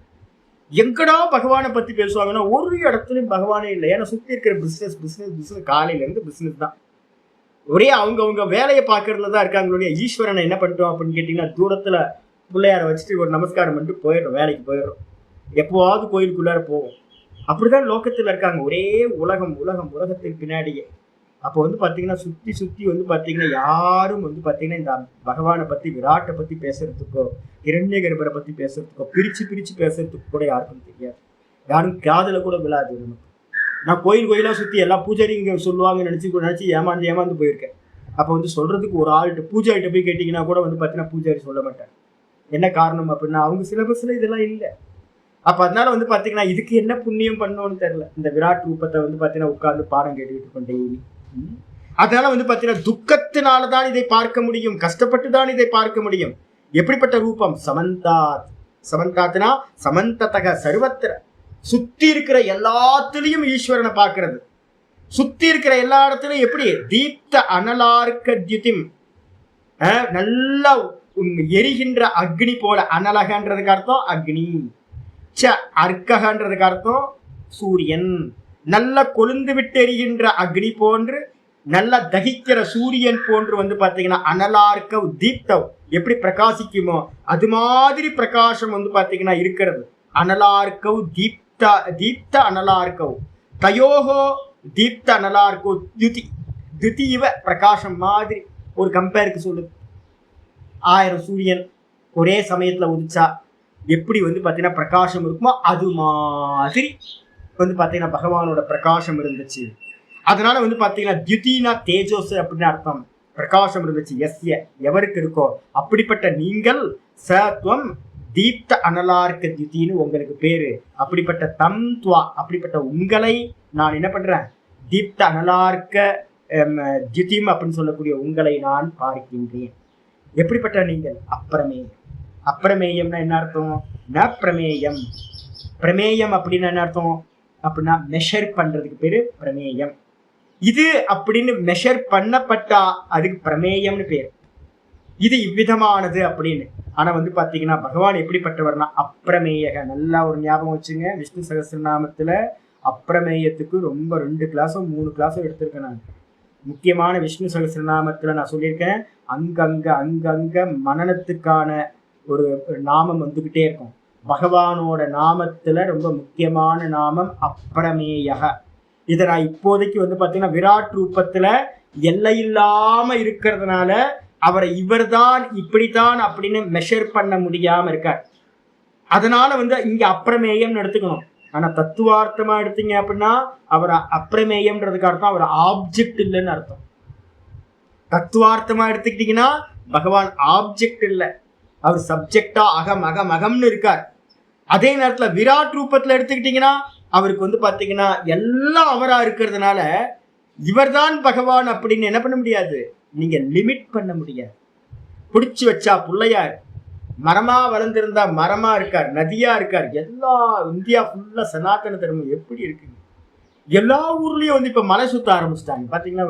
எங்கடா பகவானை பத்தி பேசுவாங்கன்னா ஒரு இடத்துலயும் பகவானே இல்லை. ஏன்னா சுத்தி இருக்கிற பிசினஸ் காலையில இருந்து பிசினஸ் தான். ஒரே அவங்க வேலையை பார்க்கறதுல தான் இருக்காங்களுடைய. ஈஸ்வரனை என்ன பண்ணிட்டோம் அப்படின்னு கேட்டீங்கன்னா தூரத்துல பிள்ளையார வச்சுட்டு ஒரு நமஸ்காரம் பண்ணிட்டு போயிடுறோம், வேலைக்கு போயிடுறோம். எப்போவாவது கோயிலுக்குள்ளார போவோம். அப்படிதான் லோகத்துல இருக்காங்க. ஒரே உலகத்துக்கு பின்னாடியே. அப்போ வந்து பார்த்தீங்கன்னா சுத்தி வந்து பார்த்தீங்கன்னா யாரும் வந்து பார்த்தீங்கன்னா இந்த பகவானை பத்தி விராட்டை பத்தி பேசுறதுக்கோ இரண்ய கர்ப்பரை பத்தி பேசுறதுக்கோ பிரிச்சு பேசுறதுக்கு கூட யாருக்கும் தெரியாது. யாரும் காதுல கூட விழாது நமக்கு. நான் கோயிலா சுத்தி எல்லாம் பூஜாரிங்க சொல்லுவாங்கன்னு நினைச்சு ஏமாந்து போயிருக்கேன். அப்போ வந்து சொல்றதுக்கு ஒரு ஆள்கிட்ட பூஜாரிட்ட போய் கேட்டீங்கன்னா கூட வந்து பார்த்தீங்கன்னா பூஜாரி சொல்ல மாட்டாங்க. என்ன காரணம் அப்படின்னா அவங்க சிலபஸ்ல இதெல்லாம் இல்லை. அப்ப அதனால வந்து பாத்தீங்கன்னா இதுக்கு என்ன புண்ணியம் பண்ணோன்னு தெரியல. இந்த விராட் ரூபத்தை வந்து பாத்தீங்கன்னா உட்கார்ந்து பாடம் கேட்டுக்கிட்டு கொண்டே. அதனால வந்து பாத்தீங்கன்னா துக்கத்தினாலதான் இதை பார்க்க முடியும், கஷ்டப்பட்டு தான் இதை பார்க்க முடியும். எப்படிப்பட்ட ரூபம்? சமந்தாத்னா சமந்ததக சர்வத்திர. சுத்தி இருக்கிற எல்லாத்திலையும் ஈஸ்வரனை பார்க்கிறது. சுத்தி இருக்கிற எல்லா இடத்துலயும் எப்படி? தீப்த அனலார்க்க தியுதிம், நல்லா எரிகின்ற அக்னி போல. அனலகன்றதுக்கு அர்த்தம் அக்னி, அர்க்ககன்றதுக்கு அர்த்தம் சூரியன். நல்ல கொழுந்து விட்டு எரிகின்ற அக்னி போன்று, நல்ல தகிக்கிற சூரியன் போன்று வந்து பாத்தீங்கன்னா அனலார்க்க தீப்தவ் எப்படி பிரகாசிக்குமோ அது மாதிரி பிரகாசம் வந்து பாத்தீங்கன்னா இருக்கிறது. அனலார்க்கவ் தீப்த அனலார்க்கவ் தயோகோ தீப்த அனலார்க்கவ் தியுதி இவ பிரகாசம் மாதிரி ஒரு கம்பேருக்கு சொல்லுது. 1000 சூரியன் ஒரே சமயத்துல உதிச்சா எப்படி வந்து பாத்தீங்கன்னா பிரகாசம் இருக்குமோ அது மாதிரி வந்து பாத்தீங்கன்னா பகவானோட பிரகாசம் இருந்துச்சு. அதனால வந்து பாத்தீங்கன்னா தியுதினா தேஜோஸ் அப்படின்னு அர்த்தம். பிரகாசம் இருந்துச்சு. எவருக்கு இருக்கோ அப்படிப்பட்ட நீங்கள் சத்வம் தீப்த அனலார்க்க தியுதின்னு உங்களுக்கு பேரு. அப்படிப்பட்ட தம் துவா, அப்படிப்பட்ட உங்களை நான் என்ன பண்றேன்? தீப்த அனலார்க்க தியுதிம் அப்படின்னு சொல்லக்கூடிய உங்களை நான் பார்க்கின்றேன். எப்படிப்பட்ட நீங்கள்? அப்பிரமேயம். அப்பிரமேயம்னா என்ன அர்த்தம்? ந பிரமேயம். பிரமேயம் அப்படின்னு என்ன அர்த்தம் அப்படின்னா மெஷர் பண்றதுக்கு பேரு பிரமேயம். இது அப்படின்னு மெஷர் பண்ணப்பட்டா அதுக்கு பிரமேயம்னு பேரு. இது இவ்விதமானது அப்படின்னு. ஆனா வந்து பாத்தீங்கன்னா பகவான் எப்படிப்பட்டவர்னா அப்பிரமேயக. நல்லா ஒரு ஞாபகம் வச்சுங்க. விஷ்ணு சகஸ்ரநாமத்துல அப்பிரமேயத்துக்கு ரொம்ப 2 கிளாஸோ 3 கிளாஸோ எடுத்திருக்கேன் நான். முக்கியமான விஷ்ணு சகஸ்ரநாமத்துல நான் சொல்லியிருக்கேன், அங்கங்க மனனத்துக்கான ஒரு நாமம் வந்துகிட்டே இருக்கும். பகவானோட நாமத்துல ரொம்ப முக்கியமான நாமம் அப்பிரமேயக. இதை நான் இப்போதைக்கு வந்து பாத்தீங்கன்னா விராட் ரூபத்துல எல்லையில்லாம இருக்கிறதுனால அவரை இவர்தான் இப்படித்தான் அப்படின்னு மெஷர் பண்ண முடியாம இருக்கார். அதனால வந்து இங்க அப்பிரமேயம் எடுத்துக்கணும். ஆனா தத்துவார்த்தமா எடுத்தீங்க அப்படின்னா அவர் அப்பிரமேயம்ன்றதுக்கு அர்த்தம் அவர் ஆப்ஜெக்ட் இல்லைன்னு அர்த்தம். தத்துவார்த்தமா எடுத்துக்கிட்டீங்கன்னா பகவான் ஆப்ஜெக்ட் இல்லை, அவர் சப்ஜெக்டா அகம்னு இருக்கார். அதே நேரத்துல விராட் ரூபத்துல எடுத்துக்கிட்டீங்கன்னா அவருக்கு வந்து பாத்தீங்கன்னா எல்லாம் அவரா இருக்கிறதுனால இவர்தான் பகவான் அப்படின்னு என்ன பண்ண முடியாது, நீங்க லிமிட் பண்ண முடியாது. பிடிச்சு வச்சா பிள்ளையார், மரமா வளர்ந்திருந்தா மரமா இருக்கார், நதியா இருக்கார். எல்லா இந்தியா ஃபுல்லா சனாதன தர்மம் எப்படி இருக்குங்க. எல்லா ஊர்லயும் வந்து இப்ப மலை சுத்த ஆரம்பிச்சிட்டாங்க. பாத்தீங்கன்னா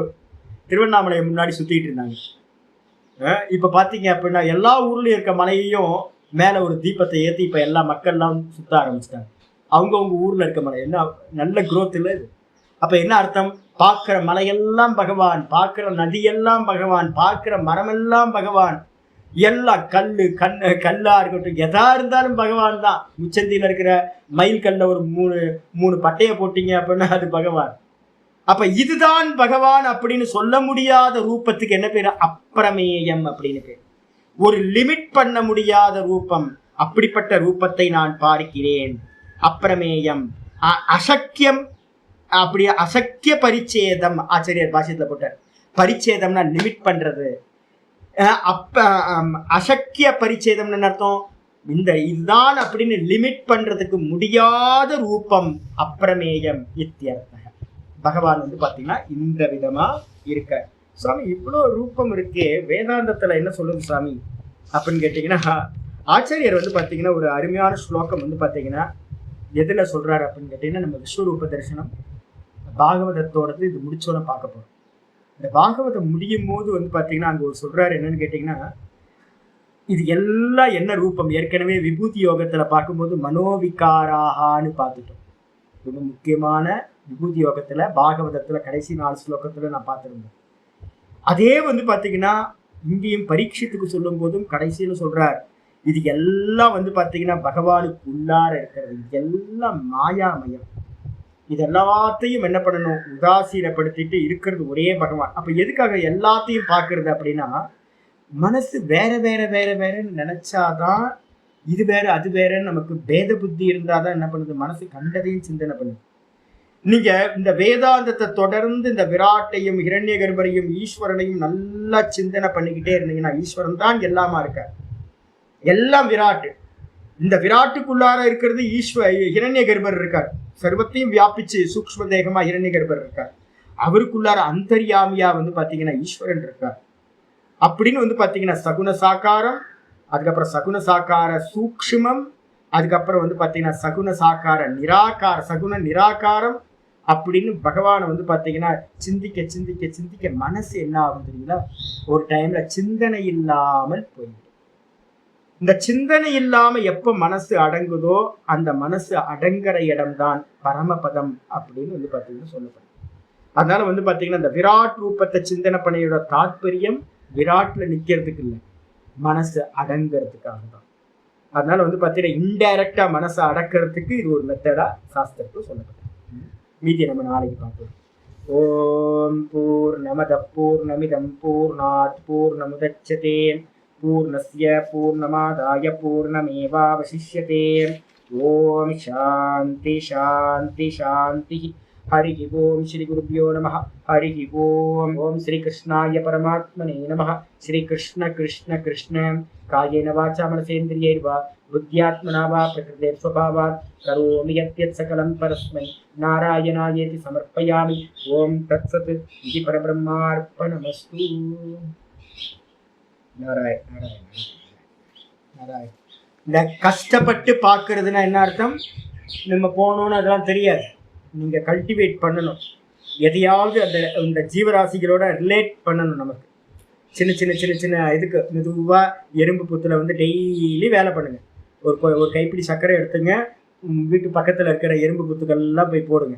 திருவண்ணாமலையை முன்னாடி சுத்திட்டு இருந்தாங்க. இப்ப பாத்தீங்க அப்படின்னா எல்லா ஊர்லயும் இருக்க மலையையும் மேல ஒரு தீபத்தை ஏத்தி இப்ப எல்லா மக்கள்லாம் சுத்த ஆரம்பிச்சிட்டாங்க. அவங்கவுங்க ஊர்ல இருக்க மலை என்ன நல்ல குரோத் இல்லை இது. அப்ப என்ன அர்த்தம்? பார்க்கிற மலையெல்லாம் பகவான், பார்க்கிற நதியெல்லாம் பகவான், பார்க்கிற மரமெல்லாம் பகவான், எல்லாம் கல்லா இருக்கட்டும் எதா இருந்தாலும் பகவான் தான். முச்சந்தியில இருக்கிற மயில் கல்ல ஒரு 3 பட்டைய போட்டீங்க அப்படின்னா அது பகவான். அப்ப இதுதான் பகவான் அப்படின்னு சொல்ல முடியாத ரூபத்துக்கு என்ன பேரு? அப்பிரமேயம் அப்படின்னு பேரு. ஒரு லிமிட் பண்ண முடியாத ரூபம். அப்படிப்பட்ட ரூபத்தை நான் பார்க்கிறேன். அப்பிரமேயம். அசக்கியம். அப்படி அசக்கிய பரிச்சேதம் ஆச்சாரியர் பாஷ்யத்துல போட்டார். பரிச்சேதம்னா லிமிட் பண்றது. அசக்கிய பரிச்சேதம்னு அர்த்தம் இதுதான் அப்படின்னு லிமிட் பண்றதுக்கு முடியாத ரூபம் அப்பிரமேயம் இத்தியர்த்தக. பகவான் வந்து பாத்தீங்கன்னா இந்த விதமா இருக்க. சுவாமி இவ்வளவு ரூபம் இருக்கே, வேதாந்தத்துல என்ன சொல்லுது சுவாமி அப்படின்னு கேட்டீங்கன்னா, ஆச்சாரியர் வந்து பாத்தீங்கன்னா ஒரு அருமையான ஸ்லோகம் வந்து பாத்தீங்கன்னா எதுல சொல்றாரு அப்படின்னு கேட்டீங்கன்னா, நம்ம விஸ்வரூப தரிசனம் பாகவதத்தோடது இது முடிச்சோன்னு பார்க்க போறோம். இந்த பாகவதம் முடியும் போது வந்து பாத்தீங்கன்னா அங்க ஒரு சொல்றாரு என்னன்னு கேட்டீங்கன்னா, இது எல்லாம் என்ன ரூபம், ஏற்கனவே விபூதி யோகத்துல பார்க்கும்போது மனோவிகாராகான்னு பார்த்துட்டோம். ரொம்ப முக்கியமான விபூதி யோகத்துல பாகவதத்துல கடைசி 4 ஸ்லோகத்துல நான் பார்த்திருந்தேன். அதே வந்து பாத்தீங்கன்னா இங்கேயும் பரீட்சித்துக்கு சொல்லும் போதும் கடைசியில சொல்றார், இது எல்லாம் வந்து பாத்தீங்கன்னா பகவானுக்கு உள்ளார இருக்கிறது, இது எல்லாம் மாயாமயம். இது எல்லாத்தையும் என்ன பண்ணணும், உதாசீனப்படுத்திட்டு இருக்கிறது ஒரே பகவான். அப்ப எதுக்காக எல்லாத்தையும் பார்க்கறது அப்படின்னா, மனசு வேற வேற வேற வேறன்னு நினைச்சாதான் இது வேற அது வேறன்னு நமக்கு பேத புத்தி இருந்தாதான் என்ன பண்ணுது, மனசு கண்டதையும் சிந்தனை பண்ணுது. நீங்க இந்த வேதாந்தத்தை தொடர்ந்து இந்த விராட்டையும் ஹிரண்ய கர்ப்பரையும் ஈஸ்வரனையும் நல்லா சிந்தனை பண்ணிக்கிட்டே இருந்தீங்கன்னா, ஈஸ்வரன் தான் எல்லாமா இருக்க, எல்லாம் விராட்டு. இந்த விராட்டுக்குள்ளார இருக்கிறது ஹிரண்ய கர்ப்பர் இருக்கார், சர்வத்தையும் வியாபிச்சு சூக்ஷ்ம தேகமா ஹிரண்ய கர்ப்பர் இருக்கார். அவருக்குள்ளார அந்தர்யாமியா வந்து பாத்தீங்கன்னா ஈஸ்வரன் இருக்கார். அப்படின்னு வந்து பாத்தீங்கன்னா சகுன சாக்காரம், அதுக்கப்புறம் சகுன சாக்கார சூக்ஷ்மம், அதுக்கப்புறம் வந்து பாத்தீங்கன்னா சகுன சாக்கார நிராகார சகுன நிராகாரம் அப்படின்னு பகவானை வந்து பாத்தீங்கன்னா சிந்திக்க சிந்திக்க சிந்திக்க மனசு என்ன ஆகும் தெரியுங்களா, ஒரு டைம்ல சிந்தனை இல்லாமல் போயிடும். இந்த சிந்தனை இல்லாம எப்ப மனசு அடங்குதோ அந்த மனசு அடங்குற இடம்தான் பரமபதம் அப்படின்னு வந்து பாத்தீங்கன்னா சொல்லப்படும். அதனால வந்து பாத்தீங்கன்னா இந்த விராட் ரூபத்தை சிந்தனை பண்ணியோட தாற்பயம் விராட்ல நிக்கிறதுக்கு இல்லை, மனசு அடங்கிறதுக்காக தான். அதனால வந்து பாத்தீங்கன்னா இன்டைரக்டா மனசை அடக்கிறதுக்கு இது ஒரு மெத்தடா சாஸ்திரத்துக்கு சொல்லப்படும். மீதி நம்ம நாளைக்கு பார்ப்போம். ஓம் பூர்ணமத பூர்ணமிதம் பூர்ணாத் பூர்ணமுதச்யதே பூர்ணஸ்ய பூர்ணமாதாய பூர்ணமேவாவசிஷ்யதே. ஓம் சாந்தி சாந்தி சாந்தி. हरि ओम श्री गुरुभ्यो नमः. हरि ओम. ओम श्री कृष्णाय परमात्मने नमः. श्री कृष्ण कृष्ण कृष्ण कायेन वाचा मनसेन्द्रियैर्वा बुद्ध्यात्मना वा प्रकृते स्वभावात् करोमि यत् सकलं परस्मै नारायणायेति समर्पयामि. ओम तत्सत् इति परब्रह्मार्पणमस्तु. नारायण नारायण नारायण. இந்த கஷ்டப்பட்டு பார்க்கறதுனா என்ன அர்த்தம், நம்ம போகணும்னு அதெல்லாம் தெரியாது, நீங்கள் கல்டிவேட் பண்ணணும். எதையாவது அந்த இந்த ஜீவராசிகளோட ரிலேட் பண்ணணும். நமக்கு சின்ன சின்ன சின்ன சின்ன இதுக்கு மெதுவாக எறும்பு புத்தில் வந்து டெய்லி வேலை பண்ணுங்கள். ஒரு கைப்பிடி சர்க்கரை எடுத்துங்க, வீட்டு பக்கத்தில் இருக்கிற எறும்பு புத்துக்கள்லாம் போய் போடுங்க.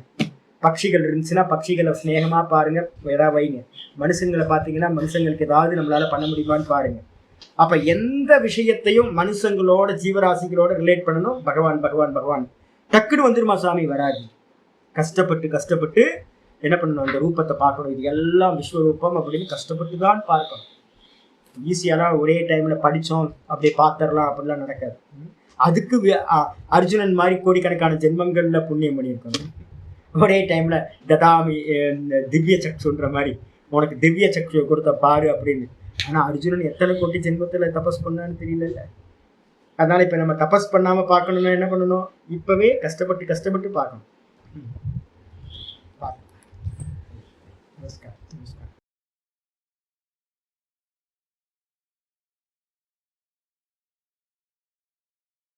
பட்சிகள் இருந்துச்சுன்னா பட்சிகளை ஸ்நேகமாக பாருங்கள், ஏதாவது வைங்க. மனுஷங்களை பார்த்தீங்கன்னா மனுஷங்களுக்கு ஏதாவது நம்மளால் பண்ண முடியுமான்னு பாருங்கள். அப்போ எந்த விஷயத்தையும் மனுஷங்களோட ஜீவராசிகளோட ரிலேட் பண்ணணும். பகவான் பகவான் பகவான் டக்குன்னு வந்துருமா சாமி, வராது. கஷ்டப்பட்டு கஷ்டப்பட்டு என்ன பண்ணணும், அந்த ரூபத்தை பார்க்கணும். இது எல்லாம் விஸ்வரூபம் அப்படின்னு கஷ்டப்பட்டு தான் பார்க்கணும். ஈஸியாலாம் ஒரே டைம்ல படித்தோம் அப்படியே பார்த்துடலாம் அப்படிலாம் நடக்காது. அதுக்கு அர்ஜுனன் மாதிரி கோடிக்கணக்கான ஜென்மங்கள்ல புண்ணியம் பண்ணியிருக்கணும். ஒரே டைம்ல ததாமி திவ்ய சக்ஷுன்ற மாதிரி உனக்கு திவ்ய சக்ஷு கொடுத்த பாரு அப்படின்னு. ஆனா அர்ஜுனன் எத்தனை கோடி ஜென்மத்துல தபஸ் பண்ணான்னு தெரியல. அதனால இப்ப நம்ம தபஸ் பண்ணாம பார்க்கணும்னா என்ன பண்ணணும், இப்பவே கஷ்டப்பட்டு கஷ்டப்பட்டு பார்க்கணும். नमस्कार.